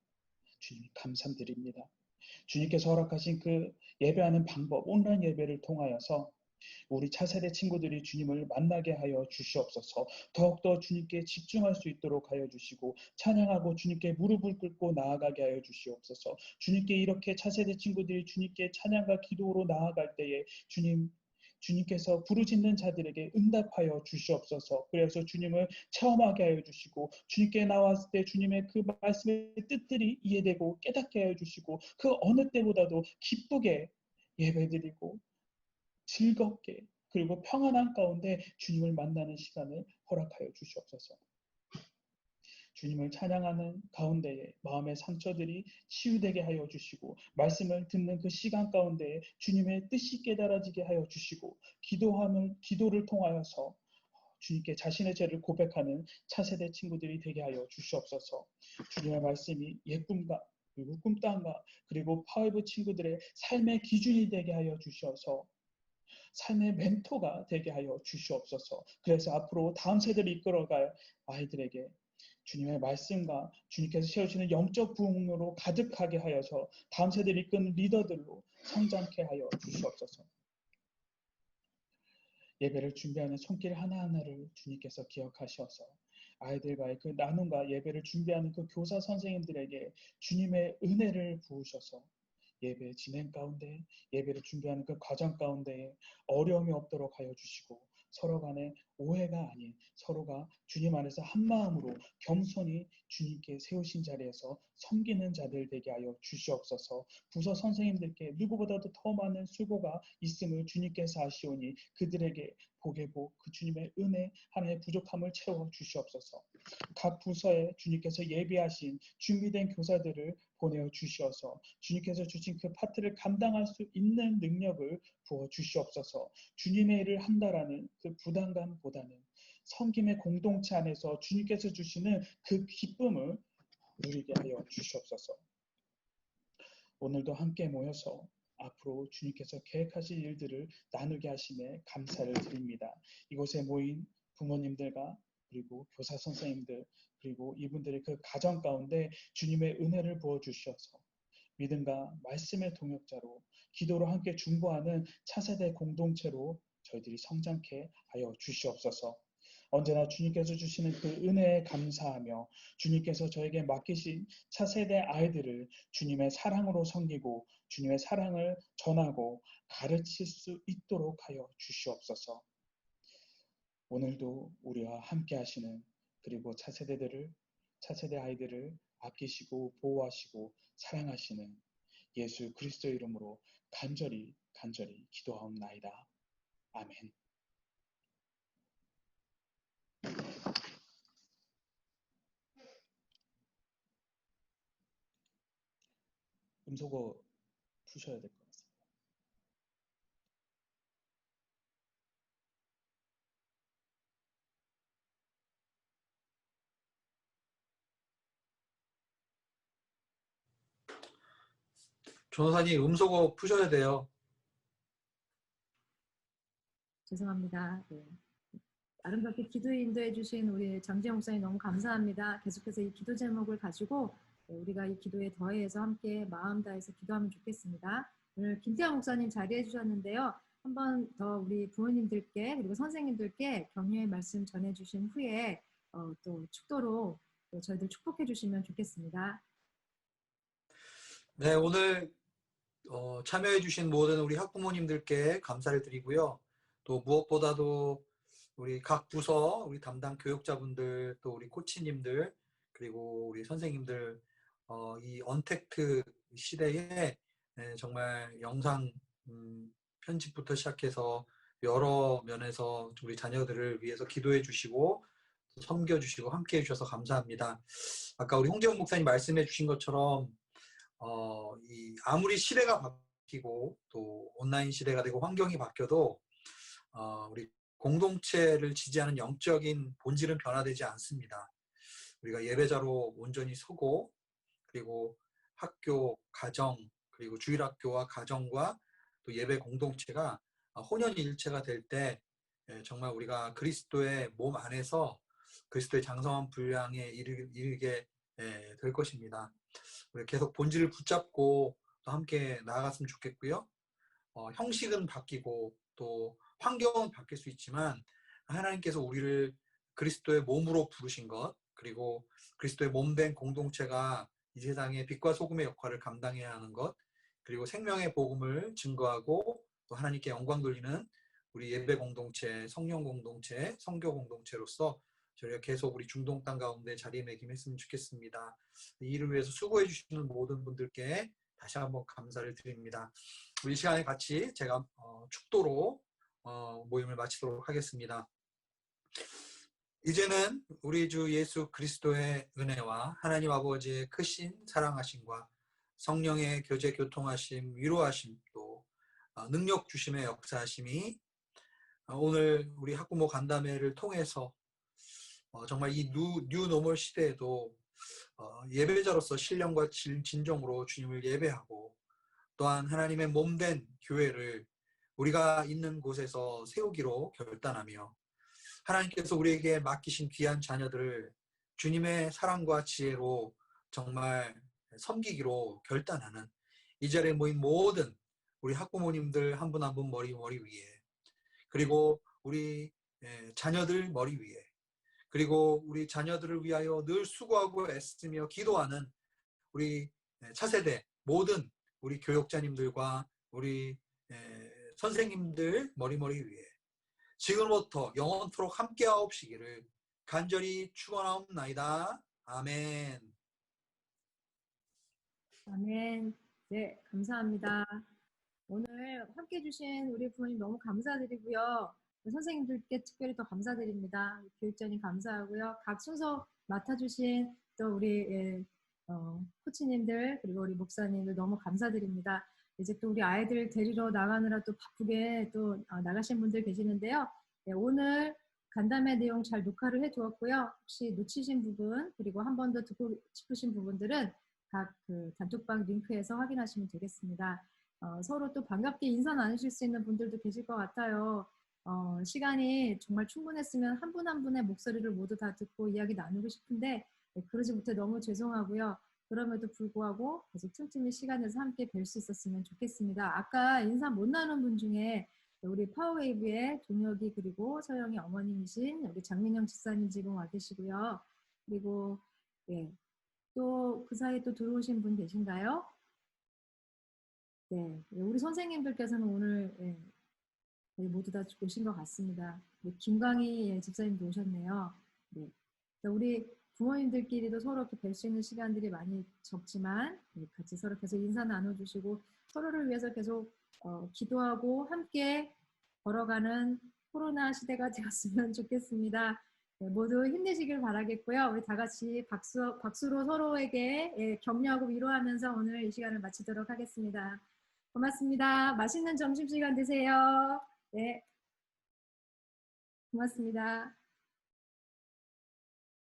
주님 감사드립니다. 주님께서 허락하신 그 예배하는 방법, 온라인 예배를 통하여서 우리 차세대 친구들이 주님을 만나게 하여 주시옵소서. 더욱더 주님께 집중할 수 있도록 하여 주시고 찬양하고 주님께 무릎을 꿇고 나아가게 하여 주시옵소서. 주님께 이렇게 차세대 친구들이 주님께 찬양과 기도로 나아갈 때에 주님께서 부르짖는 자들에게 응답하여 주시옵소서. 그래서 주님을 체험하게 하여 주시고 주님께 나왔을 때 주님의 그 말씀의 뜻들이 이해되고 깨닫게 하여 주시고 그 어느 때보다도 기쁘게 예배드리고 즐겁게 그리고 평안한 가운데 주님을 만나는 시간을 허락하여 주시옵소서. 주님을 찬양하는 가운데에 마음의 상처들이 치유되게 하여 주시고 말씀을 듣는 그 시간 가운데에 주님의 뜻이 깨달아지게 하여 주시고 기도를 통하여서 주님께 자신의 죄를 고백하는 차세대 친구들이 되게 하여 주시옵소서. 주님의 말씀이 예쁨과 그리고 꿈땅과 그리고 파이브 친구들의 삶의 기준이 되게 하여 주셔서 삶의 멘토가 되게 하여 주시옵소서. 그래서 앞으로 다음 세대를 이끌어갈 아이들에게 주님의 말씀과 주님께서 세우시는 영적 부흥으로 가득하게 하여서 다음 세대를 이끄는 리더들로 성장케 하여 주시옵소서. 예배를 준비하는 손길 하나하나를 주님께서 기억하셔서 아이들과의 그 나눔과 예배를 준비하는 그 교사 선생님들에게 주님의 은혜를 부으셔서 예배 진행 가운데 예배를 준비하는 그 과정 가운데에 어려움이 없도록 하여 주시고 서로 간에 오해가 아닌 서로가 주님 안에서 한 마음으로 겸손히 주님께 세우신 자리에서 섬기는 자들 되게 하여 주시옵소서. 부서 선생님들께 누구보다도 더 많은 수고가 있음을 주님께서 아시오니 그들에게 복의 복, 그 주님의 은혜 하나의 부족함을 채워 주시옵소서. 각 부서에 주님께서 예비하신 준비된 교사들을 보내어 주시어서 주님께서 주신 그 파트를 감당할 수 있는 능력을 부어 주시옵소서. 주님의 일을 한다라는 그 부담감보다는 섬김의 공동체 안에서 주님께서 주시는 그 기쁨을 누리게 하여 주시옵소서. 오늘도 함께 모여서 앞으로 주님께서 계획하실 일들을 나누게 하심에 감사를 드립니다. 이곳에 모인 부모님들과 그리고 교사 선생님들 그리고 이분들의 그 가정 가운데 주님의 은혜를 부어주셔서 믿음과 말씀의 동역자로 기도로 함께 중보하는 차세대 공동체로 저희들이 성장케 하여 주시옵소서. 언제나 주님께서 주시는 그 은혜에 감사하며 주님께서 저에게 맡기신 차세대 아이들을 주님의 사랑으로 섬기고 주님의 사랑을 전하고 가르칠 수 있도록 하여 주시옵소서. 오늘도 우리와 함께 하시는 그리고 차세대 아이들을 아끼시고 보호하시고 사랑하시는 예수 그리스도의 이름으로 간절히 기도하옵나이다. 아멘. 음소거 푸셔야 될 것 같습니다. 전도사님 음소거 푸셔야 돼요. 죄송합니다. 네. 아름답게 기도 인도해 주신 우리 장지영 목사님 너무 감사합니다. 계속해서 이 기도 제목을 가지고 우리가 이 기도에 더해서 함께 마음 다해서 기도하면 좋겠습니다. 오늘 김태환 목사님 자리해 주셨는데요. 한 번 더 우리 부모님들께 그리고 선생님들께 격려의 말씀 전해 주신 후에 또 축도로 또 저희들 축복해 주시면 좋겠습니다. 네, 오늘 참여해 주신 모든 우리 학부모님들께 감사를 드리고요. 또 무엇보다도 우리 각 부서 우리 담당 교육자분들 또 우리 코치님들 그리고 우리 선생님들 이 언택트 시대에 정말 영상 편집부터 시작해서 여러 면에서 우리 자녀들을 위해서 기도해 주시고 섬겨 주시고 함께 해 주셔서 감사합니다. 아까 우리 홍재훈 목사님 말씀해 주신 것처럼 아무리 시대가 바뀌고 또 온라인 시대가 되고 환경이 바뀌어도 우리 공동체를 지지하는 영적인 본질은 변화되지 않습니다. 우리가 예배자로 온전히 서고 그리고 학교, 가정, 그리고 주일학교와 가정과 또 예배 공동체가 혼연일체가 될 때 정말 우리가 그리스도의 몸 안에서 그리스도의 장성한 분량에 이르게 될 것입니다. 우리 계속 본질을 붙잡고 또 함께 나아갔으면 좋겠고요. 형식은 바뀌고 또 환경은 바뀔 수 있지만 하나님께서 우리를 그리스도의 몸으로 부르신 것, 그리고 그리스도의 몸된 공동체가 이 세상의 빛과 소금의 역할을 감당해야 하는 것, 그리고 생명의 복음을 증거하고 또 하나님께 영광 돌리는 우리 예배 공동체, 성령 공동체, 성교 공동체로서 저희가 계속 우리 중동 땅 가운데 자리매김했으면 좋겠습니다. 이 일을 위해서 수고해 주시는 모든 분들께 다시 한번 감사를 드립니다. 우리 시간에 같이 제가 축도로 모임을 마치도록 하겠습니다. 이제는 우리 주 예수 그리스도의 은혜와 하나님 아버지의 크신 사랑하심과 성령의 교제 교통하심, 위로하심, 또 능력 주심의 역사하심이 오늘 우리 학부모 간담회를 통해서 정말 이 뉴노멀 시대에도 예배자로서 신령과 진정으로 주님을 예배하고 또한 하나님의 몸된 교회를 우리가 있는 곳에서 세우기로 결단하며 하나님께서 우리에게 맡기신 귀한 자녀들을 주님의 사랑과 지혜로 정말 섬기기로 결단하는 이 자리에 모인 모든 우리 학부모님들 한 분 한 분 머리 위에, 그리고 우리 자녀들 머리 위에, 그리고 우리 자녀들을 위하여 늘 수고하고 애쓰며 기도하는 우리 차세대 모든 우리 교육자님들과 우리 선생님들 머리 위에 지금부터 영원토록 함께하옵시기를 간절히 축원하옵나이다. 아멘. 아멘. 네, 감사합니다. 오늘 함께 해주신 우리 부모님 너무 감사드리고요. 선생님들께 특별히 더 감사드립니다. 교육자님 감사하고요. 각 순서 맡아주신 또 우리 코치님들 그리고 우리 목사님들 너무 감사드립니다. 이제 또 우리 아이들 데리러 나가느라 또 바쁘게 또 나가신 분들 계시는데요. 네, 오늘 간담회 내용 잘 녹화를 해두었고요. 혹시 놓치신 부분 그리고 한 번 더 듣고 싶으신 부분들은 각 그 단톡방 링크에서 확인하시면 되겠습니다. 서로 또 반갑게 인사 나누실 수 있는 분들도 계실 것 같아요. 시간이 정말 충분했으면 한 분 한 분의 목소리를 모두 다 듣고 이야기 나누고 싶은데 그러지 못해 너무 죄송하고요. 그럼에도 불구하고 계속 틈틈이 시간에서 함께 뵐 수 있었으면 좋겠습니다. 아까 인사 못 나눈 분 중에 우리 파워웨이브의 동혁이 그리고 서영이 어머님이신 우리 장민영 집사님 지금 와 계시고요. 그리고 또 그 사이에 또 들어오신 분 계신가요? 네, 우리 선생님들께서는 오늘 모두 다 오신 것 같습니다. 김광희 집사님도 오셨네요. 네, 우리 부모님들끼리도 서로 이렇게 뵐 수 있는 시간들이 많이 적지만 같이 서로 계속 인사 나눠주시고 서로를 위해서 계속 기도하고 함께 걸어가는 코로나 시대가 되었으면 좋겠습니다. 네, 모두 힘내시길 바라겠고요. 우리 다 같이 박수로 서로에게 격려하고 위로하면서 오늘 이 시간을 마치도록 하겠습니다. 고맙습니다. 맛있는 점심시간 되세요. 네, 고맙습니다.